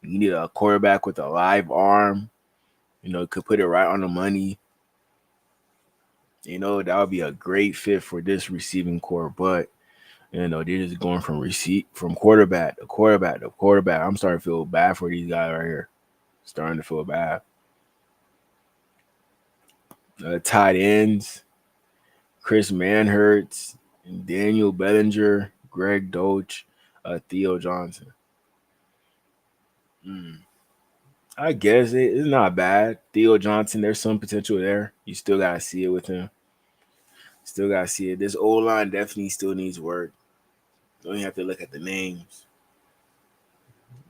You need a quarterback with a live arm. You know, could put it right on the money. You know, that would be a great fit for this receiving core. But you know, they're just going from quarterback to quarterback to quarterback. I'm starting to feel bad for these guys right here. Starting to feel bad. Tight ends, Chris Manhertz, Daniel Bellinger, Greg Doach, Theo Johnson. I guess it's not bad. Theo Johnson, there's some potential there. You still got to see it with him. Still got to see it. This O-line definitely still needs work. Don't even have to look at the names.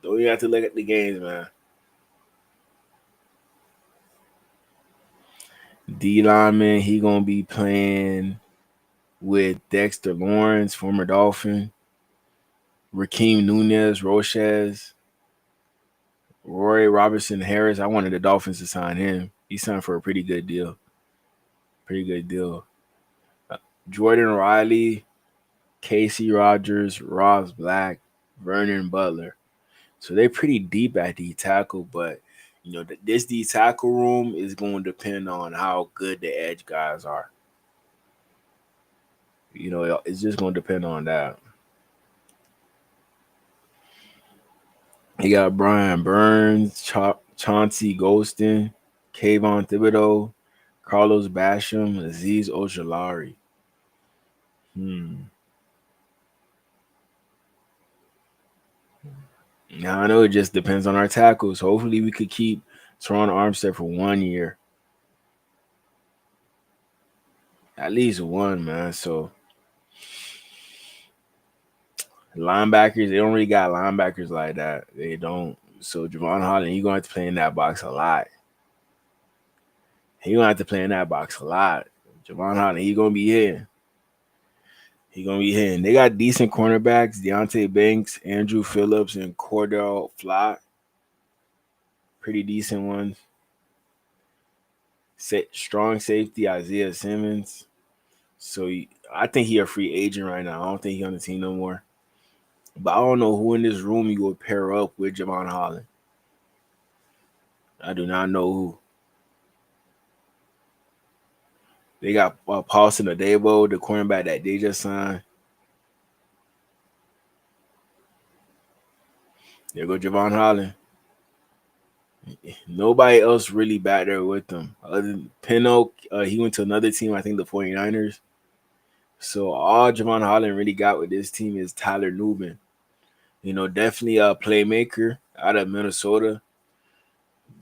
Don't even have to look at the games, man. D lineman, he gonna be playing with Dexter Lawrence, former Dolphin, Rakeem Nunez, Roches, Roy Robertson Harris. I wanted the Dolphins to sign him. He signed for a pretty good deal. Jordan Riley, Casey Rogers, Ross Black, Vernon Butler. So they're pretty deep at D tackle, but you know, this D tackle room is going to depend on how good the edge guys are. You know, it's just going to depend on that. He got Brian Burns, Chauncey Golston, Kayvon Thibodeau, Carlos Basham, Azeez Ojulari. Now I know it just depends on our tackles. Hopefully we could keep Teron Armstead for 1 year. At least one, man. So linebackers, they don't really got linebackers like that. They don't. So Javon Holland, he's gonna have to play in that box a lot. Javon Holland, he's gonna be here. They got decent cornerbacks: Deontay Banks, Andrew Phillips, and Cordell Flott. Pretty decent ones. Strong safety Isaiah Simmons. So I think he a free agent right now. I don't think he's on the team no more. But I don't know who in this room you would pair up with Javon Holland. I do not know who. They got Paulson Adebo, the cornerback that they just signed. There go Javon Holland. Nobody else really back there with them. Other than Pinnock, he went to another team, I think the 49ers. So all Javon Holland really got with this team is Tyler Nubin. You know, definitely a playmaker out of Minnesota.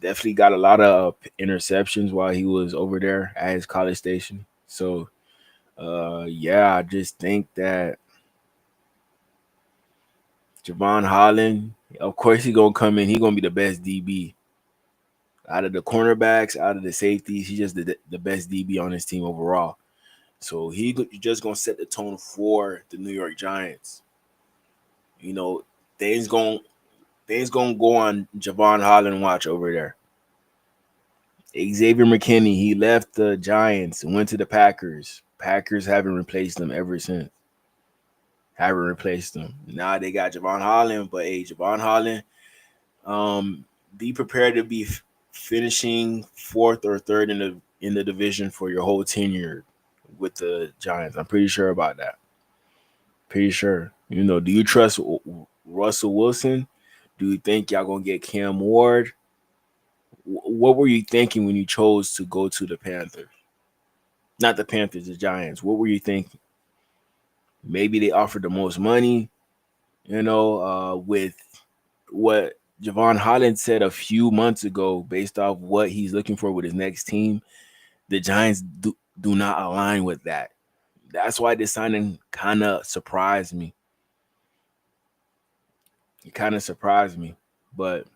Definitely got a lot of interceptions while he was over there at his college station. So, yeah, I just think that Javon Holland, of course, he's going to come in. He's going to be the best DB. Out of the cornerbacks, out of the safeties, he's just the best DB on his team overall. So he's just going to set the tone for the New York Giants. You know, things going to go on Javon Holland watch over there. Xavier McKinney, he left the Giants and went to the Packers. Packers haven't replaced them ever since. Now they got Javon Holland, but hey, Javon Holland, be prepared to be finishing fourth or third in the division for your whole tenure with the Giants. I'm pretty sure about that. Pretty sure. You know, do you trust Russell Wilson? Do you think y'all gonna get Cam Ward? What were you thinking when you chose to go to the Panthers? Not the Panthers, the Giants. What were you thinking? Maybe they offered the most money, with what Javon Holland said a few months ago, based off what he's looking for with his next team. The Giants do not align with that. That's why this signing kind of surprised me. It kind of surprised me, but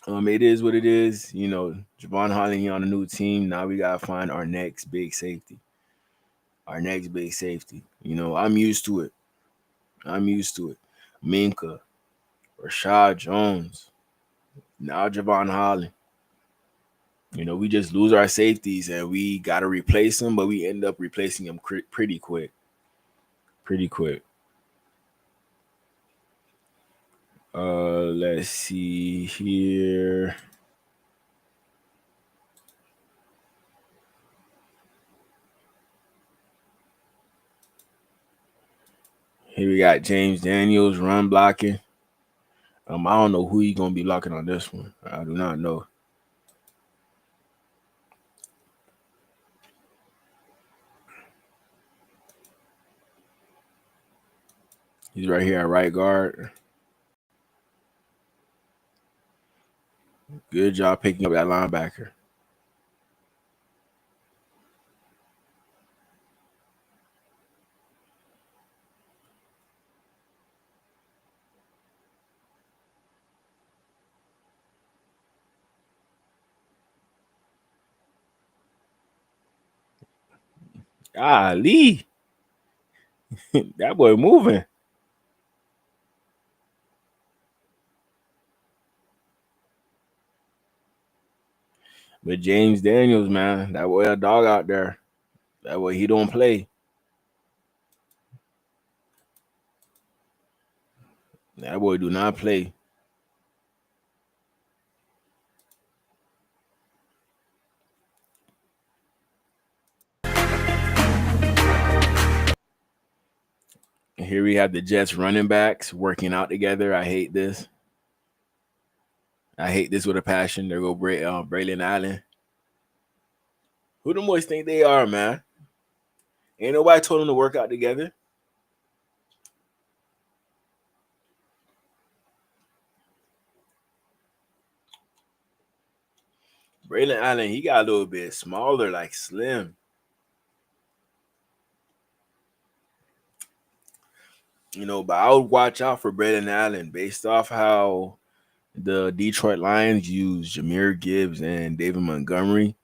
it is what it is. Javon Holland on a new team. Now we gotta find our next big safety. I'm used to it. Minka, Rashad Jones, now Javon Holland. We just lose our safeties and we gotta replace them, but we end up replacing them pretty quick. Let's see here. Here we got James Daniels run blocking. I don't know who he's gonna be blocking on this one. I do not know. He's right here at right guard. Good job picking up that linebacker. Lee. That boy moving. But James Daniels, man, that boy a dog out there. That boy, he don't play. That boy do not play. And here we have the Jets running backs working out together. I hate this. I hate this with a passion. There go Braylon Allen. Who the boys think they are, man? Ain't nobody told them to work out together. Braylon Allen, he got a little bit smaller, like slim. But I would watch out for Braylon Allen based off how the Detroit Lions use Jahmyr Gibbs and David Montgomery.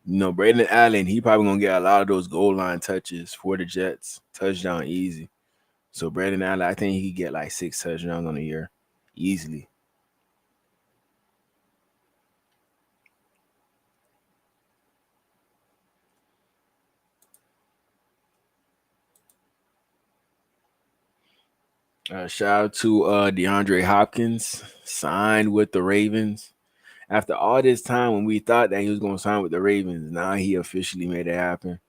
Braylon Allen, he probably gonna get a lot of those goal line touches for the Jets. Touchdown easy. So Braylon Allen, I think he could get like 6 touchdowns on a year. Easily. Shout out to DeAndre Hopkins, signed with the Ravens. After all this time when we thought that he was going to sign with the Ravens, now he officially made it happen.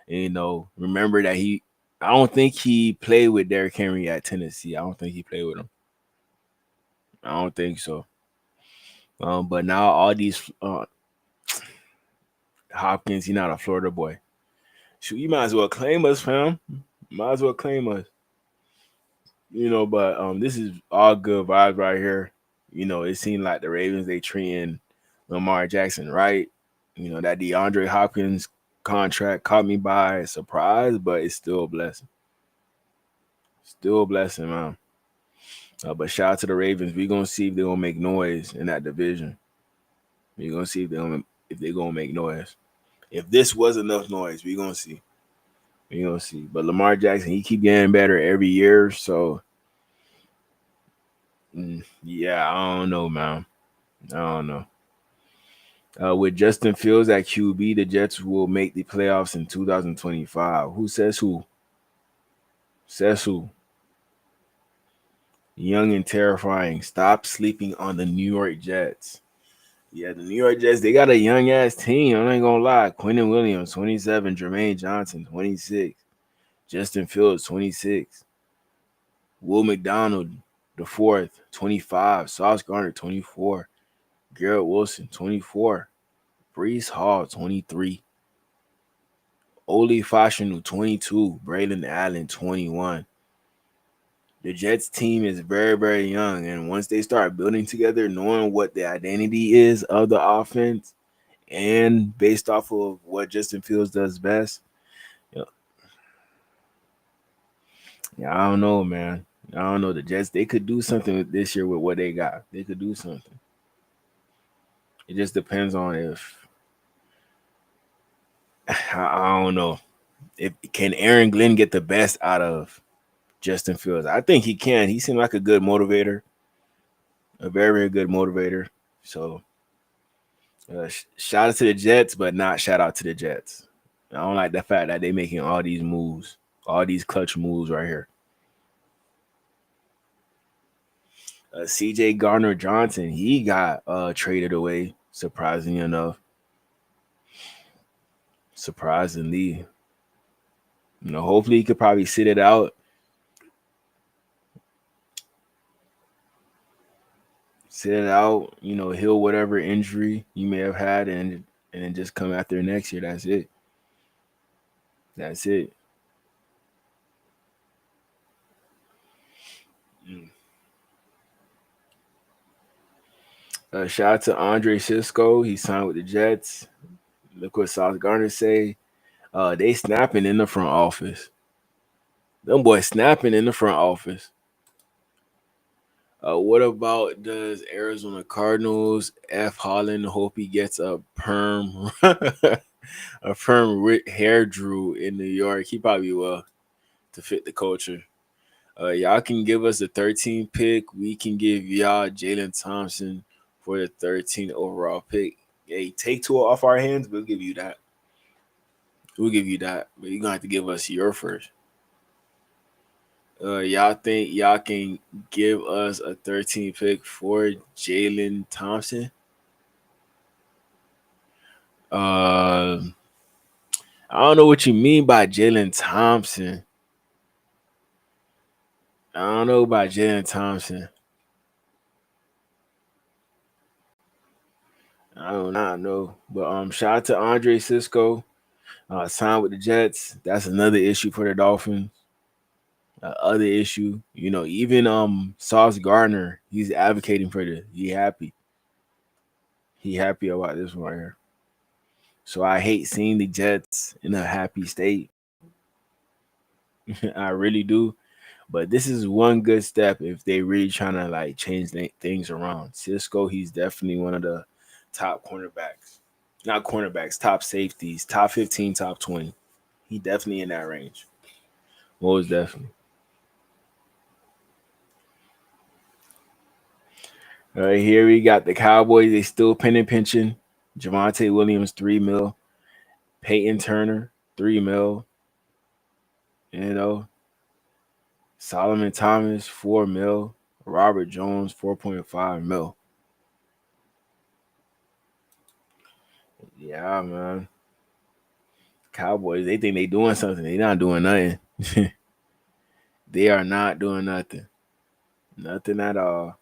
And, remember that I don't think he played with Derrick Henry at Tennessee. I don't think he played with him. I don't think so. But now all these Hopkins, he's not a Florida boy. Shoot, you might as well claim us, fam. Might as well claim us. But this is all good vibes right here. It seemed like the Ravens, they treating Lamar Jackson right. That DeAndre Hopkins contract caught me by surprise, but it's still a blessing. Still a blessing, man. But shout out to the Ravens. We're going to see if they're going to make noise in that division. We're going to see if they're going to make noise. If this was enough noise, we're going to see. We're going to see. But Lamar Jackson, he keep getting better every year. So, yeah, I don't know, man. I don't know. With Justin Fields at QB, the Jets will make the playoffs in 2025. Who says who? Says who? Young and terrifying. Stop sleeping on the New York Jets. Yeah, the New York Jets, they got a young-ass team. I ain't going to lie. Quentin Williams, 27. Jermaine Johnson, 26. Justin Fields, 26. Will McDonald, the fourth, 25. Sauce Gardner, 24. Garrett Wilson, 24. Brees Hall, 23. Oli Fashanu, 22. Braylon Allen, 21. The Jets team is very, very young, and once they start building together, knowing what the identity is of the offense, and based off of what Justin Fields does best, yeah, I don't know, man. I don't know. The Jets, they could do something this year with what they got. They could do something. It just depends on if I don't know. If can Aaron Glenn get the best out of Justin Fields? I think he can. He seemed like a good motivator, a very, very good motivator. So shout out to the Jets, but not shout out to the Jets. I don't like the fact that they're making all these moves, all these clutch moves right here. CJ Gardner Johnson, he got traded away, surprisingly enough. Surprisingly. Hopefully he could probably sit it out. Heal whatever injury you may have had and then just come out there next year. That's it. That's it. Shout out to Andre Cisco. He signed with the Jets. Look what Sauce Gardner say. They snapping in the front office. Them boys snapping in the front office. What about does Arizona Cardinals F Holland hope he gets a perm hair drew in New York? He probably will to fit the culture. Y'all can give us a 13 pick. We can give y'all Jalen Thompson for the 13 overall pick. Hey, take two off our hands. We'll give you that. But you're gonna have to give us your first. Y'all think y'all can give us a 13 pick for Jalen Thompson? I don't know what you mean by Jalen Thompson. I don't know about Jalen Thompson. I do not know. But shout out to Andre Cisco. Signed with the Jets. That's another issue for the Dolphins. Other issue, even Sauce Gardner, he's advocating for this. He happy about this one right here. So I hate seeing the Jets in a happy state. I really do. But this is one good step if they really trying to change things around. Cisco, he's definitely one of the top cornerbacks. Not cornerbacks, top safeties, top 15, top 20. He definitely in that range. Most definitely. All right, here we got the Cowboys. They still pinching. Javonte Williams, $3 million. Peyton Turner, $3 million. Solomon Thomas, $4 million. Robert Jones, $4.5 million. Yeah, man. Cowboys, they think they doing something. They not doing nothing. They are not doing nothing. Nothing at all.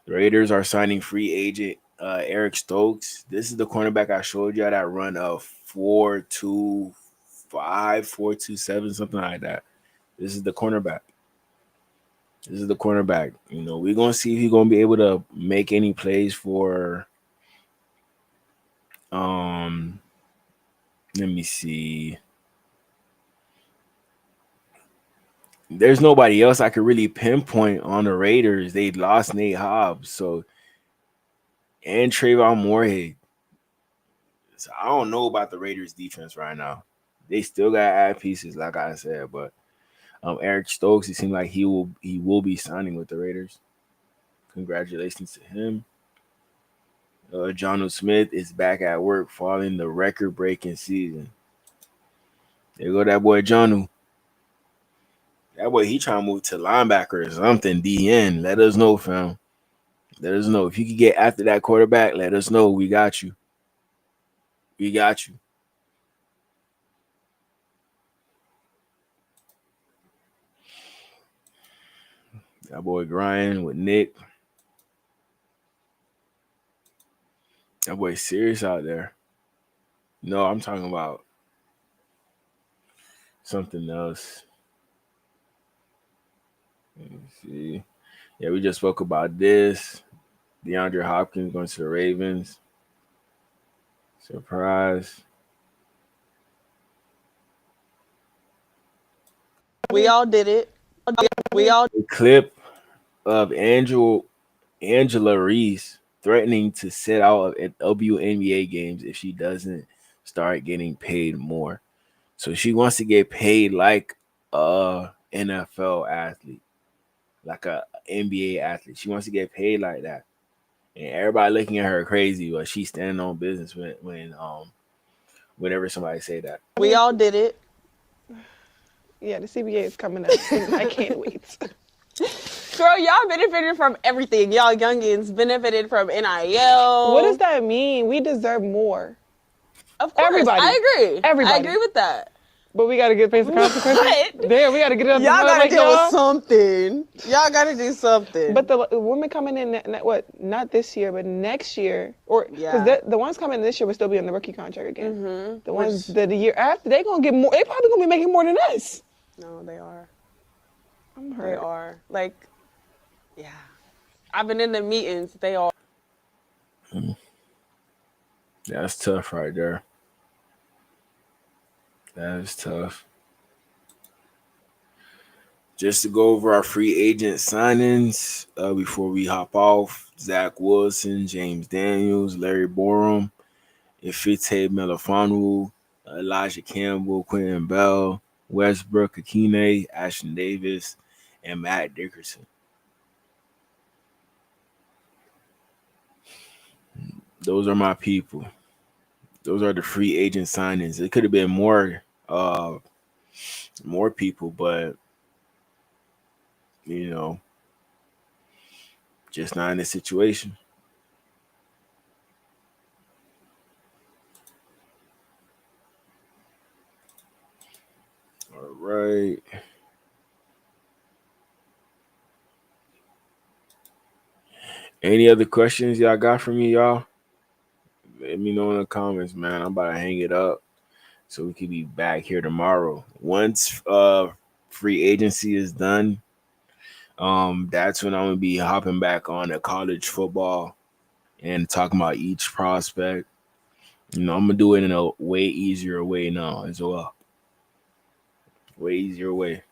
The Raiders are signing free agent Eric Stokes. This is the cornerback I showed you that run a 4.25, 4.27, something like that. This is the cornerback. We're gonna see if he's gonna be able to make any plays for. Let me see. There's nobody else I could really pinpoint on the Raiders. They lost Nate Hobbs, and Trayvon Moorhead. So I don't know about the Raiders defense right now. They still got to add pieces, like I said, but Eric Stokes, it seems like he will be signing with the Raiders. Congratulations to him. Jonnu Smith is back at work following the record-breaking season. There go that boy Jonnu. That boy, he trying to move to linebacker or something, DN. Let us know, fam. Let us know. If you can get after that quarterback, let us know. We got you. That boy Grier with Nick. That boy serious out there. No, I'm talking about something else. Let me see. Yeah, we just spoke about this. DeAndre Hopkins going to the Ravens. Surprise. We all did it. We all. A clip of Angela Reese threatening to sit out at WNBA games if she doesn't start getting paid more. So she wants to get paid like a NFL athlete, like a NBA athlete. She wants to get paid like that. And everybody looking at her crazy, but she's standing on business whenever somebody say that. We all did it. Yeah, the CBA is coming up. I can't wait. Girl, y'all benefited from everything. Y'all youngins benefited from NIL. What does that mean? We deserve more. Of course, Everybody. I agree. Everybody. I agree with that. But we got to get paid the consequences. What? Damn, we got to get it up. Y'all got to like deal with y'all. something. Y'all got to do something. But the women coming in, not this year, but next year, or because the ones coming this year will still be on the rookie contract again. Mm-hmm. The ones that the year after, they gonna get more. They probably gonna be making more than us. No, they are. I'm They hurt. are. Like, yeah. I've been in the meetings. They are. That's tough right there. That is tough. Just to go over our free agent signings before we hop off: Zach Wilson, James Daniels, Larry Borum, Ifite Melifonwu, Elijah Campbell, Quentin Bell, Westbrook Akine, Ashton Davis, and Matt Dickerson. Those are my people. Those are the free agent signings. It could have been more people, but just not in this situation. All right. Any other questions y'all got for me, y'all? Let me know in the comments, man. I'm about to hang it up so we can be back here tomorrow. Once free agency is done, that's when I'm gonna be hopping back on the college football and talking about each prospect. I'm gonna do it in a way easier way now as well. Way easier way.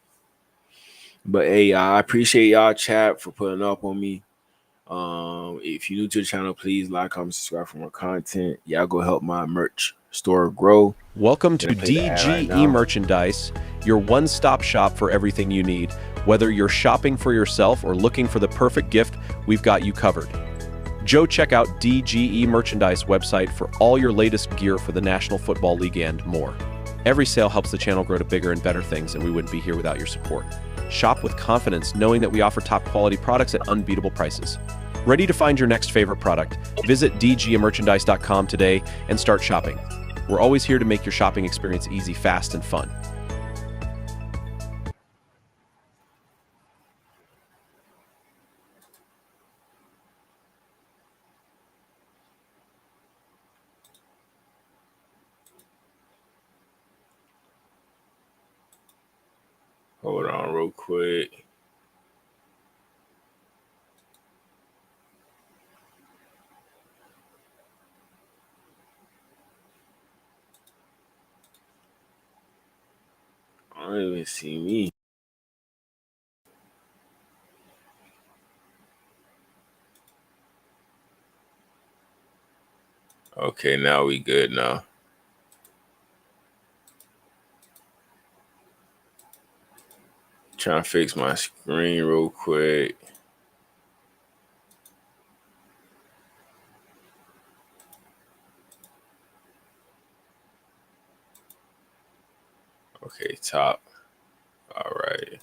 But hey, I appreciate y'all chat for putting up on me. If you're new to the channel, please like, comment, subscribe for more content. Y'all go help my merch store grow. Welcome to DGE Merchandise, your one-stop shop for everything you need. Whether you're shopping for yourself or looking for the perfect gift, we've got you covered. Check out DGE Merchandise website for all your latest gear for the National Football League and more. Every sale helps the channel grow to bigger and better things, and we wouldn't be here without your support. Shop with confidence, knowing that we offer top-quality products at unbeatable prices. Ready to find your next favorite product? Visit dgmerchandise.com today and start shopping. We're always here to make your shopping experience easy, fast, and fun. Hold on real quick. I don't even see me. Okay, now we good now. Trying to fix my screen real quick. Okay, top. All right.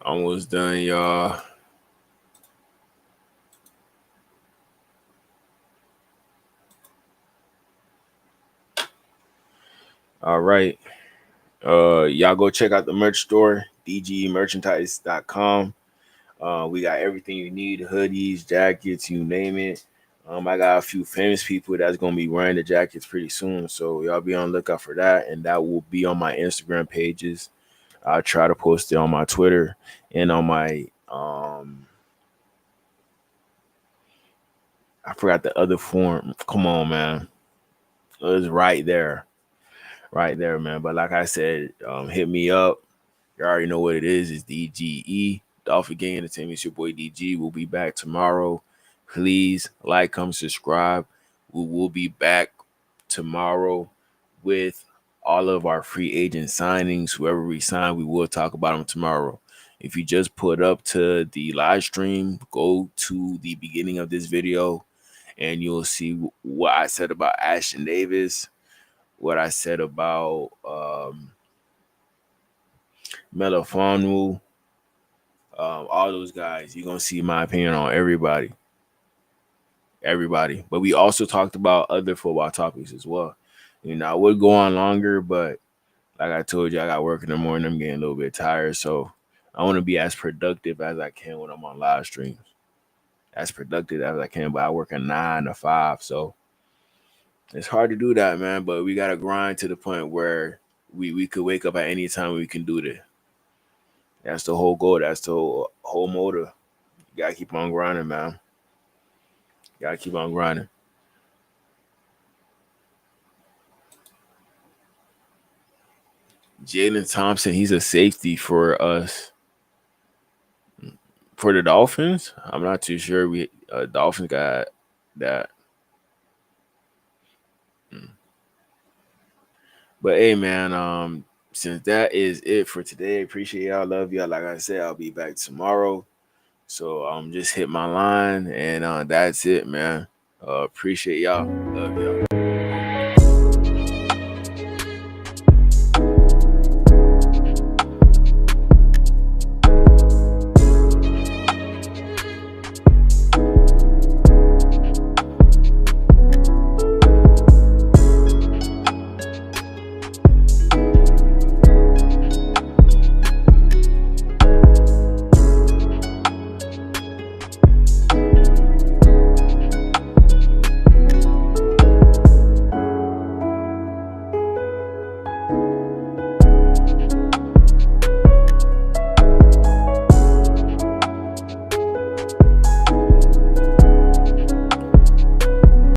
Almost done, y'all. All right. Y'all go check out the merch store, DGmerchandise.com. We got everything you need: hoodies, jackets, you name it. I got a few famous people that's gonna be wearing the jackets pretty soon, so y'all be on the lookout for that, and that will be on my Instagram pages. I'll try to post it on my Twitter and on my I forgot the other form. Come on, man. It was right there, man. But like I said, hit me up. You already know what it is. It's DGE Dolphin Gang Entertainment. It's your boy DG. We'll be back tomorrow. Please like, comment, subscribe. We will be back tomorrow with all of our free agent signings. Whoever we sign, we will talk about them tomorrow. If you just put up to the live stream, go to the beginning of this video and you'll see what I said about Ashton Davis, what I said about Melifonu, all those guys. You're going to see my opinion on everybody. But we also talked about other football topics as well. You know, I would go on longer, but like I told you, I got work in the morning. I'm getting a little bit tired, so I want to be as productive as I can when I'm on live streams. As productive as I can, but I work a 9 to 5, so it's hard to do that, man. But we gotta grind to the point where we could wake up at any time. We can do this. That's the whole goal. That's the whole motive. You gotta keep on grinding, man. You gotta keep on grinding. Jalen Thompson, he's a safety for us. For the Dolphins, I'm not too sure. We Dolphins got that. But hey, man, since that is it for today, appreciate y'all. Love y'all. Like I said, I'll be back tomorrow. So just hit my line, and that's it, man. Appreciate y'all. Love y'all.